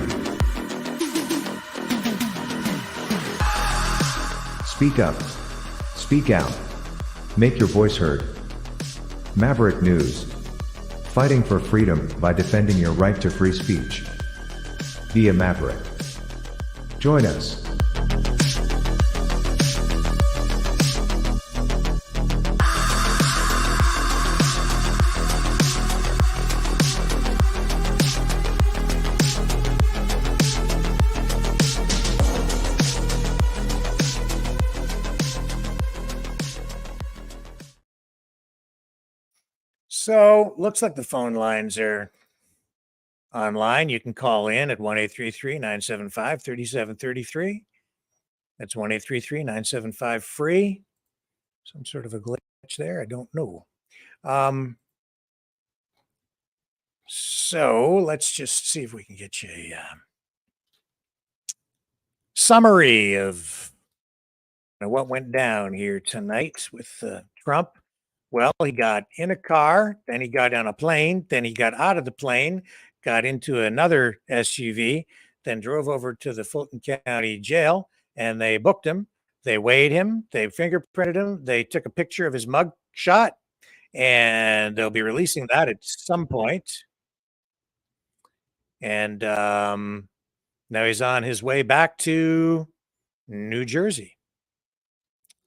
Speak up. Speak out. Make your voice heard. Maverick News. Fighting for freedom by defending your right to free speech. Be a Maverick. Join us. So looks like the phone lines are online. You can call in at 1-833-975-3733. That's 1-833-975-FREE. Some sort of a glitch there. I don't know. So let's just see if we can get you a summary of what went down here tonight with Trump. Well, he got in a car, then he got on a plane, then he got out of the plane, got into another SUV, then drove over to the Fulton County Jail, and they booked him. They weighed him, they fingerprinted him, they took a picture of his mug shot, and they'll be releasing that at some point. And now he's on his way back to New Jersey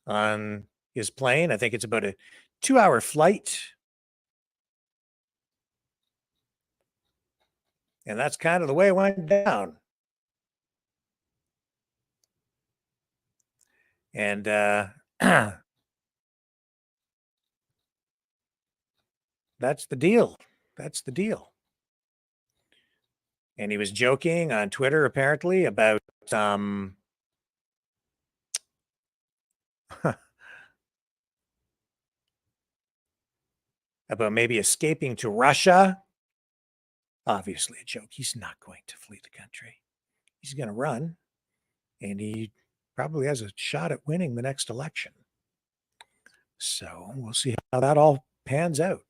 on his plane. I think it's about a 2-hour flight. And that's kind of the way it went down. And That's the deal. That's the deal. And he was joking on Twitter, apparently, about about maybe escaping to Russia. Obviously a joke. He's not going to flee the country. He's going to run, and he probably has a shot at winning the next election. So we'll see how that all pans out.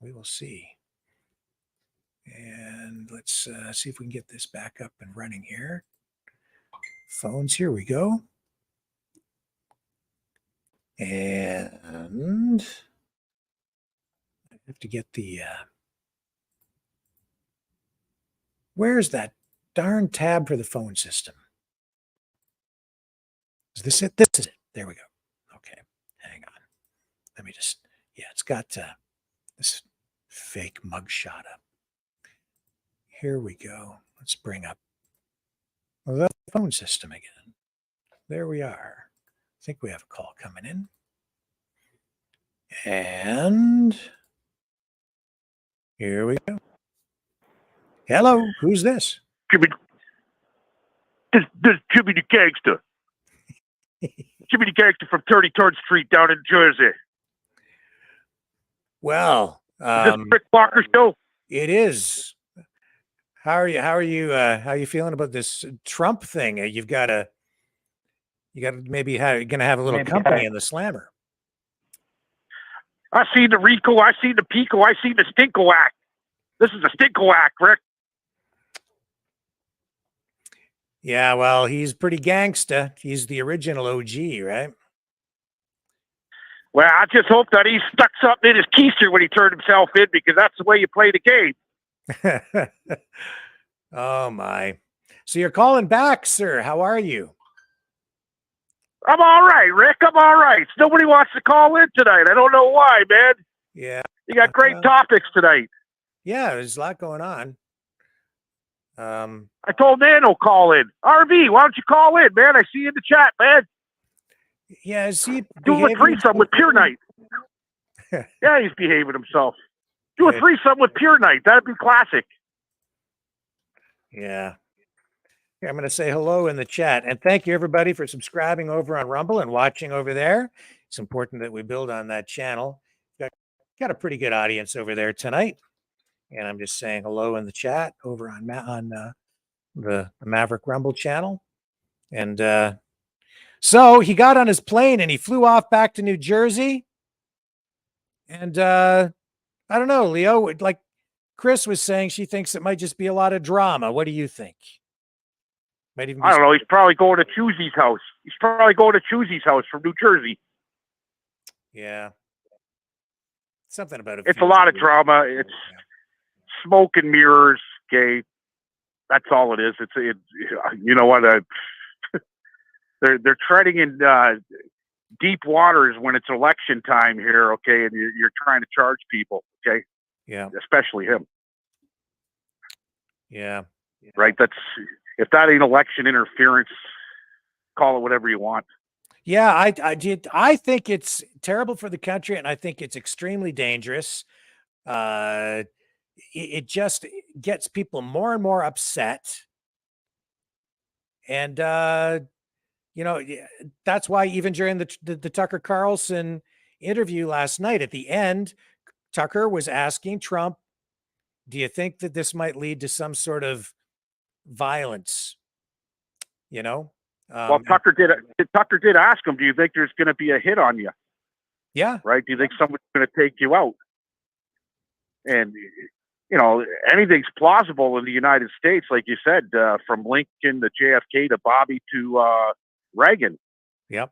We will see. And let's see if we can get this back up and running here. Phones, here we go. And I have to get the where's that darn tab for the phone system? Is this it? This is it. There we go. Okay, hang on. Let me just, yeah, it's got this fake mugshot up. Here we go. Let's bring up the phone system again. There we are. I think we have a call coming in. And here we go. Hello, who's this? Jimmy, this Jimmy the Gangster. Jimmy the Gangster from 33rd Street down in Jersey. Well, is this Rick Walker show? It is. How are you feeling about this Trump thing? You got to maybe gonna have a little company in the slammer. I seen the Rico, I seen the Pico, I seen the Stinko act. This is a Stinko act, Rick. Yeah, well, he's pretty gangsta. He's the original OG, right? Well, I just hope that he stuck something in his keister when he turned himself in, because that's the way you play the game. Oh, my. So you're calling back, sir. How are you? I'm all right, Rick. I'm all right. Nobody wants to call in tonight. I don't know why, man. Yeah. You got great topics tonight. Yeah, there's a lot going on. I told Nano call in. RV, why don't you call in, man? I see you in the chat, man. Yeah, is he do a threesome with Pure Night? Yeah, he's behaving himself. Do a threesome with Pure Night. That'd be classic. Yeah. Here, I'm going to say hello in the chat. And thank you, everybody, for subscribing over on Rumble and watching over there. It's important that we build on that channel. Got a pretty good audience over there tonight. And I'm just saying hello in the chat over on the Maverick Rumble channel. And so he got on his plane and he flew off back to New Jersey. And I don't know, Leo, like Chris was saying, she thinks it might just be a lot of drama. What do you think? Might even be, I don't know. He's probably going to Choozy's house. He's probably going to Choozy's house from New Jersey. Yeah. Something about it. It's a lot of drama. It's smoke and mirrors, gay. That's all it is. It's you know what? They're treading in deep waters when it's election time here, okay? And you're trying to charge people, okay? Yeah. Especially him. Yeah. Right? If that ain't election interference, call it whatever you want. Yeah, I think it's terrible for the country, and I think it's extremely dangerous. It just gets people more and more upset. And you know, that's why even during the Tucker Carlson interview last night, at the end, Tucker was asking Trump, do you think that this might lead to some sort of violence? You know? Well, Tucker did ask him, do you think there's going to be a hit on you? Yeah. Right? Do you think someone's going to take you out? And, you know, anything's plausible in the United States, like you said, from Lincoln to JFK to Bobby to Reagan. Yep.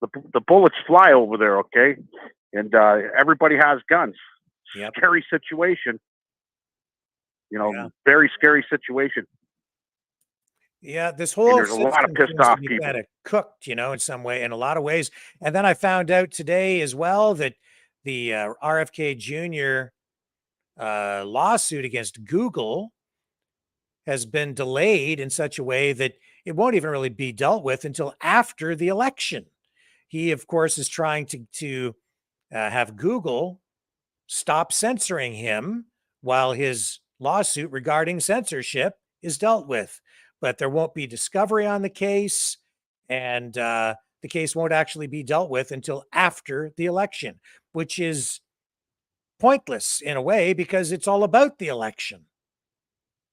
The bullets fly over there, okay? And everybody has guns. Yep. Scary situation. You know, very scary situation. Yeah, this whole there's a lot of pissed off people. Kind of cooked, you know, in some way, in a lot of ways. And then I found out today as well that the RFK Jr. Lawsuit against Google has been delayed in such a way that it won't even really be dealt with until after the election. He, of course, is trying to have Google stop censoring him while his lawsuit regarding censorship is dealt with. But there won't be discovery on the case, and the case won't actually be dealt with until after the election, which is pointless in a way because it's all about the election.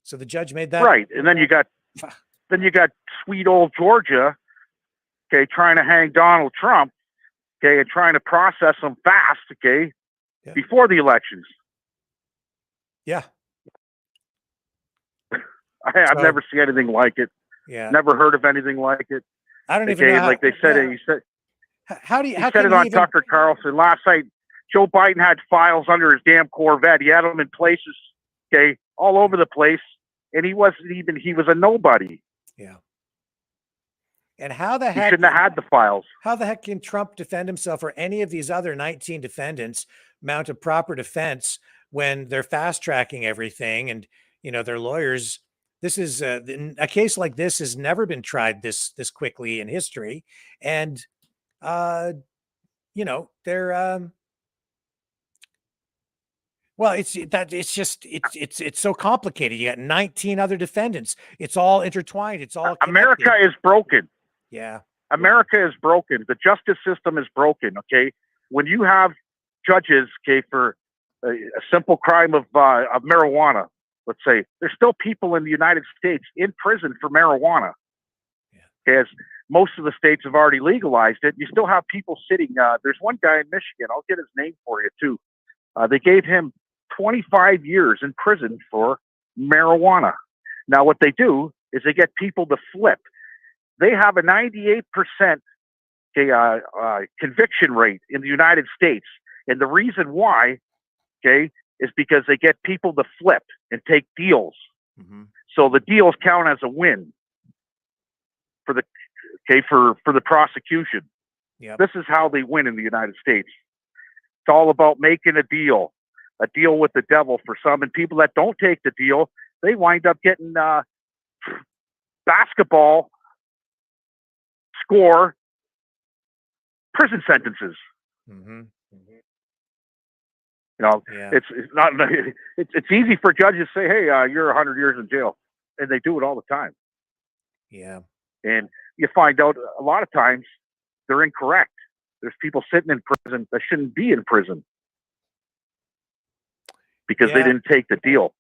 So the judge made that right. And then you got sweet old Georgia, okay, trying to hang Donald Trump, okay, and trying to process him fast, okay, before the elections. Yeah. I've never seen anything like it. Yeah. Never heard of anything like it. I don't even know how, like they said it. He said, how do you? He how said can it you on even, Tucker Carlson last night. Joe Biden had files under his damn Corvette. He had them in places, okay, all over the place, and he was a nobody. Yeah. And how the He heck shouldn't have had the files. How the heck can Trump defend himself, or any of these other 19 defendants mount a proper defense when they're fast tracking everything? And, you know, their lawyers, this is a case like this has never been tried this quickly in history. And, you know, they're, well, it's so complicated. You got 19 other defendants. It's all intertwined. It's all connected. America is broken. Yeah. America is broken. The justice system is broken. Okay. When you have judges, okay, for a simple crime of marijuana, let's say, there's still people in the United States in prison for marijuana. Okay, as most of the states have already legalized it. You still have people sitting. There's one guy in Michigan. I'll get his name for you too. They gave him 25 years in prison for marijuana. Now, what they do is they get people to flip. They have a 98% conviction rate in the United States. And the reason why, okay, is because they get people to flip and take deals. Mm-hmm. So the deals count as a win for the for the prosecution. Yep. This is how they win in the United States. It's all about making a deal with the devil for some. And people that don't take the deal, they wind up getting basketball score prison sentences. Mm-hmm. You know, Yeah. it's not. It's easy for judges to say, "Hey, you're 100 years in jail," and they do it all the time. Yeah. And you find out a lot of times they're incorrect. There's people sitting in prison that shouldn't be in prison because they didn't take the deal.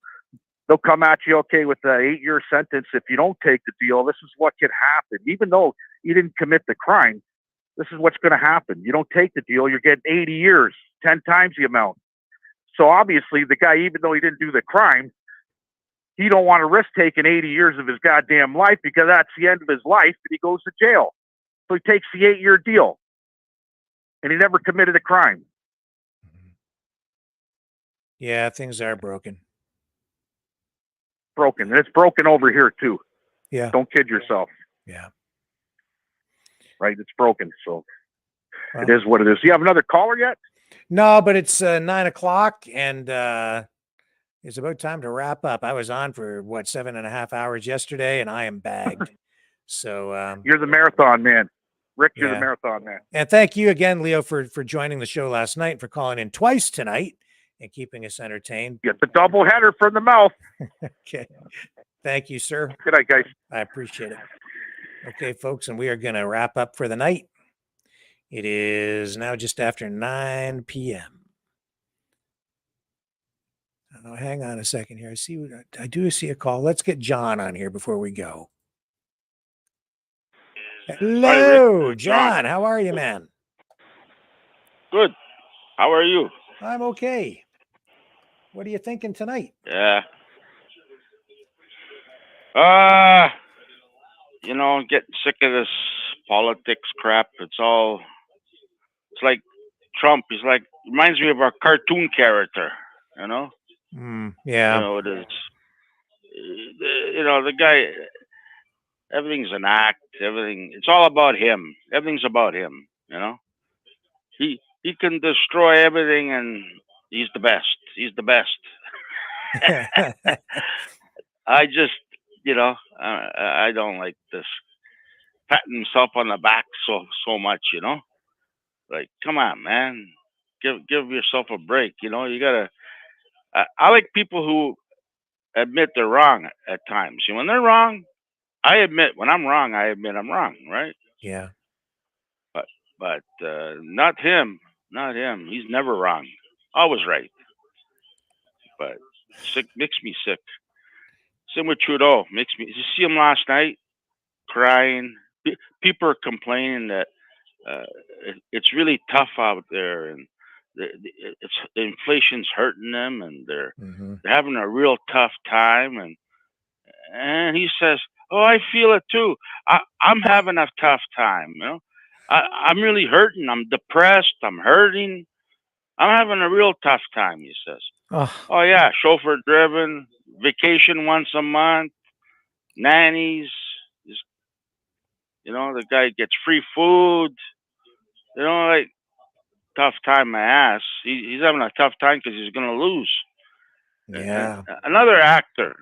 They'll come at you, okay, with an 8-year sentence. If you don't take the deal, this is what could happen. Even though you didn't commit the crime, this is what's going to happen. You don't take the deal, you're getting 80 years, 10 times the amount. So obviously the guy, even though he didn't do the crime, he don't want to risk taking 80 years of his goddamn life because that's the end of his life and he goes to jail. So he takes the 8-year deal and he never committed a crime. Yeah, things are broken. Broken. And it's broken over here too. Yeah. Don't kid yourself. Yeah. Right? It's broken. So it is what it is. Do you have another caller yet? No, but it's 9:00 and it's about time to wrap up. I was on for 7.5 hours yesterday and I am bagged. So you're the marathon man. Rick, you're the marathon man. And thank you again, Leo, for joining the show last night and for calling in twice tonight and keeping us entertained. Get the double header from the mouth. Okay. Thank you, sir. Good night, guys. I appreciate it. Okay, folks, and we are going to wrap up for the night. It is now just after 9 p.m. Oh, hang on a second here. I do see a call. Let's get John on here before we go. Hello, John. How are you, man? Good. How are you? I'm okay. What are you thinking tonight? Yeah. You know, I'm getting sick of this politics crap. It's like Trump. He's like, reminds me of a cartoon character, you know? Yeah. You know, it is. You know, the guy, everything's an act. It's all about him. Everything's about him, you know? He can destroy everything and he's the best. He's the best. I just, you know, I don't like this patting himself on the back so much, you know? Like, come on, man. give yourself a break. You know, you gotta. I like people who admit they're wrong at times. And when they're wrong, I admit when I'm wrong. I admit I'm wrong, right? Yeah. But not him. Not him. He's never wrong. Always right. But sick makes me sick. Same with Trudeau. Makes me. Did you see him last night crying? People are complaining that it's really tough out there, and the inflation's hurting them, and they're having a real tough time. And he says, "Oh, I feel it too. I'm having a tough time. You know, I'm really hurting. I'm depressed. I'm hurting. I'm having a real tough time." He says, "Oh yeah, chauffeur driven, vacation once a month, nannies. You know, the guy gets free food. You know, like tough time my ass. He's having a tough time because he's gonna lose." And Yeah. another actor.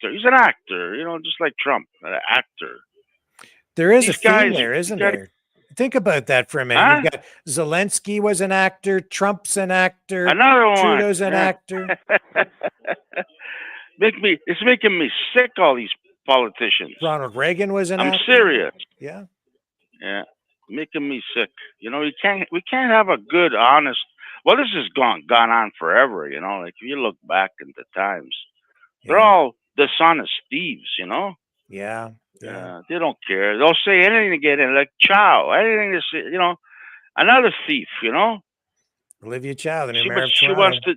He's an actor. You know, just like Trump, an actor. There is These a theme guys, there, you isn't gotta, there? Think about that for a minute. huh? You've got Zelensky was an actor, Trump's an actor, Another one. Trudeau's an actor. It's making me sick. All these politicians. Ronald Reagan was an I'm actor. serious. Yeah. Yeah, making me sick. You know, we can't have a good, honest. Well, this has gone on forever. You know, like if you look back into times, they're all dishonest thieves. You know. Yeah. Yeah. They don't care. They'll say anything to get in, like Chow, anything to say. You know, another thief. You know. Olivia Chow, the new She mayor of she Toronto. wants to.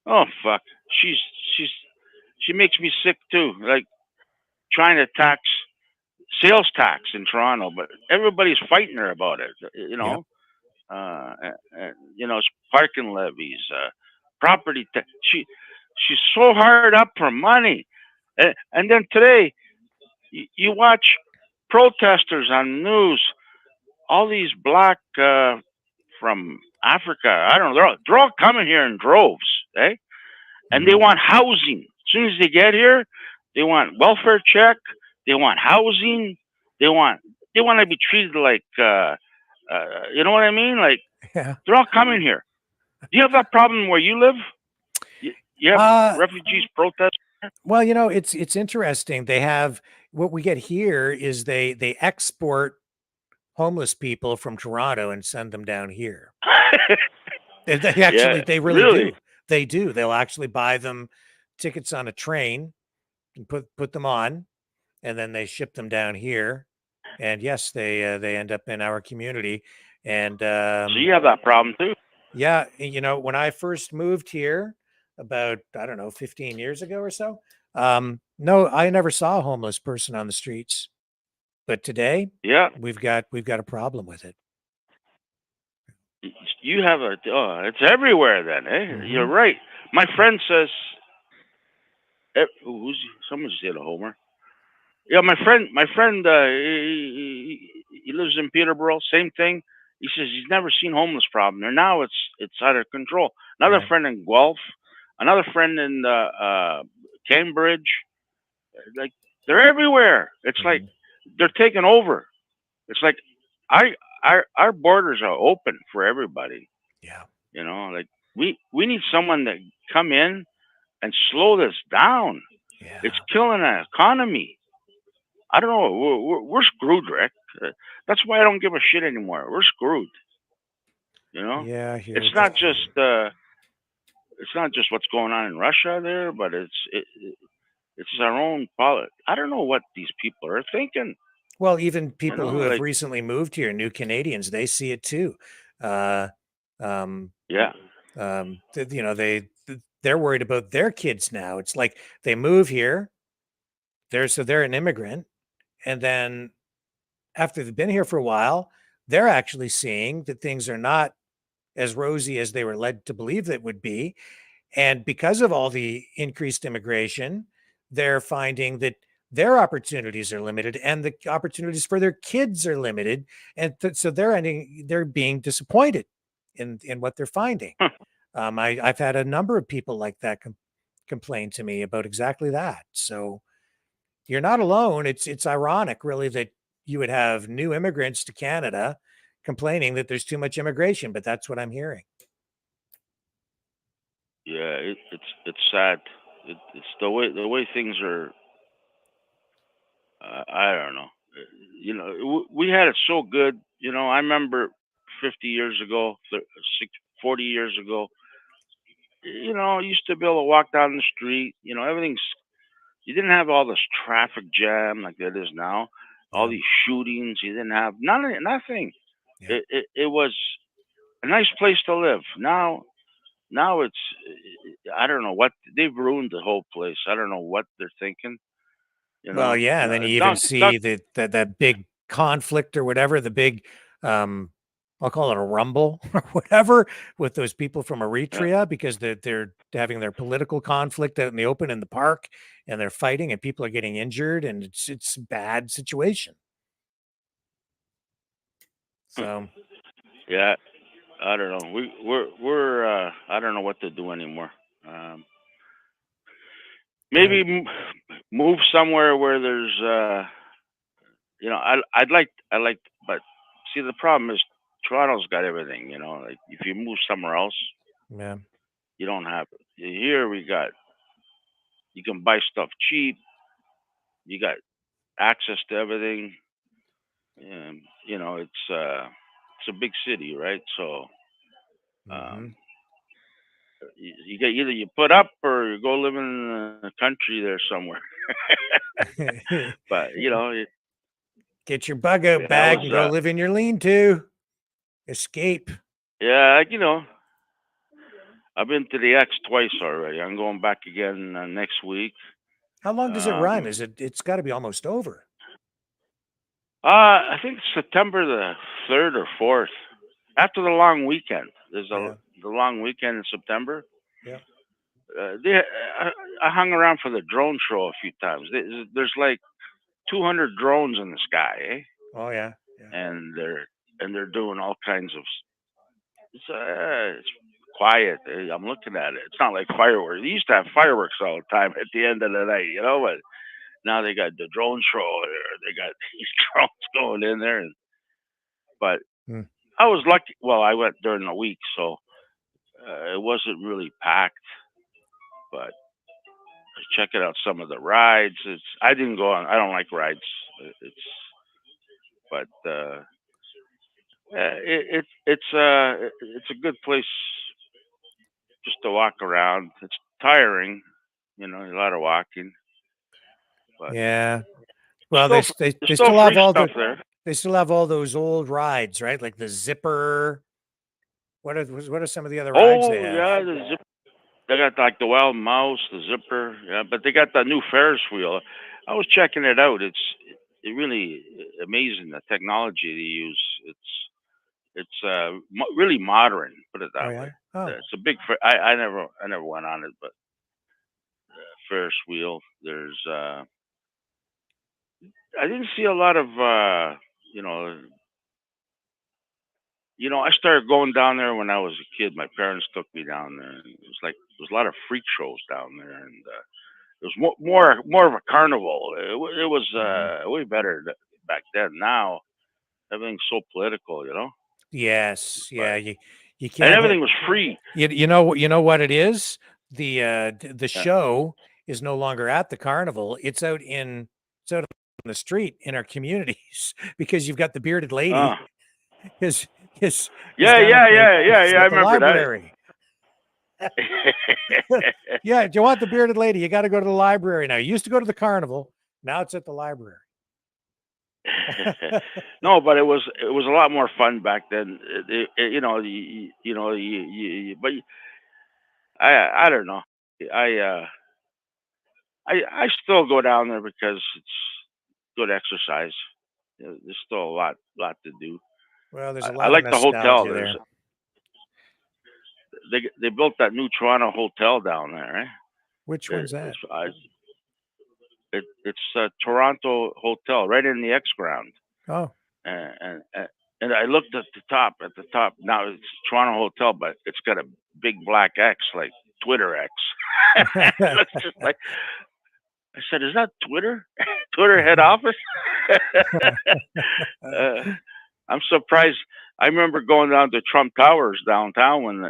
Oh fuck! She makes me sick too. Like trying to tax sales tax in Toronto, but everybody's fighting her about it. You know, you know, it's parking levies, property tax. She's so hard up for money, and then today you watch protesters on news. All these black from Africa, I don't know, they're all coming here in droves, eh? And they want housing. As soon as they get here, they want welfare check. They want housing. They want to be treated like, you know what I mean? Like they're all coming here. Do you have that problem where you live? You have refugees protest? Well, you know, it's interesting. They have what we get here is they export homeless people from Toronto and send them down here. They actually, they really do. They do. They'll actually buy them tickets on a train and put them on, and then they ship them down here. And yes, they end up in our community. And so you have that problem too. Yeah, you know, when I first moved here about, I don't know, 15 years ago or so, no, I never saw a homeless person on the streets. But today, we've got a problem with it. You have it's everywhere then, eh? You're right. My friend says, someone said a homer. Yeah, my friend, he lives in Peterborough. Same thing. He says he's never seen homeless problem there. Now it's out of control. Another friend in Guelph, another friend in Cambridge. Like they're everywhere. It's like they're taking over. It's like our borders are open for everybody. Yeah. You know, like we need someone to come in and slow this down. Yeah. It's killing our economy. I don't know. We're screwed, Rick. That's why I don't give a shit anymore. We're screwed. You know. Yeah. It's not just what's going on in Russia there, but it's our own politics. I don't know what these people are thinking. Well, even people who have like, recently moved here, new Canadians, they see it too. Yeah. You know, they're worried about their kids now. It's like they move here, they're an immigrant, and then after they've been here for a while, they're actually seeing that things are not as rosy as they were led to believe that would be. And because of all the increased immigration, they're finding that their opportunities are limited and the opportunities for their kids are limited. And so they're being disappointed in what they're finding. I've had a number of people like that complain to me about exactly that. So you're not alone. It's ironic, really, that you would have new immigrants to Canada complaining that there's too much immigration, but that's what I'm hearing. Yeah, it's sad. It's the way things are. I don't know. We had it so good. I remember 50 years ago, 40 years ago. You used to be able to walk down the street. Everything's. You didn't have all this traffic jam like it is now. All these shootings. You didn't have nothing. Yeah. It was a nice place to live. Now it's. I don't know what they've ruined the whole place. I don't know what they're thinking. Well, yeah, and then you even see that big conflict or whatever, the big, I'll call it a rumble or whatever, with those people from Eritrea, because they're having their political conflict out in the open in the park, and they're fighting, and people are getting injured, and it's a bad situation. So, yeah, I don't know. We're I don't know what to do anymore. Maybe move somewhere where there's I'd like, but see, the problem is Toronto's got everything. Like if you move somewhere else, yeah, you don't have it. Here you can buy stuff cheap. You got access to everything. And, it's a big city, right? So, you get either you put up or you go live in the country there somewhere. But get your bug out bag and go live in your lean-to. Escape. Yeah, I've been to the X twice already. I'm going back again next week. How long does it run? It's got to be almost over. I think September the 3rd or 4th, after the long weekend. There's the long weekend in September. Yeah. I hung around for the drone show a few times. There's like 200 drones in the sky, eh? Oh yeah. And they're doing all kinds of. It's quiet. I'm looking at it. It's not like fireworks. They used to have fireworks all the time at the end of the night, but now they got the drone show. Or they got these drones going in there. But I was lucky. Well, I went during the week, so it wasn't really packed. But checking out some of the rides. I didn't go on. I don't like rides. But it's a good place just to walk around. It's tiring, a lot of walking. But yeah. Well, they still have all there. They still have all those old rides, right? Like the Zipper. What are some of the other rides they have? Yeah, the Zipper. They got like the Wild Mouse, the Zipper. Yeah, but they got that new Ferris wheel. I was checking it out. It's really amazing, the technology they use. It's really modern. Put it that way. Oh. It's a big. I never went on it, but Ferris wheel. There's. I didn't see a lot of. I started going down there when I was a kid. My parents took me down there. And it was a lot of freak shows down there, and it was more of a carnival. It was way better back then. Now everything's so political, Yes, yeah. You can't. And everything was free. You know what it is. The show is no longer at the carnival. It's out on the street in our communities because you've got the bearded lady. His yeah. I remember library. That. Yeah, do you want the bearded lady? You got to go to the library now. You used to go to the carnival. Now it's at the library. No, but it was a lot more fun back then. But I don't know. I still go down there because it's good exercise. There's still a lot to do. Well, there's a lot. I like of the hotel there. They built that new Toronto hotel down there. Eh? Which one's that? It's a Toronto hotel right in the X ground. Oh. And I looked at the top. Now it's Toronto Hotel, but it's got a big black X, like Twitter X. It's just like, I said, is that Twitter? Twitter head office? I'm surprised I remember going down to Trump Towers downtown when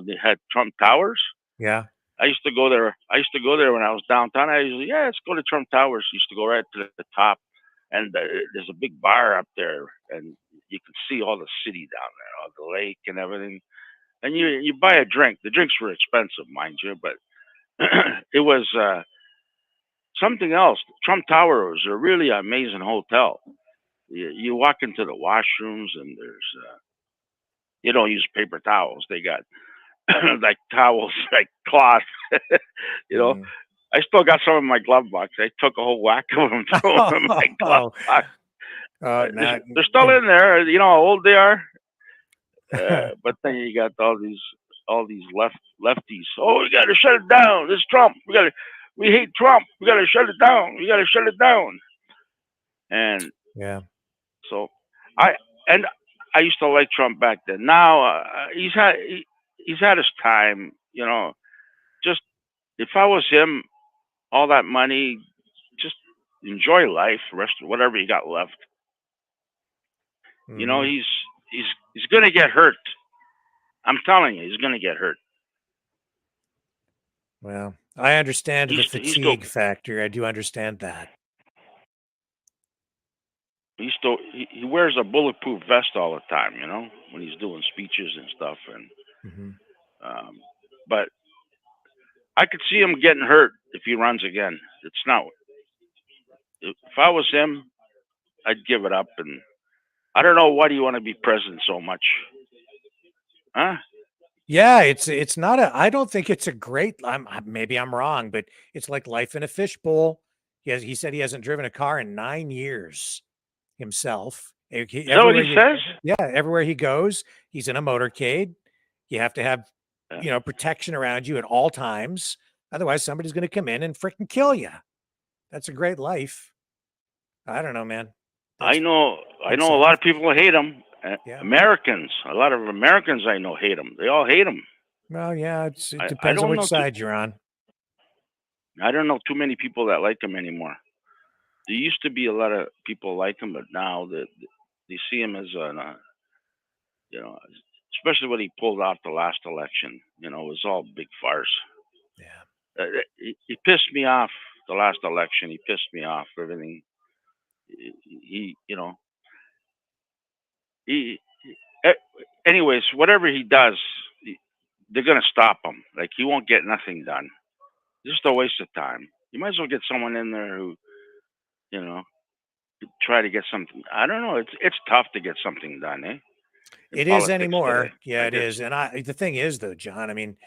they had Trump Towers. Yeah. I used to go there. When I was downtown. I usually, let's go to Trump Towers. Used to go right to the top, and there's a big bar up there, and you can see all the city down there, all the lake and everything. And you buy a drink. The drinks were expensive, mind you, but it was something else. Trump Tower was a really amazing hotel. You walk into the washrooms, and there's you don't use paper towels. They got like towels, like cloth. I still got some in my glove box. I took a whole whack of them, threw them in my glove box. They're still in there. You know how old they are. But then you got all these lefties. Oh, we got to shut it down. This Trump. We hate Trump. We got to shut it down. We got to shut it down. And yeah. So I used to like Trump back then. Now he's had his time. Just if I was him, all that money, just enjoy life. Rest of whatever you got left. Mm-hmm. He's gonna get hurt. I'm telling you, he's gonna get hurt. Well, I understand the fatigue factor. I do understand that. He wears a bulletproof vest all the time, when he's doing speeches and stuff. And but I could see him getting hurt if he runs again. It's not. If I was him, I'd give it up. And I don't know, why do you want to be president so much? Huh? Yeah, it's not I don't think it's a great. Maybe I'm wrong, but it's like life in a fishbowl. He said he hasn't driven a car in 9 years himself. Is that what he says? Yeah, everywhere he goes, he's in a motorcade. You have to have, protection around you at all times. Otherwise, somebody's going to come in and freaking kill you. That's a great life. I don't know, man. I know a lot of people hate him. Americans, a lot of Americans I know hate him. They all hate him. Well, yeah, it depends on which side you're on. I don't know too many people that like him anymore. There used to be a lot of people like him, but now they see him as especially when he pulled out the last election. It was all a big farce. Yeah. He pissed me off the last election. He pissed me off. Everything. Anyways, whatever he does, they're gonna stop him. Like, he won't get nothing done. Just a waste of time. You might as well get someone in there who, try to get something. I don't know. It's tough to get something done, eh? It is anymore. Today, yeah, it is. And the thing is, though, John, I mean,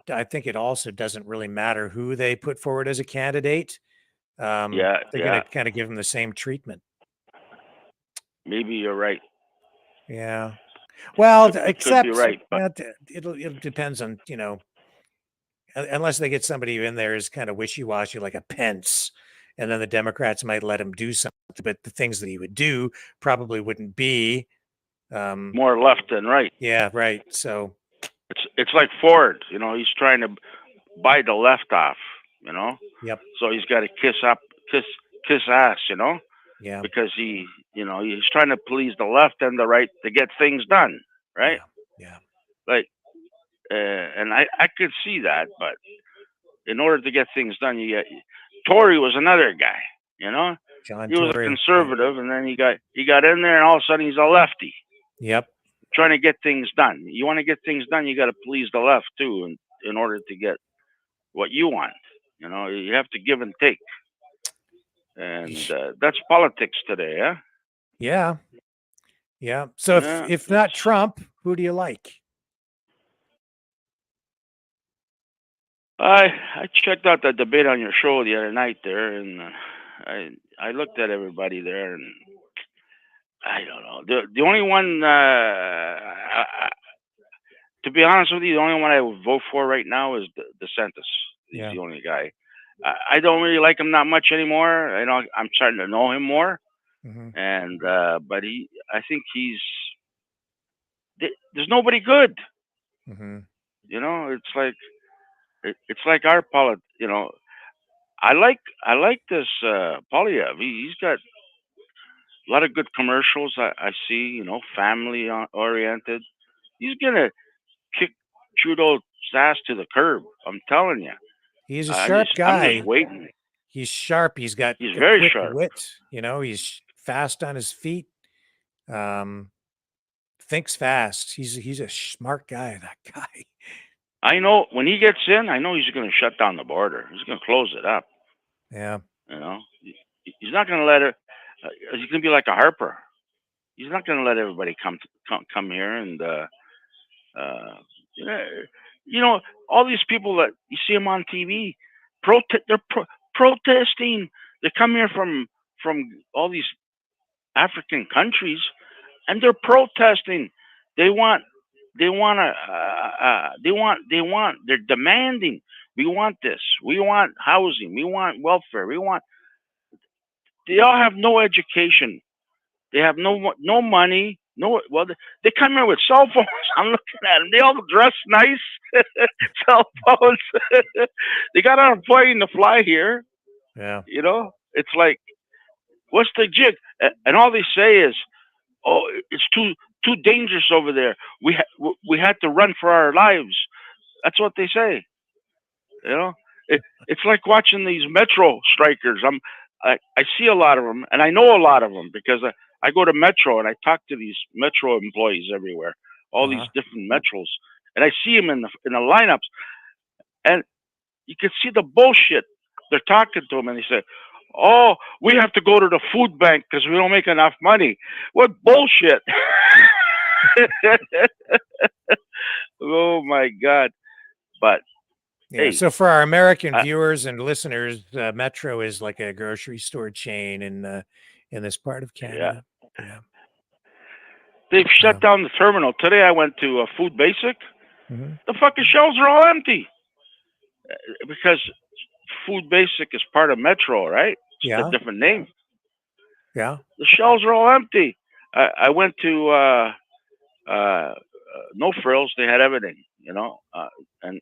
I think it also doesn't really matter who they put forward as a candidate. They're going to kind of give them the same treatment. Maybe you're right. Yeah. Well, except could be right, but it depends on, unless they get somebody in there is kind of wishy-washy, like a Pence, and then the Democrats might let him do something, but the things that he would do probably wouldn't be more left than right. Yeah, right. So it's like Ford, he's trying to buy the left off, Yep. So he's got to kiss ass, Yeah. Because he's trying to please the left and the right to get things done, right? Yeah. Like, and I could see that, but in order to get things done, Tory was another guy, John he was Tory, a conservative, and then he got in there, and all of a sudden he's a lefty. Yep. Trying to get things done. You want to get things done, you got to please the left too, in order to get what you want. You have to give and take, and that's politics today, huh? Yeah. Yeah. So if not Trump, who do you like? I checked out the debate on your show the other night there, and I looked at everybody there, and I don't know. The only one, to be honest with you, the only one I would vote for right now is DeSantis. He's the only guy. I don't really like him that much anymore. I'm starting to know him more, and but I think there's nobody good. It's like our I like this Polyev. He's got A lot of good commercials I see. You know, family oriented. He's gonna kick Trudeau's ass to the curb. I'm telling you. He's a sharp I'm guy. just waiting. He's sharp. He's got He's a very quick sharp. wit. You know, he's fast on his feet. Thinks fast. He's a smart guy. That guy. I know when he gets in, I know he's going to shut down the border. He's going to close it up. Yeah. You know, he's not going to let it. He's going to be like a Harper. He's not going to let everybody come here and you know all these people that you see them on TV, they're protesting. They come here from all these African countries, and they're protesting. They want. They're demanding. We want this. We want housing. We want welfare. We want. They all have no education. They have no money. They come here with cell phones. I'm looking at them. They all dress nice. Cell phones. They got on a plane to fly here. Yeah. You know, it's like, what's the jig? And all they say is, "Oh, it's too dangerous over there. We had to run for our lives." That's what they say. You know, it's like watching these Metro strikers. I see a lot of them, and I know a lot of them because I go to Metro and I talk to these Metro employees everywhere, all these different Metros, and I see them in the lineups, and you can see the bullshit. They're talking to them, and they say, "Oh, we have to go to the food bank because we don't make enough money." What bullshit! Oh my God! But yeah. hey, So for our American viewers and listeners, Metro is like a grocery store chain in this part of Canada. Yeah. They've shut down the terminal. Today I went to Food Basic. Mm-hmm. The fucking shelves are all empty because Food Basic is part of Metro, right? It's a different name. Yeah. The shelves are all empty. I went to No Frills. They had everything, you know, and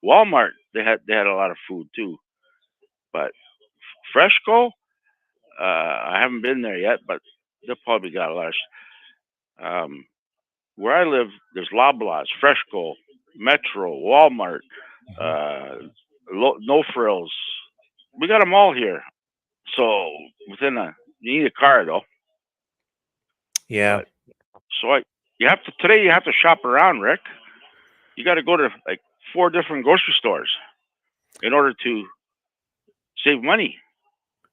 Walmart. They had a lot of food too, but Freshco. I haven't been there yet, but they'll probably got a lot of. Where I live, there's Loblaws, Freshco, Metro, Walmart, No Frills. We got them all here. So you need a car though. Yeah. But, you have to shop around, Rick. You got to go to like 4 different grocery stores in order to save money.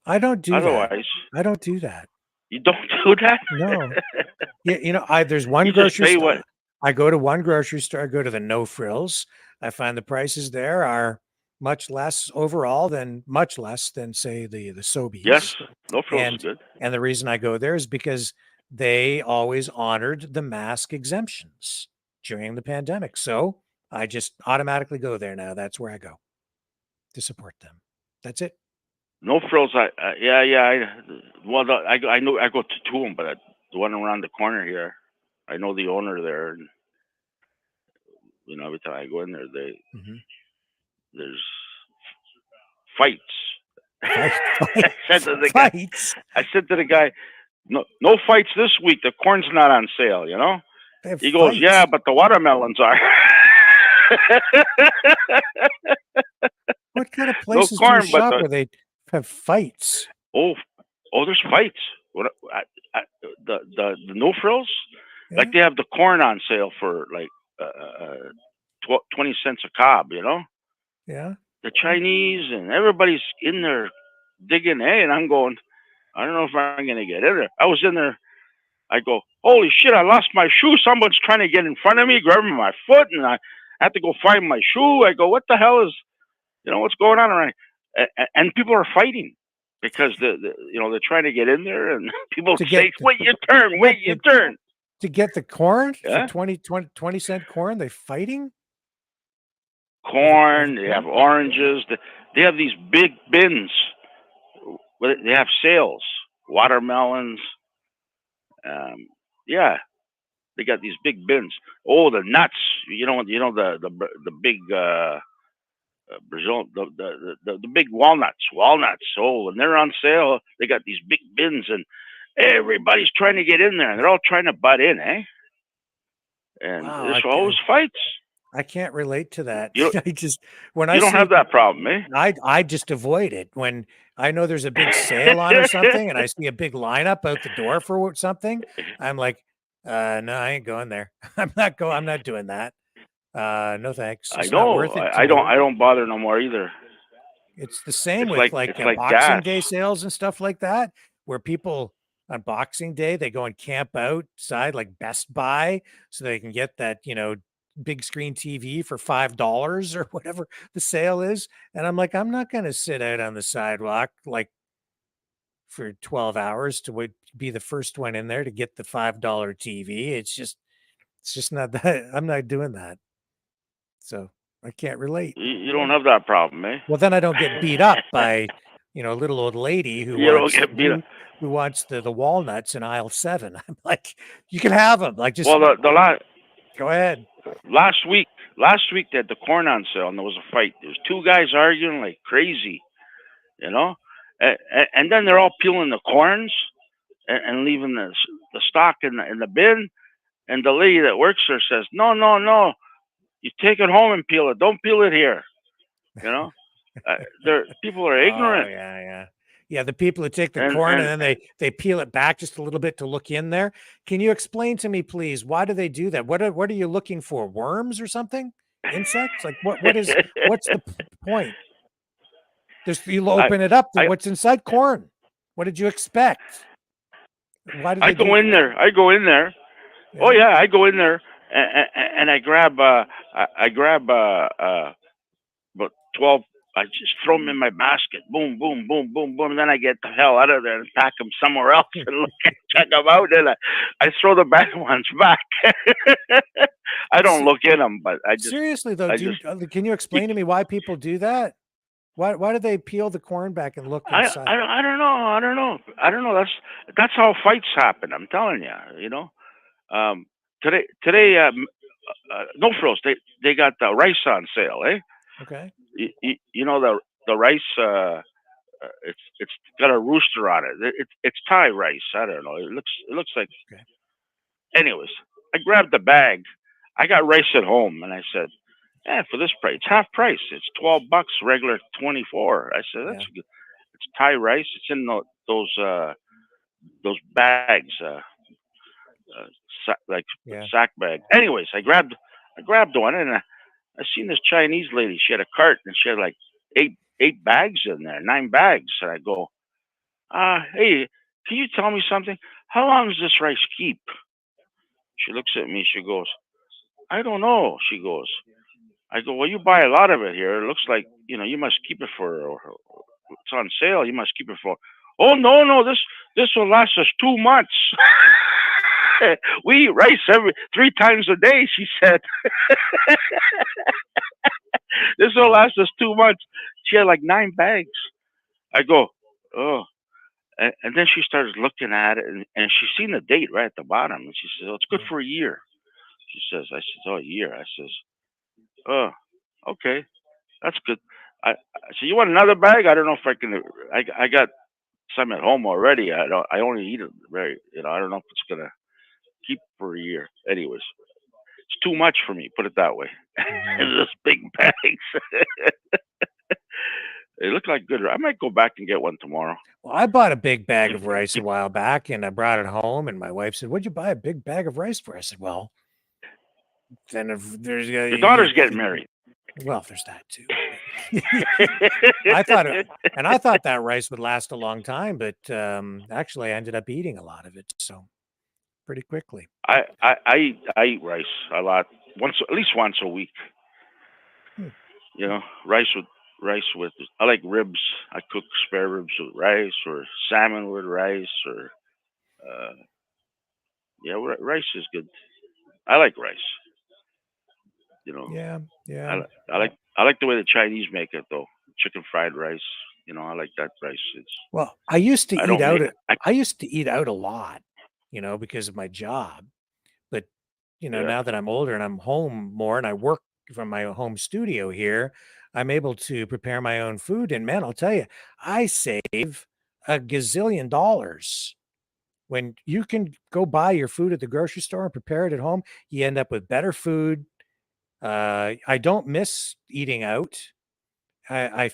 I don't do Otherwise, that. I don't do that. You don't do that? No. Yeah, you know, there's one You just grocery pay store. what? I go to one grocery store. I go to the No Frills. I find the prices there are much less overall than say the Sobeys. Yes, No Frills is good. And the reason I go there is because they always honored the mask exemptions during the pandemic. So I just automatically go there now. That's where I go to support them. That's it. No Frills. I know I go to 2 of them, but the one around the corner here, I know the owner there, and you know every time I go in there, there's fights. I said to the guy, no fights this week. The corn's not on sale. You know. He goes, yeah, but the watermelons are. What kind of places do you shop where they have fights? Oh, there's fights. What the No Frills? Yeah. Like they have the corn on sale for like 20 cents a cob. You know. Yeah. The Chinese and everybody's in there digging hay, and I'm going, I don't know if I'm going to get in there. I was in there. I go, holy shit, I lost my shoe. Someone's trying to get in front of me, grabbing my foot, and I have to go find my shoe. I go, what the hell is, what's going on around here? And people are fighting because they're trying to get in there, and people say, wait your turn. To get the corn for 20 cent corn, they're fighting? Corn, they have oranges. They have these big bins. They have sales. Watermelons. They got these big bins. Oh, the nuts. The big Brazil, the big walnuts. Oh, and they're on sale. They got these big bins, and everybody's trying to get in there, and they're all trying to butt in, eh? And Wow, there's always fights. I can't relate to that. You I just when you I don't see have that problem, eh? I just avoid it when I know there's a big sale on or something, and I see a big lineup out the door for something. I'm like, no, I ain't going there. I'm not doing that. No thanks. I It's not know. worth it to I me. don't bother no more either. It's the same It's with like Boxing gas. Day sales and stuff like that, where people on Boxing Day they go and camp outside like Best Buy so they can get that big screen TV for $5 or whatever the sale is. And I'm like, I'm not going to sit out on the sidewalk like for 12 hours to be the first one in there to get the $5 TV. It's just not that. I'm not doing that. So I can't relate. You don't have that problem, eh? Well, then I don't get beat up by, a little old lady who You don't wants get beat up. who wants the walnuts in aisle 7. I'm like, you can have them. Like, just Well, go ahead. last week they had the corn on sale, and there was a fight. There was two guys arguing like crazy, you know, and then they're all peeling the corns and leaving the stock in the bin. And the lady that works there says, "No, no, no, you take it home and peel it. Don't peel it here." You know, people are ignorant. Oh, yeah. The people who take the corn and then they peel it back just a little bit to look in there. Can you explain to me, please, why do they do that? What are you looking for? Worms or something? Insects? Like what's the point? You'll open it up. What's inside corn? What did you expect? Why did I go in there? Yeah. Oh yeah, I go in there and I grab about 12. I just throw them in my basket. Boom, boom, boom, boom, boom. And then I get the hell out of there and pack them somewhere else and check them out. And I throw the bad ones back. I don't look in them, but I just seriously though. Can you explain to me why people do that? Why do they peel the corn back and look inside? I don't know. That's how fights happen. I'm telling you. You know, today, no frills. They got the rice on sale, eh? Okay. You know the rice. It's got a rooster on it. It's Thai rice. I don't know. It looks like. Okay. Anyways, I grabbed the bag. I got rice at home, and I said, "Yeah, for this price, it's half price. It's $12, regular 24." I said, "That's good. It's Thai rice. It's in those bags, sack bag." Anyways, I grabbed one, and I seen this Chinese lady. She had a cart, and she had like eight bags in there, 9 bags. And I go, "Hey, can you tell me something? How long does this rice keep?" She looks at me. She goes, "I don't know." She goes. I go, "Well, you buy a lot of it here. It looks like you must keep it for. It's on sale. You must keep it for." "Oh no, this will last us 2 months." "We eat rice 3 times a day," she said. "This will last us 2 months." She had like 9 bags. I go, "Oh," and then she started looking at it, and she seen the date right at the bottom, and she said, "Oh, it's good for a year." She says, I said, "Oh, a year." I says, "Oh, okay, that's good." I said, "You want another bag?" I don't know if I can. I got some at home already. I only eat it very. I don't know if it's gonna keep for a year. Anyways, it's too much for me. Put it that way. This big bags. They look like good. I might go back and get one tomorrow. Well, I bought a big bag of rice a while back, and I brought it home. And my wife said, "What'd you buy a big bag of rice for?" I said, "Well, then if there's your daughter's getting married." Well, there's that too. I thought that rice would last a long time, but actually, I ended up eating a lot of it, so pretty quickly. I eat rice a lot, at least once a week. Rice with. I like ribs. I cook spare ribs with rice, or salmon with rice, or rice is good. I like rice. Yeah. I like the way the Chinese make it though. Chicken fried rice. I like that rice. Well, I used to eat out. I used to eat out a lot, because of my job. But now that I'm older and I'm home more and I work from my home studio here, I'm able to prepare my own food. And man, I'll tell you, I save a gazillion dollars. When you can go buy your food at the grocery store and prepare it at home, you end up with better food. I don't miss eating out. I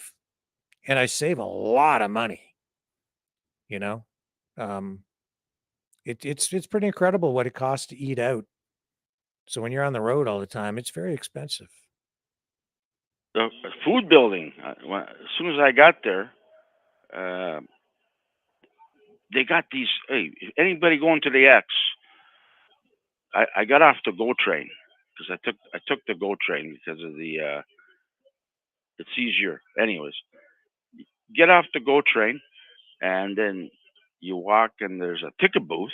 and I save a lot of money, you know. Um, it's pretty incredible what it costs to eat out. So when you're on the road all the time, it's very expensive. The food building. As soon as I got there, they got these. Hey, anybody going to the X? I got off the GO train because I took the GO train because of the it's easier. Anyways, get off the GO train, and then you walk, and there's a ticket booth,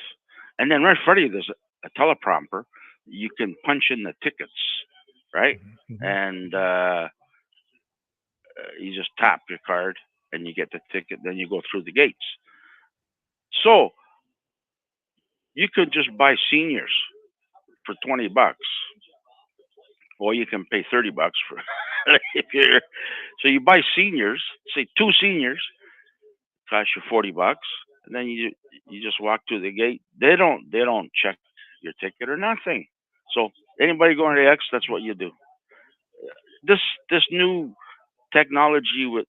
and then right in front of you there's a teleprompter. You can punch in the tickets, right? And you just tap your card, and you get the ticket. Then you go through the gates. So you could just buy seniors for $20, or you can pay $30 for if you're. So you buy seniors, say 2 seniors, cost you $40, and then you just walk through the gate. They don't check your ticket or nothing. So anybody going to the X, that's what you do. This new technology with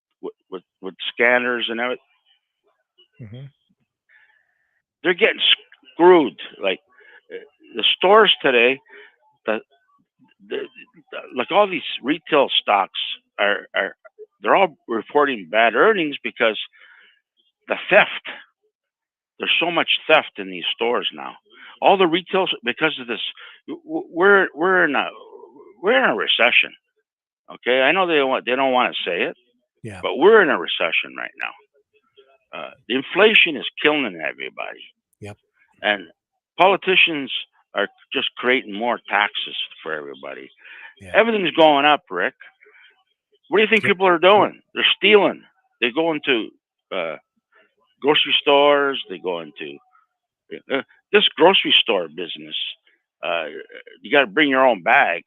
scanners and everything, they're getting screwed. Like the stores today, the like all these retail stocks are they're all reporting bad earnings because the theft. There's so much theft in these stores now. All the retail because of this. We're in a recession. Okay, I know they don't want to say it, Yeah. but we're in a recession right now. The inflation is killing everybody. Yep. And politicians are just creating more taxes for everybody. Yeah. Everything's going up, Rick. What do you think people are doing? They're stealing. They go into grocery stores. They go into this grocery store business. You got to bring your own bag.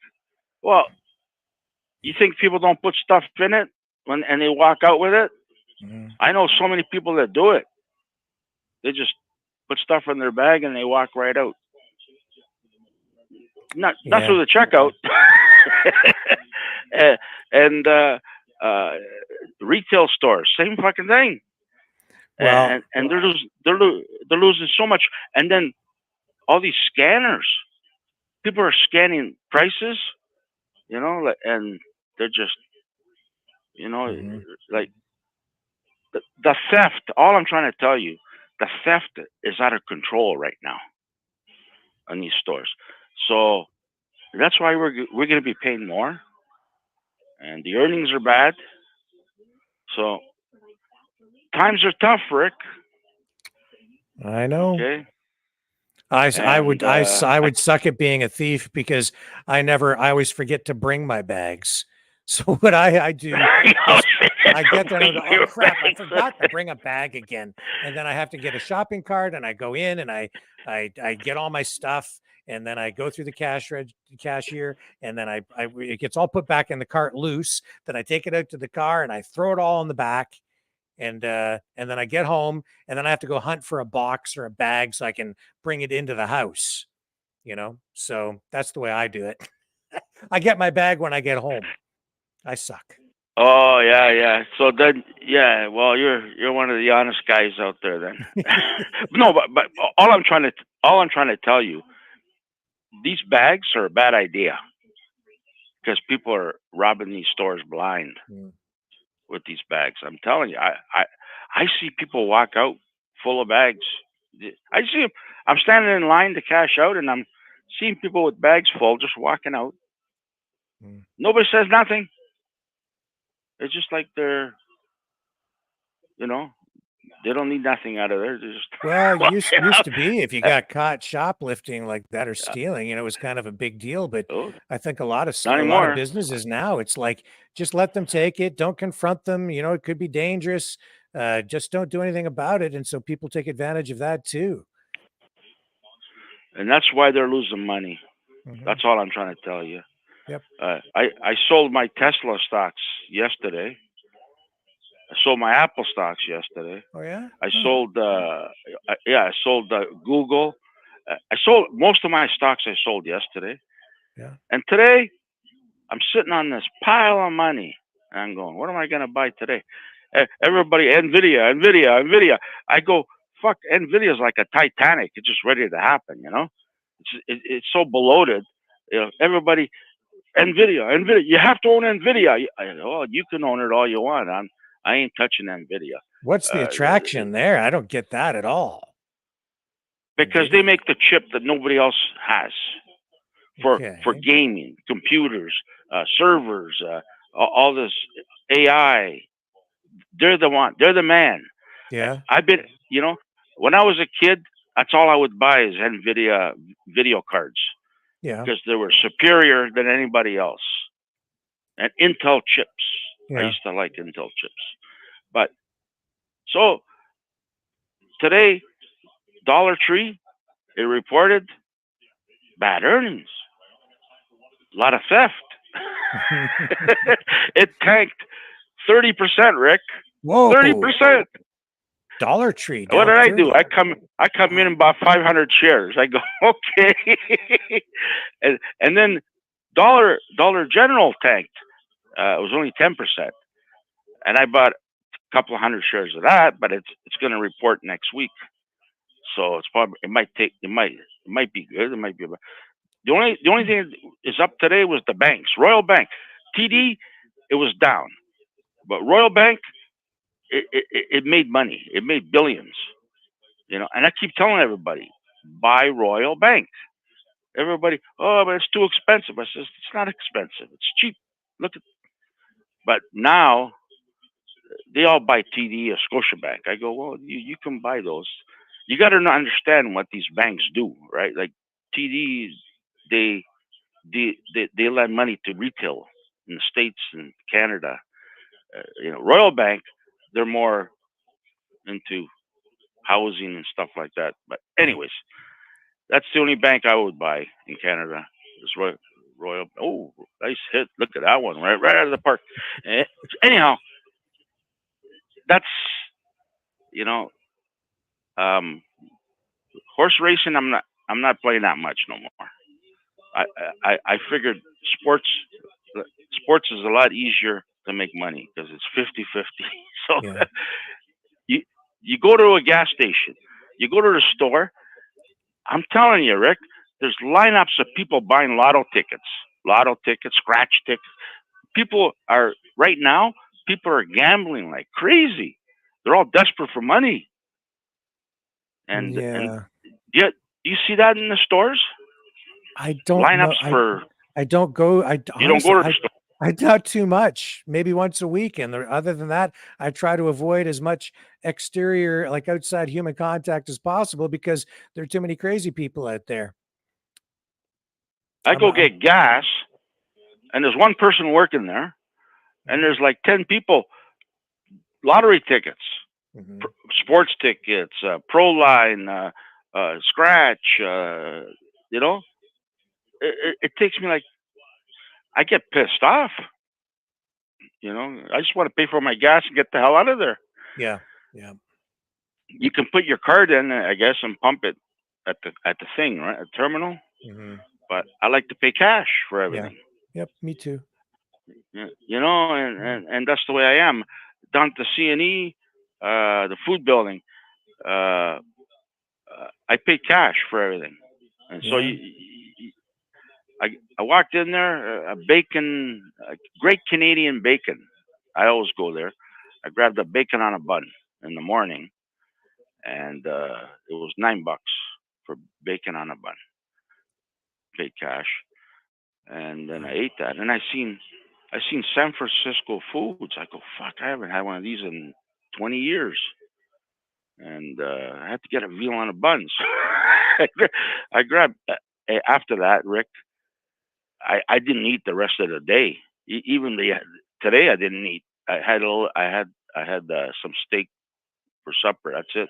Well, you think people don't put stuff in it and they walk out with it? I know so many people that do it. They just put stuff in their bag and they walk right out. Not through the checkout. and retail stores, same fucking thing. Well, and they're losing so much. And then all these scanners, people are scanning prices, and they're just, like the theft. All I'm trying to tell you, the theft is out of control right now in these stores. So that's why we're going to be paying more, and the earnings are bad. So times are tough, Rick. I know. Okay. I would suck at being a thief because I always forget to bring my bags. So what I do is I get there and I go, oh crap, I forgot to bring a bag again. And then I have to get a shopping cart and I go in and I get all my stuff and then I go through the cashier and then it gets all put back in the cart loose. Then I take it out to the car and I throw it all in the back. And then I get home and then I have to go hunt for a box or a bag so I can bring it into the house, So that's the way I do it. I get my bag when I get home. I suck. Oh yeah. So then, well, you're one of the honest guys out there then. No, but all I'm trying to tell you, these bags are a bad idea because people are robbing these stores blind. With these bags, I'm telling you, I see people walk out full of bags. I see them. I'm standing in line to cash out, and I'm seeing people with bags full just walking out. Nobody says nothing. It's just like they're, they don't need nothing out of there. They're just well, it used to be if you got caught shoplifting like that or stealing, it was kind of a big deal. But I think a lot of businesses now, it's like just let them take it. Don't confront them. It could be dangerous. Just don't do anything about it. And so people take advantage of that too. And that's why they're losing money. That's all I'm trying to tell you. Yep. I sold my Tesla stocks yesterday. I sold my Apple stocks yesterday. Oh yeah. I sold. I sold Google. I sold most of my stocks. I sold yesterday. Yeah. And today, I'm sitting on this pile of money. And I'm going, what am I going to buy today? Everybody, Nvidia. I go, fuck, Nvidia's like a Titanic. It's just ready to happen, you know? It's so bloated. You know, everybody, Nvidia. You have to own Nvidia. Oh, you can own it all you want. I ain't touching Nvidia. What's the attraction there? I don't get that at all. Because they make the chip that nobody else has for gaming, computers, servers, all this AI. They're the one. They're the man. Yeah. I've been, you know, when I was a kid, that's all I would buy is NVIDIA video cards. Yeah. Because they were superior than anybody else. And Intel chips. Yeah. I used to like Intel chips. But so today, Dollar Tree, it reported bad earnings. A lot of theft. It tanked 30%, Rick. Whoa. 30%. Dollar Tree. What did I do? I come in and bought 500 shares. I go, okay. and then Dollar General tanked. It was only 10%. And I bought a couple of hundred shares of that, but it's going to report next week. So it's probably it might be good. It might be. The only thing is up today was the banks. Royal Bank, TD, it was down, but Royal Bank, it made money. It made billions, you know. And I keep telling everybody, buy Royal Bank. Everybody, oh, but it's too expensive. I says it's not expensive. It's cheap. Look at. But now they all buy TD or Scotiabank. I go, well, you can buy those. You got to understand what these banks do, right? Like TD, they lend money to retail in the States and Canada. You know, Royal Bank, they're more into housing and stuff like that. But anyways, that's the only bank I would buy in Canada. Is Royal. Oh, nice hit! Look at that one, right out of the park. Anyhow, that's, you know, horse racing. I'm not playing that much no more. I figured sports is a lot easier to make money because it's 50-50. So yeah. you go to a gas station, you go to the store. I'm telling you, Rick, there's lineups of people buying lotto tickets, scratch tickets. People are gambling like crazy. They're all desperate for money. And yet, do you see that in the stores? I don't lineups know. for. I don't go. You don't go to the store. I doubt too much. Maybe once a week, and other than that, I try to avoid as much exterior, like outside human contact as possible because there are too many crazy people out there. I go get gas, and there's one person working there, and there's like 10 people. Lottery tickets, sports tickets, pro line, scratch. You know, it takes me like. I get pissed off. You know, I just want to pay for my gas and get the hell out of there. Yeah. You can put your card in, I guess, and pump it at the thing, right? At the terminal. Mm-hmm. But I like to pay cash for everything. Yeah. Yep, me too. You know, and that's the way I am. Down to C&E, the food building, I pay cash for everything. And so I walked in there, a great Canadian bacon. I always go there. I grabbed a bacon on a bun in the morning, and it was $9 for bacon on a bun. Paid cash, and then I ate that. And I seen San Francisco Foods. I go, fuck, I haven't had one of these in 20 years. And I had to get a veal on a bun. So I grabbed. After that, Rick, I didn't eat the rest of the day. Even today, I didn't eat. I had some steak for supper. That's it.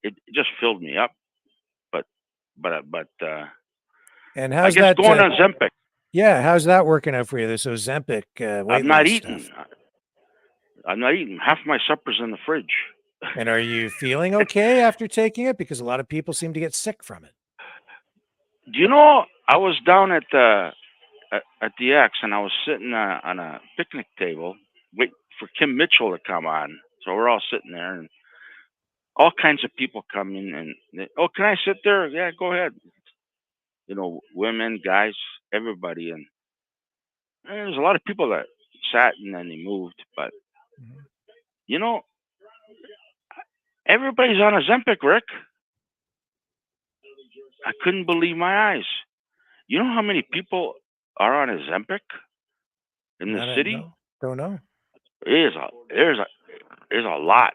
It just filled me up. But and how's I guess that going on Ozempic. Yeah, how's that working out for you? This Ozempic weight I'm not loss eating. stuff. I'm not eating. Half my supper's in the fridge. And are you feeling okay after taking it? Because a lot of people seem to get sick from it. Do you know? I was down at the X, and I was sitting on a picnic table, waiting for Kim Mitchell to come on. So we're all sitting there, and all kinds of people come in, and oh, can I sit there? Yeah, go ahead. You know, women, guys, everybody, and there's a lot of people that sat and then they moved. But you know, everybody's on Ozempic, Rick. I couldn't believe my eyes. You know how many people are on Ozempic in the city? No, don't know. There's a lot.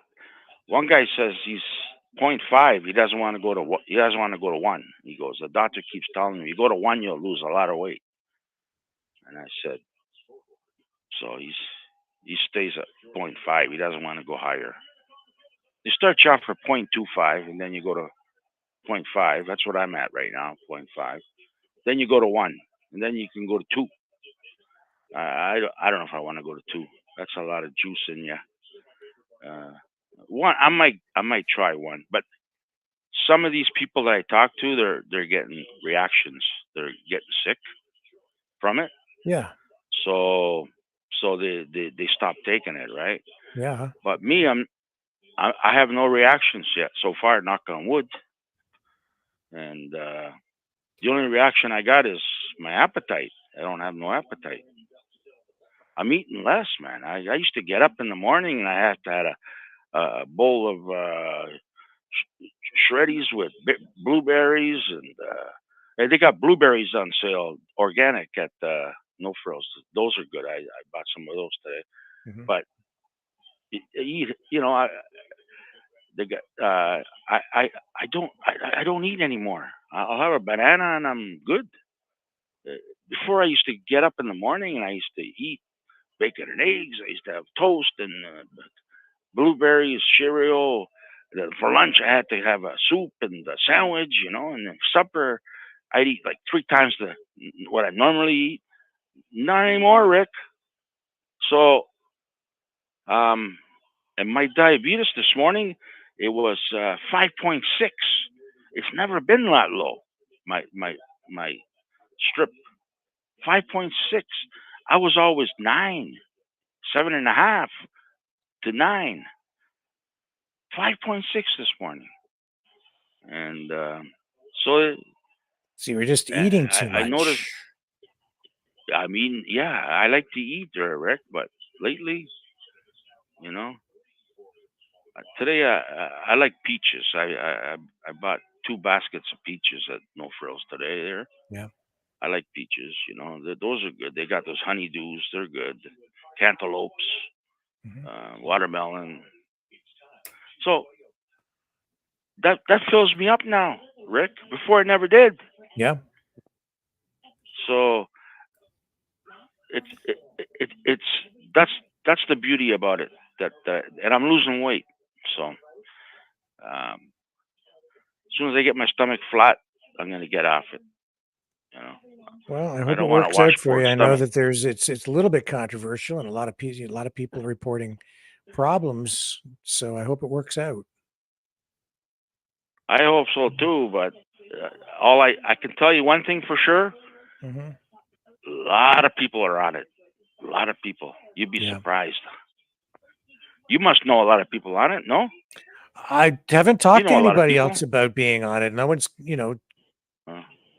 One guy says he's 0.5. He doesn't want to go to 1. He goes, the doctor keeps telling him, you go to 1, you'll lose a lot of weight. And I said, so he stays at 0.5. He doesn't want to go higher. You start you off for 0.25, and then you go to 0.5. That's what I'm at right now, 0.5. Then you go to 1, and then you can go to 2. I don't know if I want to go to 2. That's a lot of juice in you. 1, I might try 1, but some of these people that I talk to, they're getting reactions. They're getting sick from it. Yeah. So they stop taking it, right? Yeah. But me, I have no reactions yet so far. Knock on wood. And the only reaction I got is my appetite. I don't have no appetite. I'm eating less, man. I used to get up in the morning and I had to have a bowl of shreddies with blueberries, and they got blueberries on sale, organic at No Frills. Those are good. I bought some of those today. But you know, I don't eat anymore. I'll have a banana and I'm good. Before I used to get up in the morning and I used to eat bacon and eggs. I used to have toast and blueberries, cereal. For lunch, I had to have a soup and a sandwich, you know. And then supper, I'd eat like 3 times what I normally eat. Not anymore, Rick. So, and my diabetes this morning, it was 5.6. It's never been that low. My strip, 5.6. I was always 9, 7.5 to 9. 5.6 this morning. And so you were just eating too much. I noticed. I mean, yeah, I like to eat there, Rick, but lately, you know, today I like peaches. I bought 2 baskets of peaches at No Frills today. There, yeah, I like peaches. You know, those are good. They got those honeydews. They're good. Cantaloupes, watermelon. So that fills me up now, Rick. Before it never did. Yeah. So it's that's the beauty about it. That and I'm losing weight. So as soon as I get my stomach flat, I'm gonna get off it. You know. Well, I I hope it don't want works to wash out for pork you. I know stomach. that it's a little bit controversial, and a lot of people are reporting problems. So I hope it works out. I hope so too. But all I can tell you one thing for sure. A lot of people are on it. A lot of people. You'd be surprised. You must know a lot of people on it, no? I haven't talked to a lot of anybody people? else about being on it. No one's,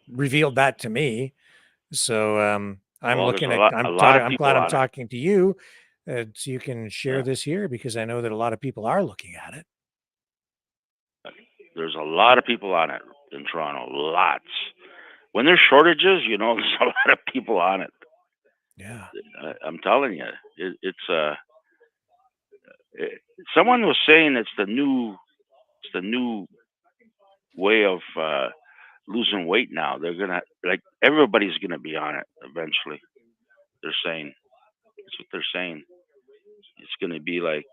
revealed that to me. So I'm Well, there's looking a at lot of I'm people glad I'm on it. talking to you, so you can share Yeah. this here, because I know that a lot of people are looking at it. There's a lot of people on it in Toronto. Lots. When there's shortages, there's a lot of people on it. Yeah. I'm telling you, someone was saying it's the new way of losing weight now. They're gonna everybody's gonna be on it eventually. They're saying that's what they're saying. It's gonna be like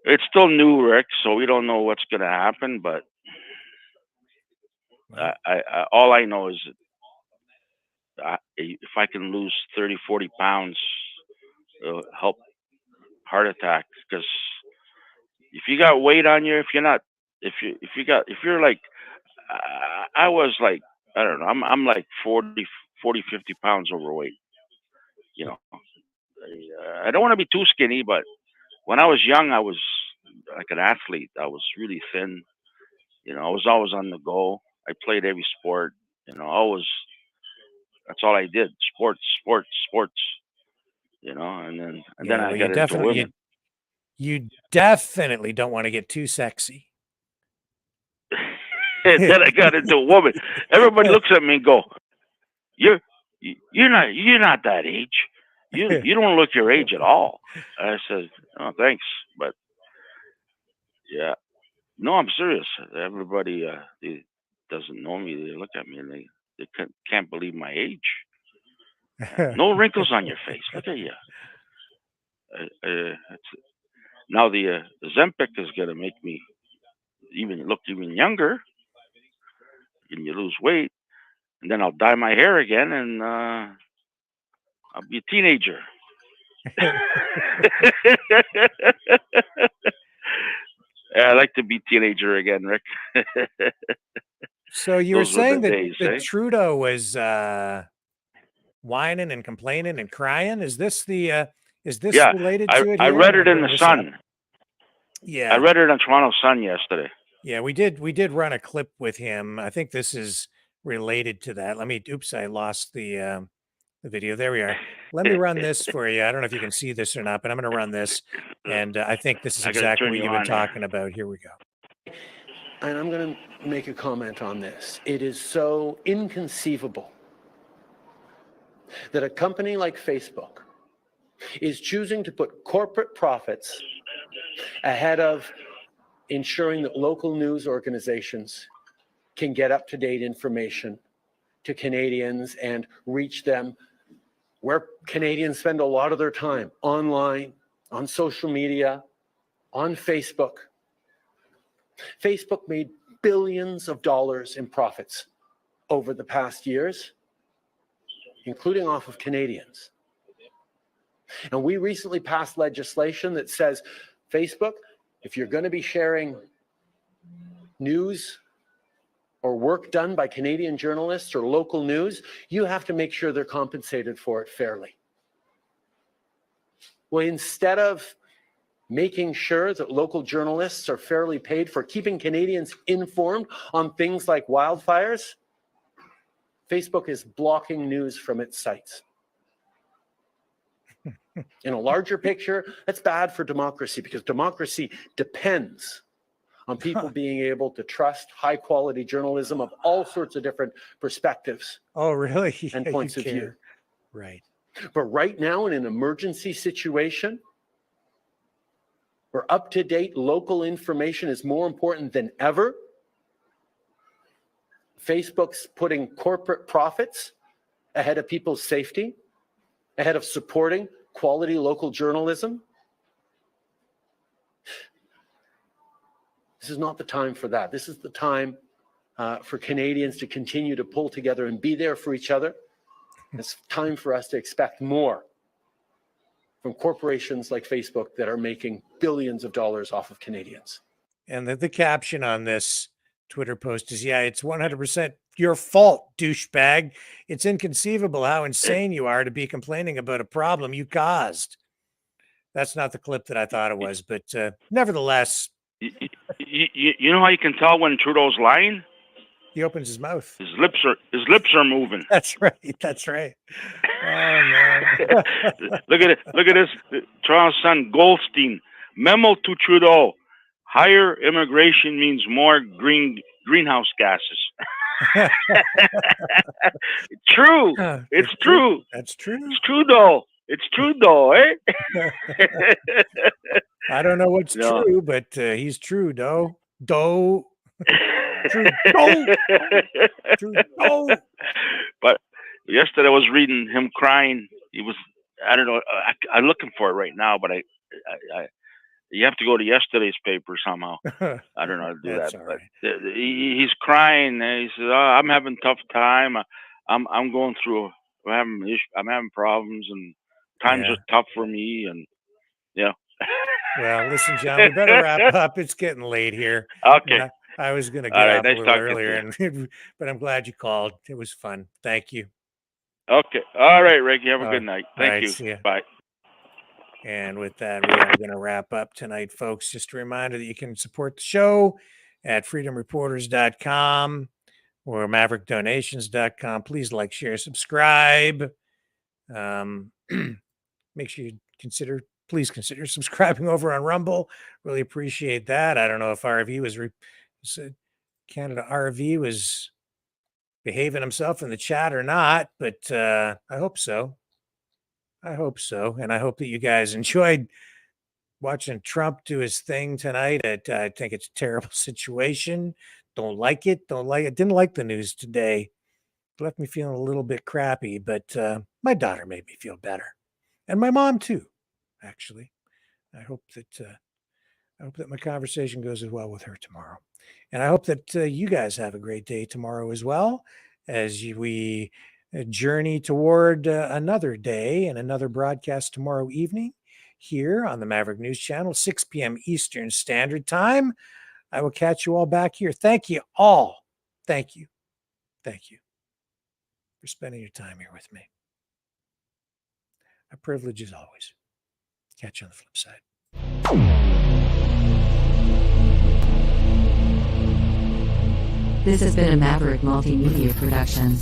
it's still new, Rick. So we don't know what's gonna happen, but I all I know is if I can lose 30, 40 pounds, it'll help heart attack. Because if you got weight on you, if you're like, I was like, I don't know, I'm like 40, 50 pounds overweight. You know, I don't want to be too skinny, but when I was young, I was like an athlete. I was really thin. I was always on the go. I played every sport. Always. That's all I did. Sports, sports, sports. And then I Well, you got into women. you definitely don't want to get too sexy. And then I got into a woman. Everybody looks at me and go, "You're not that age. You don't look your age at all." I said, "Oh, thanks, but yeah, no, I'm serious. Everybody they doesn't know me. They look at me and they can't believe my age. No wrinkles on your face. Look at you." Now the Zempic is gonna make me look even younger, and you lose weight, and then I'll dye my hair again, and I'll be a teenager. Yeah, I like to be teenager again, Rick. So you were Those were saying the that, days, eh? Trudeau was whining and complaining and crying. Is this Yeah, related to it? I Here? read I'm it in bringing the this Sun. up. Yeah, I read it on Toronto Sun yesterday. Yeah, we did run a clip with him. I think this is related to that. Oops, I lost the video. There we are. Let me run this for you. I don't know if you can see this or not, but I'm going to run this, and I think this is I gotta exactly turn what you you've been on here. talking about. Here we go. And I'm going to make a comment on this. It is so inconceivable that a company like Facebook is choosing to put corporate profits ahead of ensuring that local news organizations can get up-to-date information to Canadians and reach them where Canadians spend a lot of their time, online, on social media, on Facebook. Facebook made billions of dollars in profits over the past years, including off of Canadians. And we recently passed legislation that says, Facebook, if you're going to be sharing news or work done by Canadian journalists or local news, you have to make sure they're compensated for it fairly. Well, instead of making sure that local journalists are fairly paid for keeping Canadians informed on things like wildfires, Facebook is blocking news from its sites. In a larger picture, that's bad for democracy because democracy depends on people being able to trust high-quality journalism of all sorts of different perspectives. Oh, really? And points of view. Right. But right now, in an emergency situation, where up-to-date local information is more important than ever, Facebook's putting corporate profits ahead of people's safety, ahead of supporting quality local journalism. This is not the time for that. This is the time for Canadians to continue to pull together and be there for each other. It's time for us to expect more from corporations like Facebook that are making billions of dollars off of Canadians. And the caption on this Twitter post is, yeah, it's 100% your fault, douchebag. It's inconceivable how insane you are to be complaining about a problem you caused. That's not the clip that I thought it was, but nevertheless. You know how you can tell when Trudeau's lying? He opens his mouth. His lips are moving. That's right. That's right. Oh, man. Look at it. Look at this. Toronto Sun, Goldstein. Memo to Trudeau. Higher immigration means more greenhouse gases. True. It's true. That's true. It's Trudeau. It's Trudeau, eh? I don't know what's true, but he's Trudeau. Trudeau. Trudeau. But yesterday I was reading him crying. He was, I don't know, I'm looking for it right now, but I you have to go to yesterday's paper somehow. I don't know how to do that. But he's crying. He says, "Oh, I'm having a tough time. I'm going through I'm having problems, and times are tough for me, and yeah. Well, listen, John, we better wrap up. It's getting late here. Okay. I was going to get All right, off nice a little talking to earlier, you. but I'm glad you called. It was fun. Thank you. Okay. All right, Ricky. Have a All good right. night. All Thank right, you. see ya. Bye. And with that, we are going to wrap up tonight, folks. Just a reminder that you can support the show at freedomreporters.com or maverickdonations.com. Please like, share, subscribe. Make sure you please consider subscribing over on Rumble. Really appreciate that. I don't know if RV was Canada RV was behaving himself in the chat or not, but I hope so. I hope so. And I hope that you guys enjoyed watching Trump do his thing tonight. I think it's a terrible situation. Don't like it. Didn't like the news today. It left me feeling a little bit crappy, but my daughter made me feel better. And my mom too, actually. I hope that my conversation goes as well with her tomorrow. And I hope that you guys have a great day tomorrow as well, as we journey toward another day and another broadcast tomorrow evening here on the Maverick News Channel, 6 p.m. Eastern Standard Time. I will catch you all back here. Thank you all. Thank you. Thank you for spending your time here with me. A privilege as always. Catch you on the flip side. This has been a Maverick Multimedia production.